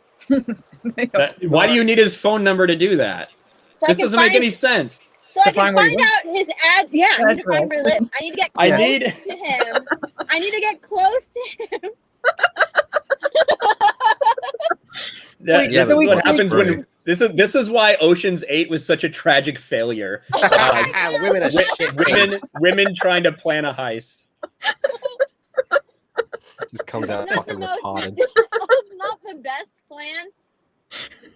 Speaker 1: Why do you need his phone number to do that?
Speaker 6: So
Speaker 1: This
Speaker 6: I can
Speaker 1: doesn't make
Speaker 6: find-
Speaker 1: any sense.
Speaker 6: So I
Speaker 5: To
Speaker 6: can
Speaker 5: find where he
Speaker 6: find out his ad. Yeah, I need to find where he lives. I need to get
Speaker 1: I
Speaker 6: close
Speaker 1: need-
Speaker 6: to him. I need to get close to him.
Speaker 5: Wait,
Speaker 1: This
Speaker 5: so
Speaker 1: is
Speaker 5: we
Speaker 1: what
Speaker 5: just-
Speaker 1: happens when this is why Ocean's 8 was such a tragic failure.
Speaker 4: Women are shit.
Speaker 1: Women trying to plan a heist.
Speaker 4: Just comes out
Speaker 6: Not the
Speaker 4: fucking
Speaker 6: most-
Speaker 4: retarded.
Speaker 6: not the best plan,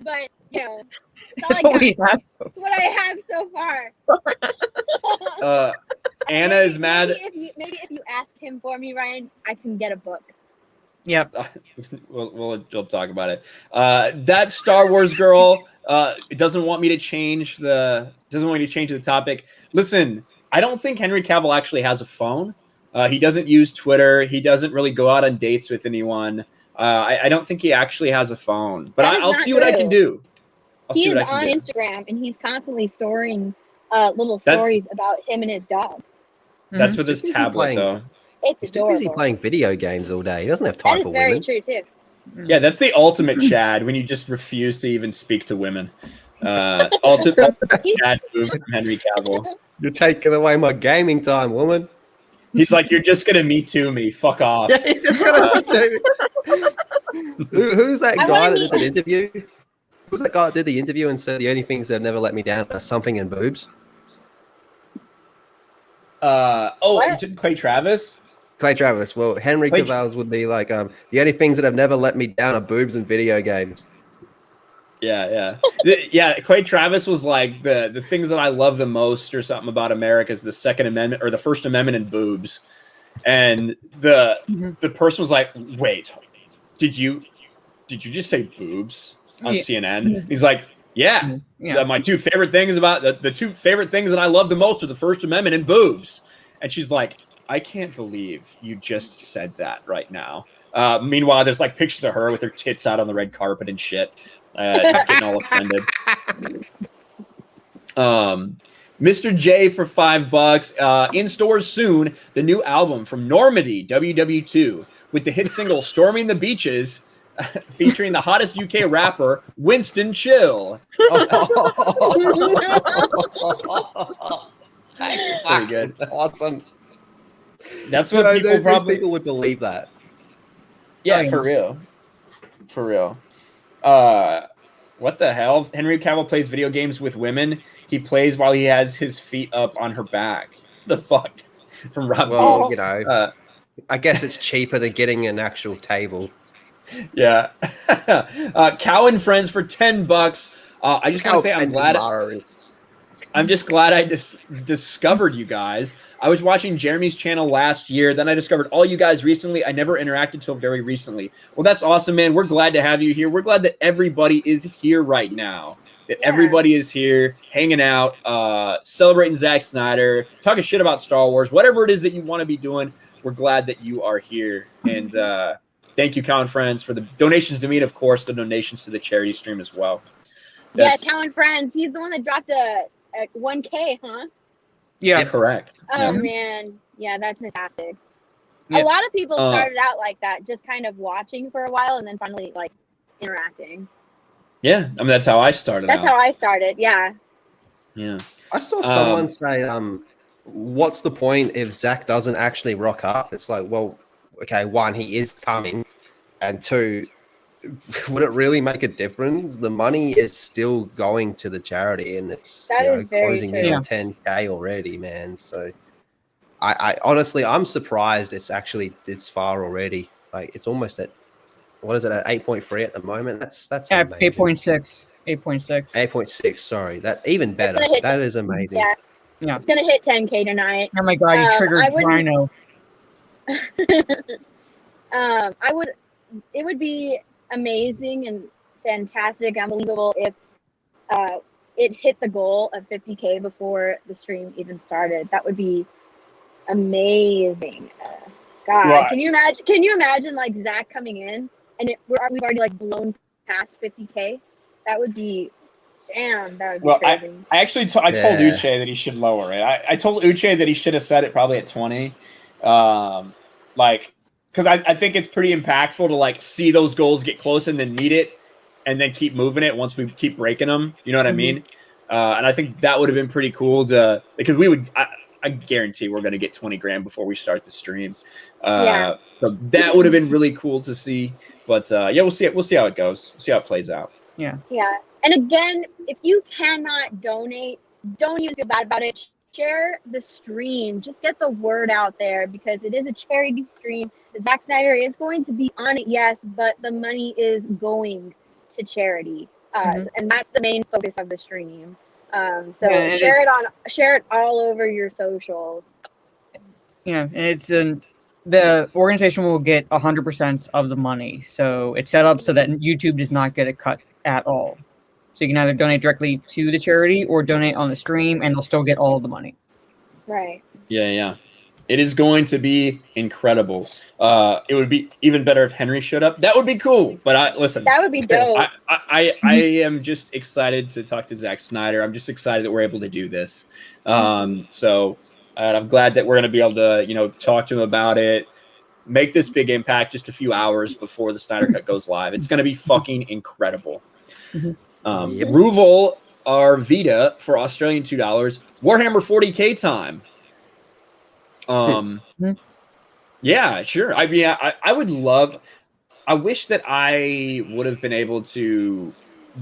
Speaker 6: but you know, it's
Speaker 5: That's
Speaker 6: all I
Speaker 5: what we
Speaker 6: got.
Speaker 5: have.
Speaker 6: It's what I have so far.
Speaker 1: Anna is mad.
Speaker 6: Maybe if you ask him for me, Ryan, I can get a book.
Speaker 5: Yep.
Speaker 1: We'll talk about it. That Star Wars girl it doesn't want me to change the topic. Listen, I don't think Henry Cavill actually has a phone. He doesn't use Twitter. He doesn't really go out on dates with anyone. I don't think he actually has a phone. But
Speaker 6: That is
Speaker 1: I'll
Speaker 6: not
Speaker 1: see what I
Speaker 6: true.
Speaker 1: can do.
Speaker 6: He is on Instagram and he's constantly storing little stories about him and his dog.
Speaker 1: That's with his tablet, though.
Speaker 6: It's
Speaker 4: He's too busy
Speaker 6: adorable.
Speaker 4: playing video games all day. He doesn't have time
Speaker 6: That
Speaker 4: for
Speaker 6: is very
Speaker 4: women.
Speaker 6: true too.
Speaker 1: Yeah, that's the ultimate Chad when you just refuse to even speak to women. Ultimate Chad move from Henry Cavill.
Speaker 4: You're taking away my gaming time, woman.
Speaker 1: He's like, you're just gonna Me Too me. Fuck off.
Speaker 4: Yeah, he's just gonna Who's that guy that did the interview? Who's that guy that did the interview and said the only things that have never let me down are something and boobs?
Speaker 1: Clay Travis?
Speaker 4: Clay Travis. Well, Henry Cavill's would be like, the only things that have never let me down are boobs and video games.
Speaker 1: Yeah. Yeah, Clay Travis was like, the things that I love the most or something about America is the Second Amendment or the First Amendment and boobs. And the person was like, wait, did you just say boobs on CNN? He's like, yeah. My two favorite things about the two favorite things that I love the most are the First Amendment and boobs. And she's like, I can't believe you just said that right now. Meanwhile, there's like pictures of her with her tits out on the red carpet and shit, getting all offended. Mr. J for $5. In stores soon, the new album from Normandy, WW2, with the hit single "Storming the Beaches," featuring the hottest UK rapper, Winston Chill. Pretty good.
Speaker 4: Awesome.
Speaker 1: That's what
Speaker 4: people would believe that.
Speaker 1: Yeah, for real. What the hell? Henry Cavill plays video games with women. He plays while he has his feet up on her back. What the fuck? From Rob.
Speaker 4: Well, you know, I guess it's cheaper than getting an actual table.
Speaker 1: Yeah. Cow and Friends for $10. I just want to say I'm just glad I discovered you guys. I was watching Jeremy's channel last year. Then I discovered all you guys recently. I never interacted till very recently. Well, that's awesome, man. We're glad to have you here. We're glad that everybody is here right now. That everybody is here, hanging out, celebrating Zack Snyder, talking shit about Star Wars, whatever it is that you want to be doing. We're glad that you are here. And thank you, Cow and Friends, for the donations to me, and of course, the donations to the charity stream as well.
Speaker 6: Cow and Friends. He's the one that dropped a 1K, huh?
Speaker 5: Yeah,
Speaker 1: correct.
Speaker 6: Oh man, yeah, that's fantastic. A lot of people started out like that, just kind of watching for a while, and then finally like interacting.
Speaker 1: Yeah, I mean that's how I started.
Speaker 6: That's how I started. Yeah.
Speaker 1: Yeah.
Speaker 4: I saw someone say, "What's the point if Zach doesn't actually rock up?" It's like, well, okay, one, he is coming, and two, would it really make a difference? The money is still going to the charity, and it's closing in on 10K already, man. So, I honestly, I'm surprised it's actually this far already. Like, it's almost at what is it at 8.3 at the moment? That's amazing.
Speaker 5: 8.6.
Speaker 4: 8.6. Sorry, that even better. That is amazing.
Speaker 5: Yeah,
Speaker 6: it's gonna hit 10K tonight.
Speaker 5: Oh my god, you triggered Rhino.
Speaker 6: It would be amazing and fantastic, unbelievable if it hit the goal of 50K before the stream even started. That would be amazing. God, right. Can you imagine like Zach coming in and we've already like blown past 50K? That would be that would be crazy.
Speaker 1: I actually told Uche that he should lower it. I told Uche that he should have set it probably at 20. Because I think it's pretty impactful to like see those goals get close and then meet it and then keep moving it once we keep breaking them. You know what I mean? And I think that would have been pretty cool because I guarantee we're going to get 20 grand before we start the stream. So that would have been really cool to see. But we'll see it. We'll see how it goes. See how it plays out.
Speaker 5: Yeah.
Speaker 6: Yeah. And again, if you cannot donate, don't even feel bad about it. Share the stream. Just get the word out there because it is a charity stream. Zack Snyder is going to be on it, yes, but the money is going to charity, and that's the main focus of the stream. So share it all over your socials.
Speaker 5: Yeah, and it's the organization will get 100% of the money. So it's set up so that YouTube does not get a cut at all. So you can either donate directly to the charity or donate on the stream, and they'll still get all of the money.
Speaker 6: Right.
Speaker 1: Yeah. It is going to be incredible. It would be even better if Henry showed up. That would be cool. But listen,
Speaker 6: That would be dope.
Speaker 1: I am just excited to talk to Zack Snyder. I'm just excited that we're able to do this. So I'm glad that we're going to be able to, talk to him about it, make this big impact just a few hours before the Snyder Cut goes live. It's going to be fucking incredible. Ruval Arvita for Australian $2. Warhammer 40K time. Yeah, sure. I mean, I would love. I wish that I would have been able to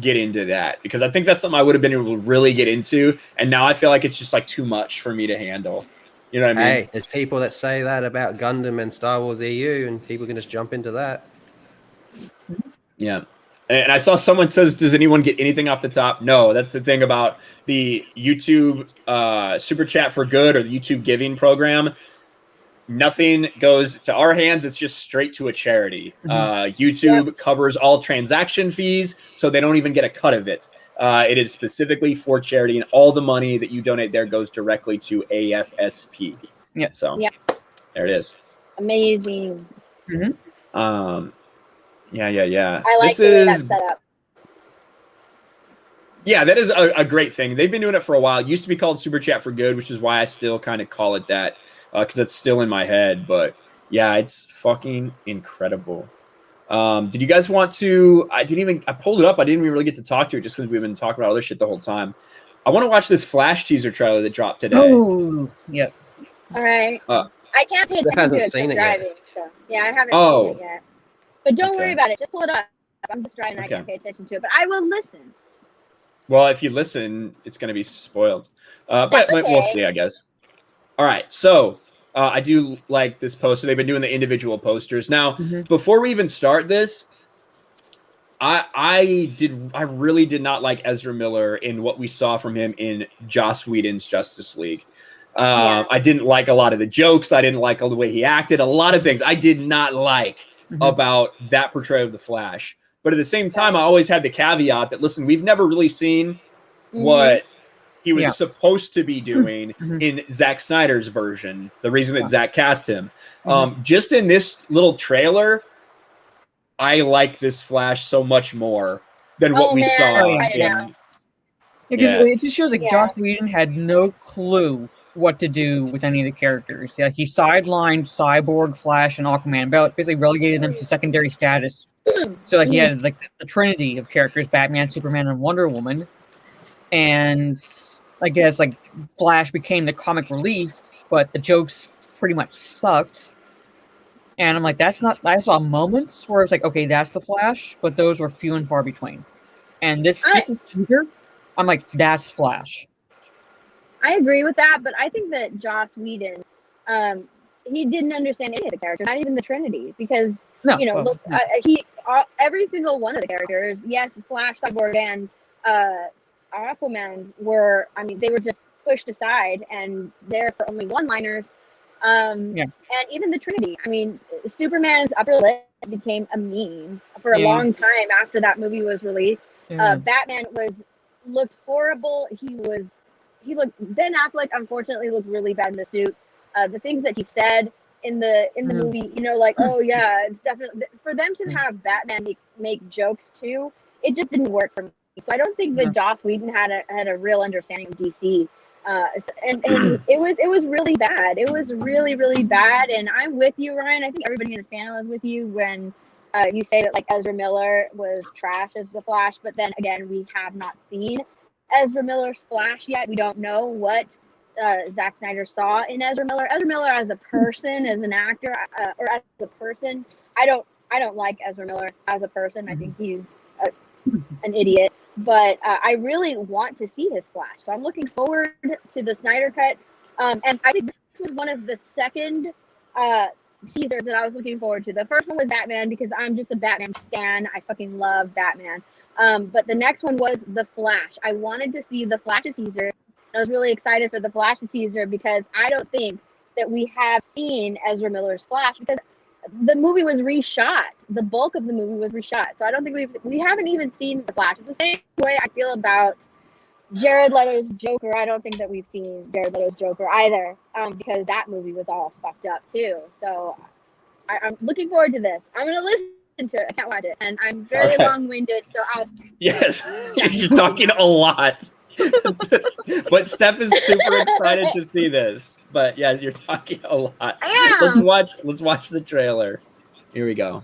Speaker 1: get into that, because I think that's something I would have been able to really get into, and now I feel like it's just like too much for me to handle. You know what I mean?
Speaker 4: Hey, there's people that say that about Gundam and Star Wars EU, and people can just jump into that.
Speaker 1: Yeah. And I saw someone says, does anyone get anything off the top? No, that's the thing about the YouTube Super Chat for Good or the YouTube Giving program. Nothing goes to our hands. It's just straight to a charity. YouTube covers all transaction fees, so they don't even get a cut of it. It is specifically for charity, and all the money that you donate there goes directly to AFSP.
Speaker 5: Yeah.
Speaker 1: So there it is.
Speaker 6: Amazing.
Speaker 1: Yeah.
Speaker 6: I like the way that's set up.
Speaker 1: Yeah, that is a great thing. They've been doing it for a while. It used to be called Super Chat for Good, which is why I still kind of call it that, because it's still in my head. But yeah, it's fucking incredible. Did you guys want to? I pulled it up. I didn't even really get to talk to it just because we've been talking about other shit the whole time. I want to watch this Flash teaser trailer that dropped today.
Speaker 5: Oh, yeah.
Speaker 6: All right. I can't pay attention
Speaker 4: hasn't
Speaker 6: to it
Speaker 4: seen it
Speaker 6: driving.
Speaker 4: yet.
Speaker 6: So yeah, I haven't seen it yet. But don't worry about it. Just pull it up. I'm just driving. I can't pay attention to it, but I will listen.
Speaker 1: Well, if you listen, it's going to be spoiled. But we'll see, I guess. All right. So I do like this poster. They've been doing the individual posters. Now, before we even start this, I really did not like Ezra Miller in what we saw from him in Joss Whedon's Justice League. I didn't like a lot of the jokes. I didn't like the way he acted. A lot of things I did not like about that portrayal of the Flash. But at the same time, I always had the caveat that, listen, we've never really seen what he was supposed to be doing in Zack Snyder's version, the reason that Zack cast him. Just in this little trailer, I like this Flash so much more than what we saw.
Speaker 5: It just shows like Joss Whedon had no clue what to do with any of the characters. Yeah, he sidelined Cyborg, Flash, and Aquaman, basically relegated them to secondary status. So like he had like the trinity of characters: Batman, Superman, and Wonder Woman. And I guess like Flash became the comic relief, but the jokes pretty much sucked. And I'm like, that's not. I saw moments where it's like, okay, that's the Flash, but those were few and far between. And this teaser, I'm like, that's Flash.
Speaker 6: I agree with that, but I think that Joss Whedon, he didn't understand any of the characters, not even the Trinity, because every single one of the characters, yes, Flash, Cyborg, and Aquaman were, they were just pushed aside and there for only one-liners. And even the Trinity, Superman's upper lip became a meme for a long time after that movie was released. Batman looked horrible. Ben Affleck unfortunately looked really bad in the suit. The things that he said in the movie, it's definitely for them to have Batman make jokes too. It just didn't work for me. So I don't think that Joss Whedon had a real understanding of DC. And it was really bad. It was really, really bad. And I'm with you, Ryan. I think everybody in this panel is with you when you say that like Ezra Miller was trash as the Flash, but then again, we have not seen Ezra Miller's Flash yet. We don't know what Zack Snyder saw in Ezra Miller. Ezra Miller as a person, as an actor, or as a person, I don't like Ezra Miller as a person. I think he's an idiot. But I really want to see his Flash. So I'm looking forward to the Snyder Cut. And I think this was one of the second teasers that I was looking forward to. The first one was Batman because I'm just a Batman stan. I fucking love Batman. But the next one was the Flash. I wanted to see the Flash teaser. I was really excited for the Flash teaser because I don't think that we have seen Ezra Miller's Flash, because the movie was reshot. The bulk of the movie was reshot. So I don't think we haven't even seen the Flash. It's the same way I feel about Jared Leto's Joker. I don't think that we've seen Jared Leto's Joker either, because that movie was all fucked up too. So I'm looking forward to this. I'm gonna listen to it. I can't watch it, and I'm very long-winded. So
Speaker 1: Yes, you're talking a lot. But Steph is super excited to see this. But yes, you're talking a lot. Let's watch the trailer. Here we go.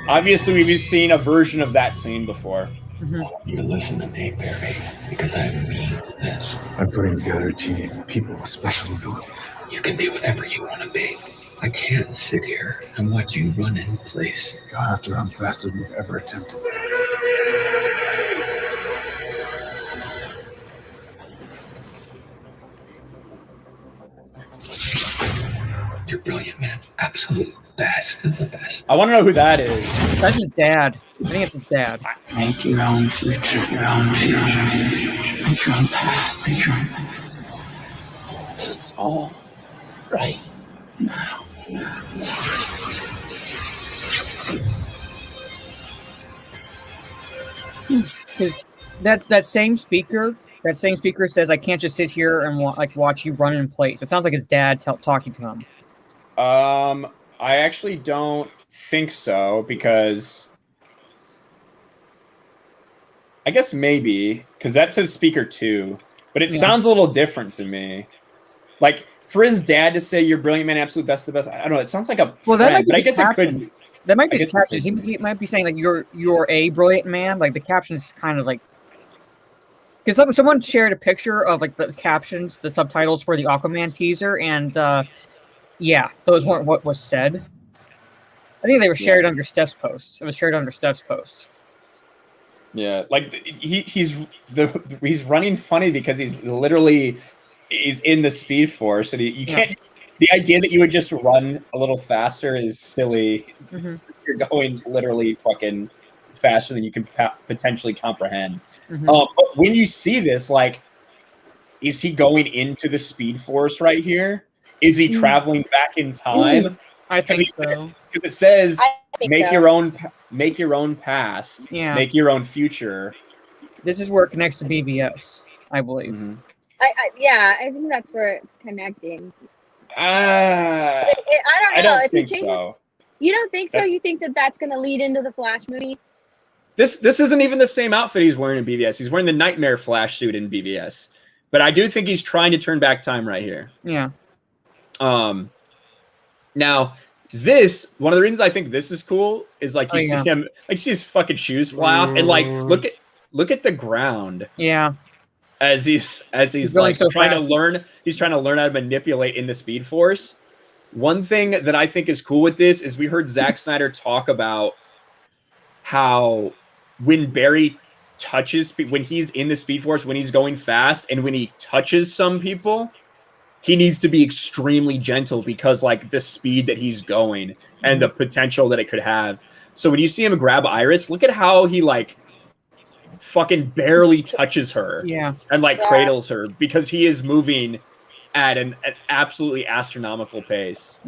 Speaker 1: Obviously, we've seen a version of that scene before.
Speaker 8: I want you to listen to me, Barry, because I mean this.
Speaker 9: I'm putting together a team of people with special abilities.
Speaker 8: You can be whatever you want to be. I can't sit here and watch you run in place.
Speaker 9: You'll have to run faster than you've ever attempted.
Speaker 8: You're brilliant, man. Absolute best of the best.
Speaker 1: I want to know who that is.
Speaker 5: That's his dad. I think it's his dad.
Speaker 8: Make your own future. Your own future. Make your own past. Make your own past. It's all right now.
Speaker 5: Because that same speaker says, "I can't just sit here and watch you run in place." It sounds like his dad talking to him.
Speaker 1: I actually don't think so, because I guess maybe, because that says speaker 2, but it sounds a little different to me. Like, for his dad to say, "You're brilliant, man, absolute best of the best," I don't know. It sounds like a friend,
Speaker 5: that might be
Speaker 1: but I guess it could.
Speaker 5: That might be the caption. He might be saying, like, you're a brilliant man. Like, the caption is kind of like, because someone shared a picture of, like, the captions, the subtitles for the Aquaman teaser, and yeah, those weren't what was said. I think they were shared under Steph's post. It was shared under Steph's post.
Speaker 1: Yeah, like he's running funny because he's literally in the Speed Force, and you can't. The idea that you would just run a little faster is silly. You're going literally fucking faster than you can potentially comprehend. But when you see this, like, is he going into the Speed Force right here? Is he traveling back in time?
Speaker 5: I think so.
Speaker 1: Because it says make
Speaker 6: so.
Speaker 1: your own past, make your own future.
Speaker 5: This is where it connects to BVS, I believe.
Speaker 6: I think that's where it's connecting.
Speaker 1: I
Speaker 6: don't know.
Speaker 1: don't think so.
Speaker 6: You don't think so? You think that that's going to lead into the Flash movie?
Speaker 1: This isn't even the same outfit he's wearing in BVS. He's wearing the Nightmare Flash suit in BVS. But I do think he's trying to turn back time right here.
Speaker 5: Yeah.
Speaker 1: Now, this, one of the reasons I think this is cool is, like, you see him, like, you see his fucking shoes fly off, and, like, look at the ground.
Speaker 5: Yeah.
Speaker 1: As he's like trying to learn how to manipulate in the Speed Force. One thing that I think is cool with this is we heard Zack Snyder talk about how when Barry when he's in the Speed Force, when he's going fast, and when he touches some people, he needs to be extremely gentle because, like, the speed that he's going and the potential that it could have. So when you see him grab Iris, look at how he, like, fucking barely touches her and, like, cradles her, because he is moving at an absolutely astronomical pace,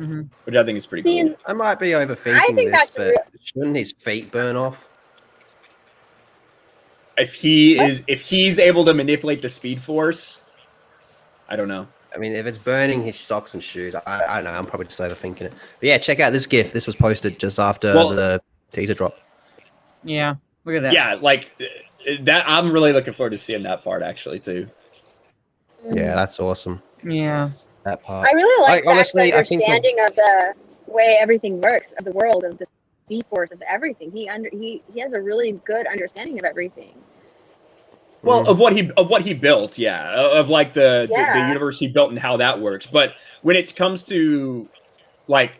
Speaker 1: which I think is pretty cool.
Speaker 4: I might be overthinking this, but shouldn't his feet burn off?
Speaker 1: If he's able to manipulate the Speed Force, I don't know.
Speaker 4: I mean, if it's burning his socks and shoes, I don't know. I'm probably just overthinking it. But yeah, check out this GIF. This was posted just after the teaser drop.
Speaker 5: Yeah, look at that.
Speaker 1: Yeah, like that. I'm really looking forward to seeing that part actually too.
Speaker 4: Yeah, that's awesome.
Speaker 5: Yeah,
Speaker 4: that part.
Speaker 6: I really like
Speaker 4: honestly,
Speaker 6: Zach's understanding of the way everything works, of the world, of the Speed Force, of everything. He has a really good understanding of everything.
Speaker 1: Well, of what he built, of like the universe he built and how that works. But when it comes to, like,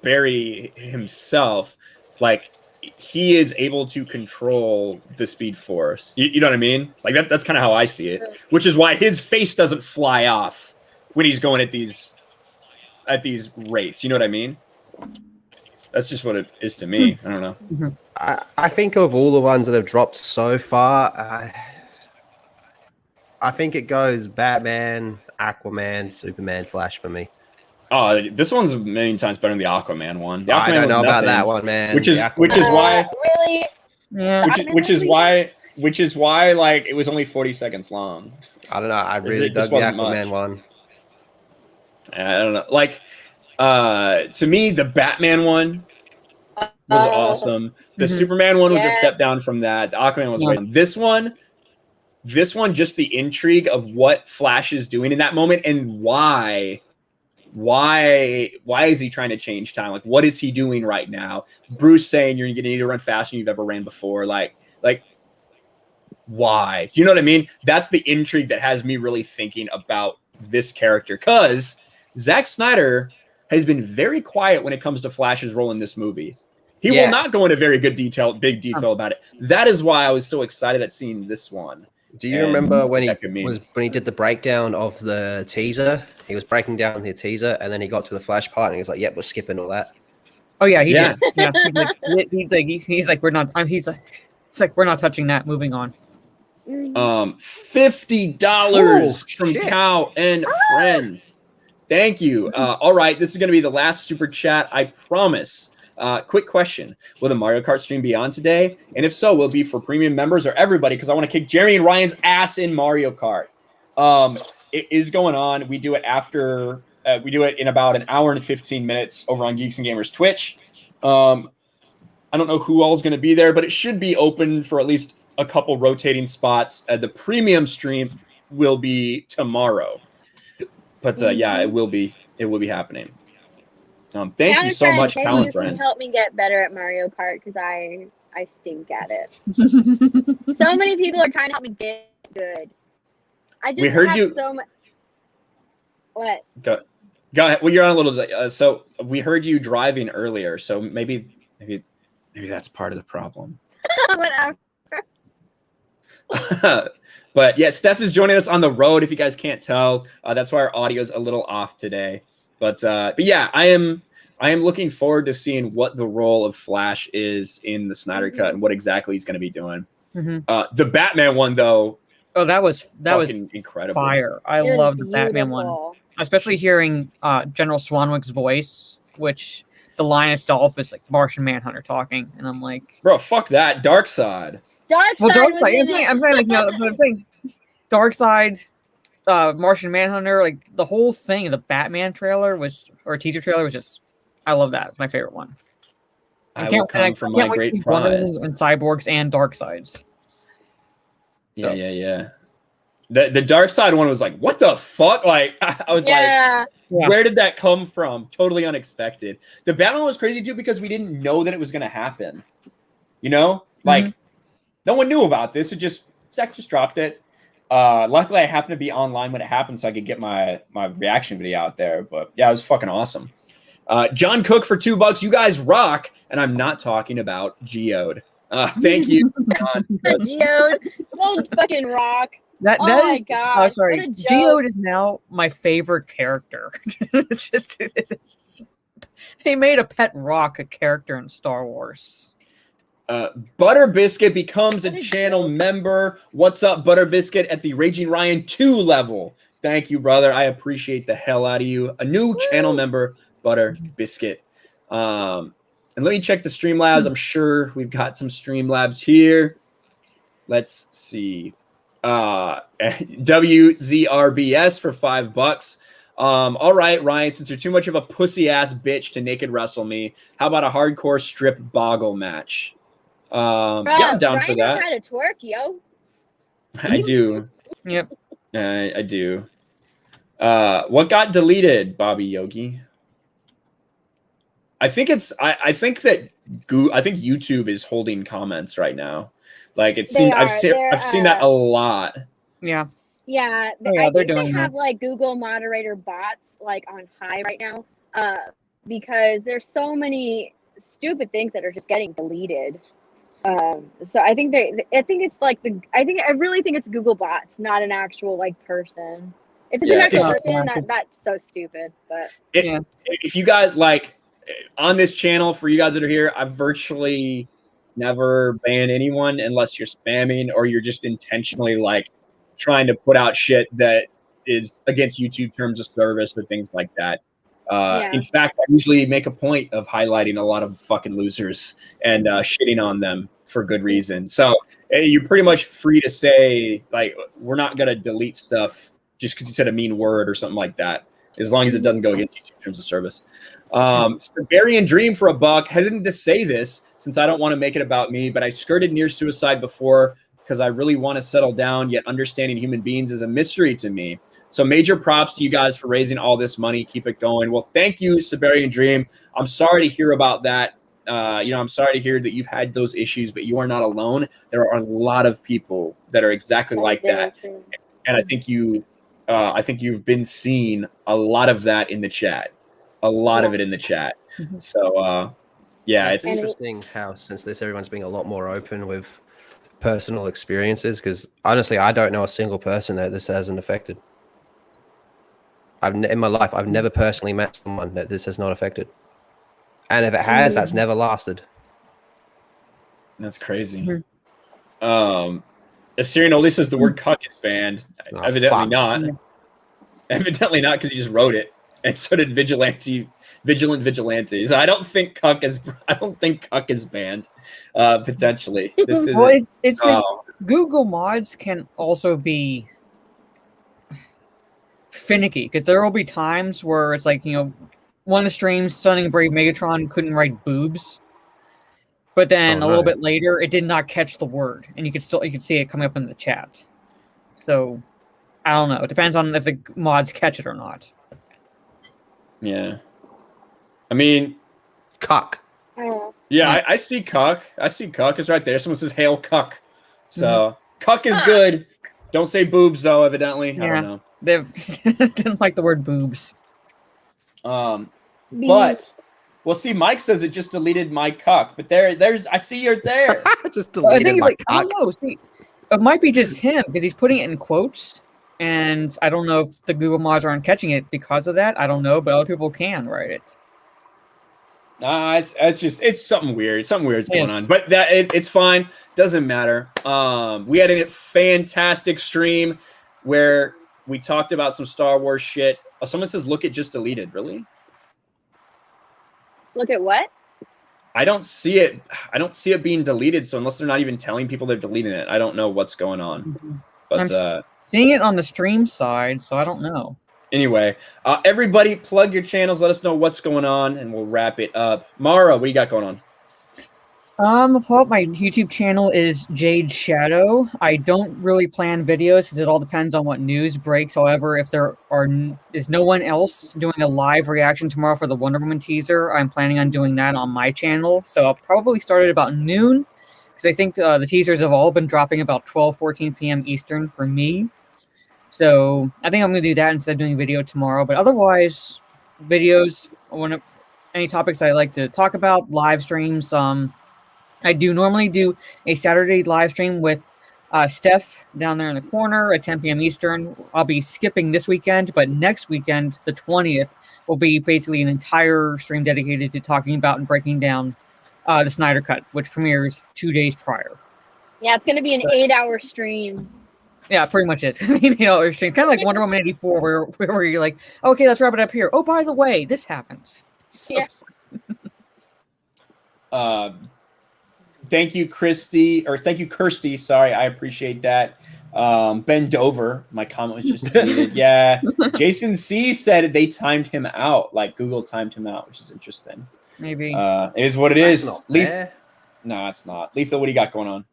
Speaker 1: Barry himself, like, he is able to control the Speed Force. You know what I mean? Like, that's kind of how I see it. Which is why his face doesn't fly off when he's going at these rates. You know what I mean? That's just what it is to me. I don't know.
Speaker 4: I think of all the ones that have dropped so far, I think it goes Batman, Aquaman, Superman, Flash for me.
Speaker 1: Oh, this one's a million times better than the Aquaman one. The Aquaman
Speaker 4: I don't
Speaker 1: was
Speaker 4: know about
Speaker 1: nothing,
Speaker 4: that one, man.
Speaker 1: which is
Speaker 4: The Aquaman.
Speaker 1: why
Speaker 6: Really?
Speaker 5: Yeah.
Speaker 1: which is why like it was only 40 seconds long.
Speaker 4: I don't know. I really
Speaker 1: It just
Speaker 4: dug the
Speaker 1: wasn't
Speaker 4: Aquaman
Speaker 1: much.
Speaker 4: one.
Speaker 1: I don't know. Like, to me, the Batman one was awesome. The
Speaker 5: Mhm.
Speaker 1: Superman one was a
Speaker 6: Yes.
Speaker 1: step down from that. The Aquaman was
Speaker 5: Yeah.
Speaker 1: way down. This one, just the intrigue of what Flash is doing in that moment and why is he trying to change time? Like, what is he doing right now? Bruce saying you're going to need to run faster than you've ever ran before. Like, why? Do you know what I mean? That's the intrigue that has me really thinking about this character, because Zack Snyder has been very quiet when it comes to Flash's role in this movie. He will not go into very big detail about it. That is why I was so excited at seeing this one.
Speaker 4: Do you remember when
Speaker 1: that could mean-
Speaker 4: he did the breakdown of the teaser? He was breaking down the teaser, and then he got to the Flash part, and he was like, "Yep, we're skipping all that."
Speaker 5: Oh yeah, he
Speaker 1: Yeah.
Speaker 5: did. Yeah, he's like we're not. It's like we're not touching that. Moving on.
Speaker 1: $50 from
Speaker 4: shit.
Speaker 1: Cow and Friends. Thank you. All right, this is going to be the last super chat, I promise. Quick question: will the Mario Kart stream be on today? And if so, will it be for premium members or everybody? Because I want to kick Jeremy and Ryan's ass in Mario Kart. It is going on. We do it after. We do it in about an hour and 15 minutes over on Geeks and Gamers Twitch. I don't know who all is going to be there, but it should be open for at least a couple rotating spots. The premium stream will be tomorrow, but yeah, it will be happening. Thank you so much, Pal and Friends.
Speaker 6: Help me get better at Mario Kart because I stink at it. So many people are trying to help me get good. I just
Speaker 1: We heard
Speaker 6: have
Speaker 1: you-
Speaker 6: so much. What?
Speaker 1: Go ahead. Well, you're on a little. So we heard you driving earlier. So maybe that's part of the problem.
Speaker 6: Whatever.
Speaker 1: But yeah, Steph is joining us on the road. If you guys can't tell, that's why our audio is a little off today. But yeah, I am looking forward to seeing what the role of Flash is in the Snyder Cut and what exactly he's going to be doing. The Batman one, though.
Speaker 5: Oh, that was
Speaker 1: incredible.
Speaker 5: Fire. I
Speaker 6: It was
Speaker 5: love the Batman
Speaker 6: beautiful.
Speaker 5: one, especially hearing General Swanwick's voice, which the line itself is like Martian Manhunter talking, and I'm like,
Speaker 1: bro, fuck that. Darkseid.
Speaker 6: Darkseid.
Speaker 5: I'm saying like but I'm saying Darkseid, Martian Manhunter, like the whole thing. The Batman trailer teaser trailer was just, I love that. It's my favorite one.
Speaker 1: I will come for my great prize.
Speaker 5: And Cyborgs and Darkseids.
Speaker 1: Yeah. The Darkseid one was like, what the fuck? Like, I was
Speaker 6: Yeah.
Speaker 1: like, where did that come from? Totally unexpected. The Batman was crazy too because we didn't know that it was going to happen. You know, like no one knew about this. Zach just dropped it. Luckily, I happened to be online when it happened, so I could get my reaction video out there. But yeah, it was fucking awesome. John Cook for $2. You guys rock, and I'm not talking about Geode. Thank you, John.
Speaker 6: Geode, old fucking rock.
Speaker 5: That
Speaker 6: Oh my
Speaker 5: is,
Speaker 6: gosh,
Speaker 5: oh, sorry.
Speaker 6: what a joke.
Speaker 5: Geode is now my favorite character. They made a pet rock a character in Star Wars.
Speaker 1: Butter Biscuit becomes a channel member. What's up, Butter Biscuit, at the Raging Ryan 2 level? Thank you, brother. I appreciate the hell out of you. A new channel member, Butter Biscuit. And let me check the Streamlabs. I'm sure we've got some Streamlabs here. Let's see. WZRBS for $5. All right, Ryan, since you're too much of a pussy ass bitch to naked wrestle me, how about a hardcore strip boggle match? Yeah, I'm down for that.
Speaker 6: Ryan knows how to twerk, yo.
Speaker 1: I do.
Speaker 5: Yep.
Speaker 1: I do. What got deleted, Bobby Yogi? I think that YouTube is holding comments right now. Like it seems I've seen that a lot.
Speaker 5: Yeah.
Speaker 6: Yeah,
Speaker 5: yeah,
Speaker 6: I
Speaker 5: they're
Speaker 6: think
Speaker 5: doing
Speaker 6: they
Speaker 5: that.
Speaker 6: have like Google moderator bots like on high right now, because there's so many stupid things that are just getting deleted. So I really think it's Google bots, not an actual like person. If it's an actual person, that's so stupid. But
Speaker 1: if you guys like on this channel, for you guys that are here, I've virtually never banned anyone unless you're spamming or you're just intentionally like trying to put out shit that is against YouTube terms of service or things like that. In fact, I usually make a point of highlighting a lot of fucking losers and shitting on them for good reason. So you're pretty much free to say, like, we're not going to delete stuff just because you said a mean word or something like that, as long as it doesn't go against YouTube terms of service. Saberian Dream for $1. Hesitant to say this since I don't want to make it about me, but I skirted near suicide before because I really want to settle down, yet understanding human beings is a mystery to me. So major props to you guys for raising all this money. Keep it going. Well, thank you, Saberian Dream. I'm sorry to hear about that. I'm sorry to hear that you've had those issues, but you are not alone. There are a lot of people that are exactly like that. And I think you've been seeing a lot of that in the chat. A lot of it in the chat. So,
Speaker 4: it's interesting how since this, everyone's being a lot more open with personal experiences, because honestly, I don't know a single person that this hasn't affected. In my life, I've never personally met someone that this has not affected. And if it has, that's never lasted.
Speaker 1: That's crazy. Assyrian only says the word cuck is banned. Evidently not. Evidently not, because he just wrote it. And so did Vigilant Vigilantes. I don't think cuck is banned. Potentially. This is
Speaker 5: it's like Google mods can also be finicky, because there will be times where it's like, one of the streams, Sunning Brave Megatron couldn't write boobs, but then a little bit later, it did not catch the word, and you could see it coming up in the chat. So I don't know. It depends on if the mods catch it or not.
Speaker 1: Yeah, I mean,
Speaker 4: cuck.
Speaker 1: Yeah, I see cuck. I see cuck is right there. Someone says hail cuck. So cuck is good. Don't say boobs though. Evidently, I don't know.
Speaker 5: They didn't like the word boobs.
Speaker 1: But see, Mike says it just deleted my cuck. But there's I see you're there.
Speaker 4: Just deleted my cuck.
Speaker 5: I don't know. See, it might be just him because he's putting it in quotes, and I don't know if the Google mods aren't catching it because of that. I don't know, but other people can write it.
Speaker 1: It's something weird. Something weird's going on. But it's fine. Doesn't matter. We had a fantastic stream where we talked about some Star Wars shit. Someone says, look, it just deleted. Really?
Speaker 6: Look at what?
Speaker 1: I don't see it. I don't see it being deleted. So unless they're not even telling people they're deleting it, I don't know what's going on. But
Speaker 5: I'm seeing it on the stream side, so I don't know.
Speaker 1: Anyway, everybody plug your channels. Let us know what's going on, and we'll wrap it up. Mara, what do you got going on?
Speaker 5: Well, my YouTube channel is Jade Shadow. I don't really plan videos because it all depends on what news breaks. However, if there is no one else doing a live reaction tomorrow for the Wonder Woman teaser, I'm planning on doing that on my channel. So I'll probably start at about noon, because I think the teasers have all been dropping about 14 p.m. Eastern for me. So I think I'm going to do that instead of doing a video tomorrow. But otherwise, videos, any topics I like to talk about, live streams. I do normally do a Saturday live stream with Steph down there in the corner at 10 p.m. Eastern. I'll be skipping this weekend, but next weekend, the 20th, will be basically an entire stream dedicated to talking about and breaking down the Snyder Cut, which premieres 2 days prior.
Speaker 6: Yeah, it's going to be an 8-hour stream.
Speaker 5: Yeah, pretty much is. Stream. Kind of like Wonder Woman 84, where you're like, okay, let's wrap it up here. Oh, by the way, this happens. So,
Speaker 1: thank you, Kirsty. Sorry, I appreciate that. Ben Dover, my comment was just deleted. Yeah, Jason C said they timed him out, like Google timed him out, which is interesting.
Speaker 5: Maybe
Speaker 1: it is what it is. No, it's not. Lethal, what do you got going on?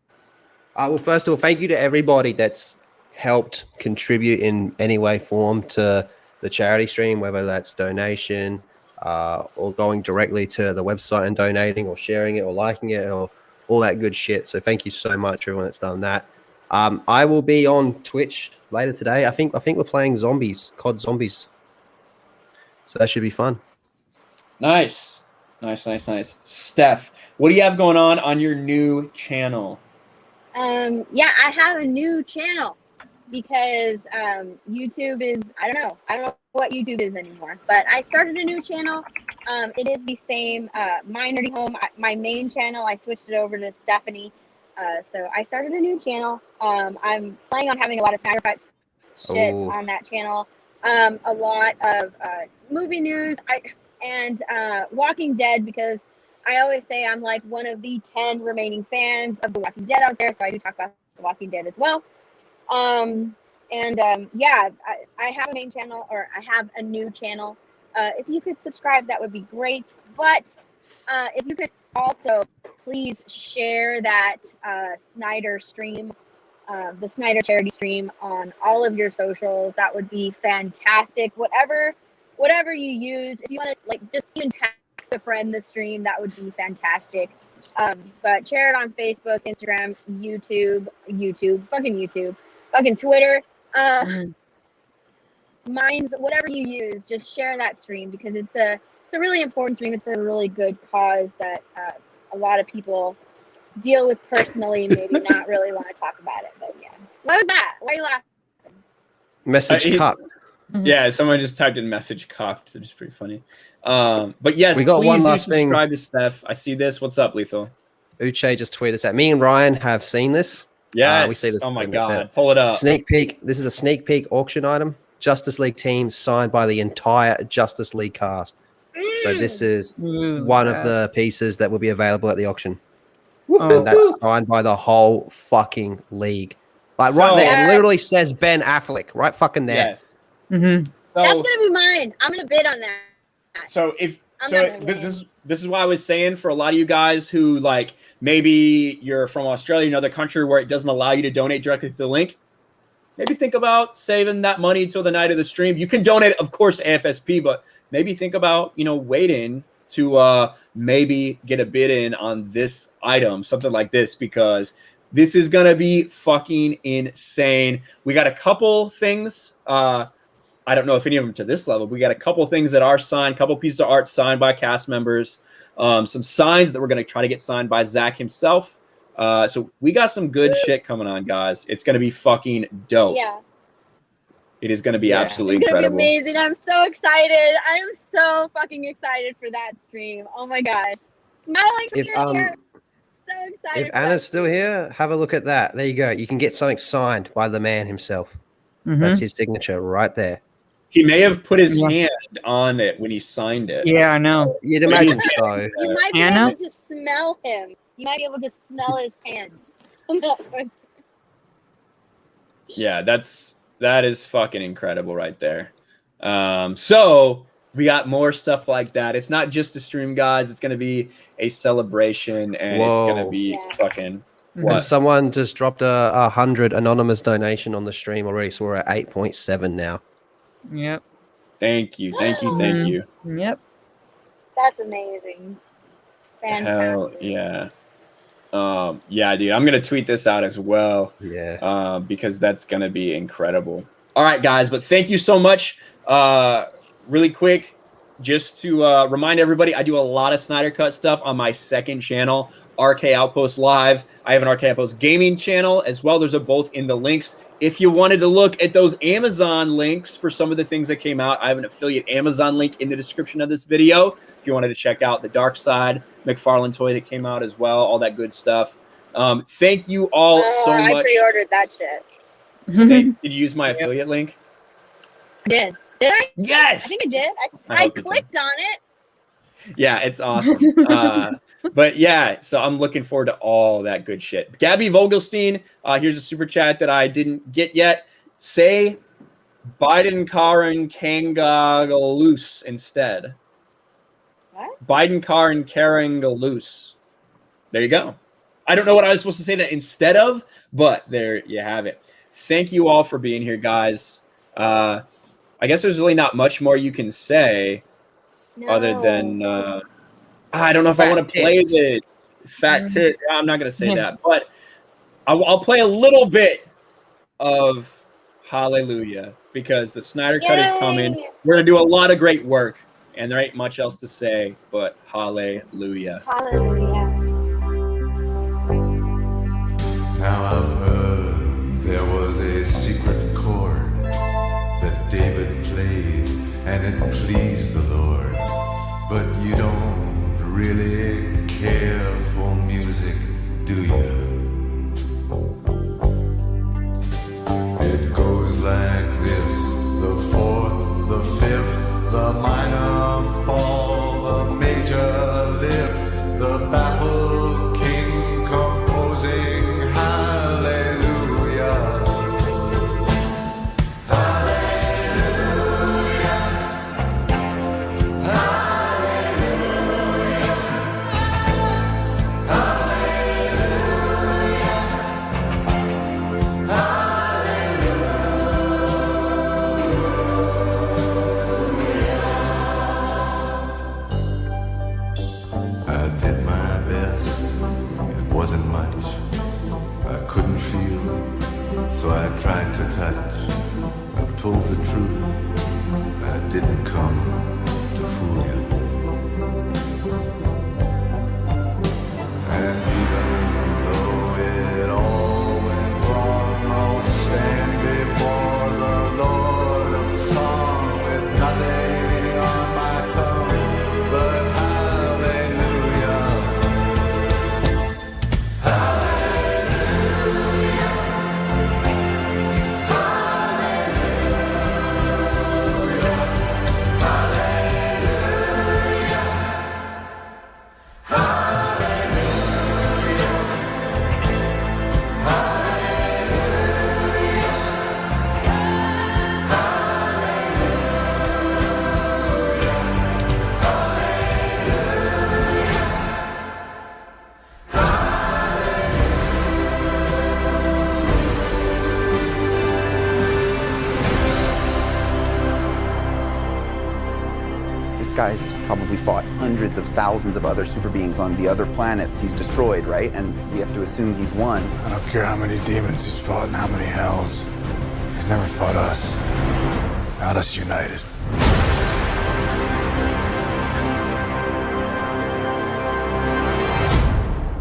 Speaker 4: Well, first of all, thank you to everybody that's helped contribute in any way, form to the charity stream, whether that's donation or going directly to the website and donating, or sharing it, or liking it, or all that good shit. So thank you so much for everyone that's done that. I will be on Twitch later today. I think we're playing COD Zombies. So that should be fun.
Speaker 1: Nice. Steph, what do you have going on your new channel?
Speaker 6: Yeah, I have a new channel because YouTube is, I don't know what YouTube is anymore, but I started a new channel. It is the same My Nerdy Home, my main channel. I switched it over to Stephanie. So I started a new channel. I'm planning on having a lot of Snyder Cut shit
Speaker 4: Ooh.
Speaker 6: on that channel. A lot of movie news and Walking Dead, because I always say I'm like one of the 10 remaining fans of The Walking Dead out there, so I do talk about The Walking Dead as well. Yeah, I have a main channel, or I have a new channel. If you could subscribe, that would be great. But if you could also please share that Snyder stream, the Snyder charity stream, on all of your socials, that would be fantastic. Whatever you use, if you want to like just even text a friend the stream, that would be fantastic. But share it on Facebook, Instagram, fucking Twitter. Mine's whatever you use, just share that stream, because it's a really important stream. It's for a really good cause that a lot of people deal with personally and maybe not really want to talk about it. But yeah, what was that? Why are you laughing?
Speaker 4: Message cup.
Speaker 1: Yeah, someone just typed in message cocked, which is pretty funny. But yes,
Speaker 4: We got
Speaker 1: please
Speaker 4: one
Speaker 1: do
Speaker 4: last thing.
Speaker 1: subscribe to Steph. I see this. What's up, Lethal?
Speaker 4: Uche just tweeted us out. Me and Ryan have seen this.
Speaker 1: Yes.
Speaker 4: We see this.
Speaker 1: Oh my
Speaker 4: quite a bit.
Speaker 1: god. Pull it up.
Speaker 4: Sneak peek. This is a sneak peek auction item. Justice League team signed by the entire Justice League cast. So this is one of the pieces that will be available at the auction. And that's signed by the whole fucking league. Like right there, it literally says Ben Affleck right fucking there.
Speaker 1: Yes.
Speaker 5: Mm-hmm.
Speaker 1: So,
Speaker 6: That's gonna be mine. I'm gonna bid on that.
Speaker 1: So if
Speaker 6: I'm
Speaker 1: so,
Speaker 6: not gonna
Speaker 1: this is why I was saying, for a lot of you guys who like maybe you're from Australia, another country where it doesn't allow you to donate directly to the link, maybe think about saving that money till the night of the stream. You can donate, of course, to AFSP, but maybe think about waiting to maybe get a bid in on this item, something like this, because this is gonna be fucking insane. We got a couple things. I don't know if any of them to this level. We got a couple things that are signed, couple pieces of art signed by cast members, some signs that we're going to try to get signed by Zach himself. So we got some good shit coming on, guys. It's going to be fucking dope.
Speaker 6: Yeah.
Speaker 1: It is going to be absolutely
Speaker 6: It's gonna
Speaker 1: incredible.
Speaker 6: be amazing. I'm so excited. I am so fucking excited for that stream. Oh my gosh. Smiling
Speaker 4: If
Speaker 6: ear to ear. So excited.
Speaker 4: if
Speaker 6: for
Speaker 4: Anna's
Speaker 6: that
Speaker 4: still
Speaker 6: stream.
Speaker 4: here, have a look at that. There you go. You can get something signed by the man himself. That's his signature right there.
Speaker 1: He may have put his hand on it when he signed it.
Speaker 5: Yeah, I know.
Speaker 4: You'd imagine so.
Speaker 6: You might be
Speaker 5: Anna?
Speaker 6: able to smell him. You might be able to smell his hand.
Speaker 1: Yeah, that is fucking incredible right there. So we got more stuff like that. It's not just a stream, guys. It's gonna be a celebration, and it's gonna
Speaker 4: Whoa.
Speaker 1: be fucking
Speaker 4: And
Speaker 1: what?
Speaker 4: someone just dropped a 100 anonymous donation on the stream already, so we're at 8.7 now.
Speaker 5: Yep.
Speaker 1: Thank you.
Speaker 5: Yep.
Speaker 6: That's amazing. Fantastic.
Speaker 1: Hell yeah. Yeah, dude. I'm gonna tweet this out as well.
Speaker 4: Yeah.
Speaker 1: Because that's gonna be incredible. All right, guys, but thank you so much. Really quick, just to remind everybody, I do a lot of Snyder Cut stuff on my second channel, RK Outpost Live. I have an RK Outpost gaming channel as well. Those are both in the links. If you wanted to look at those Amazon links for some of the things that came out, I have an affiliate Amazon link in the description of this video. If you wanted to check out the Dark Side, McFarlane Toy that came out as well, all that good stuff. Thank you all so
Speaker 6: I
Speaker 1: much.
Speaker 6: pre-ordered that shit.
Speaker 1: Did you use my affiliate link?
Speaker 6: I did. Did I?
Speaker 1: Yes.
Speaker 6: I think I did.
Speaker 1: I
Speaker 6: I
Speaker 1: hope you did.
Speaker 6: clicked on it.
Speaker 1: Yeah, it's awesome. But yeah, so I'm looking forward to all that good shit. Gabby Vogelstein, here's a super chat that I didn't get yet. Say Biden Karen Kangalus instead.
Speaker 6: What?
Speaker 1: Biden Karen Kangalus. There you go. I don't know what I was supposed to say that instead of, but there you have it. Thank you all for being here, guys. I guess there's really not much more you can say. Other than I don't know if I want to play this fat tit. I'm not gonna say that, but I'll play a little bit of Hallelujah because the Snyder Cut is coming. We're gonna do a lot of great work, and there ain't much else to say but Hallelujah.
Speaker 6: Hallelujah.
Speaker 9: Now I've heard there was a secret chord that David played, and it pleased the Lord. But you don't really care for music, do you? truth, and it didn't come to fool you. And even though it all went wrong, I'll stand before the Lord of Song with nothing on my tongue but hallelujah.
Speaker 10: This guy's probably fought hundreds of thousands of other super beings on the other planets he's destroyed, right? And we have to assume he's won.
Speaker 8: I don't care how many demons he's fought and how many hells. He's never fought us. Not us united.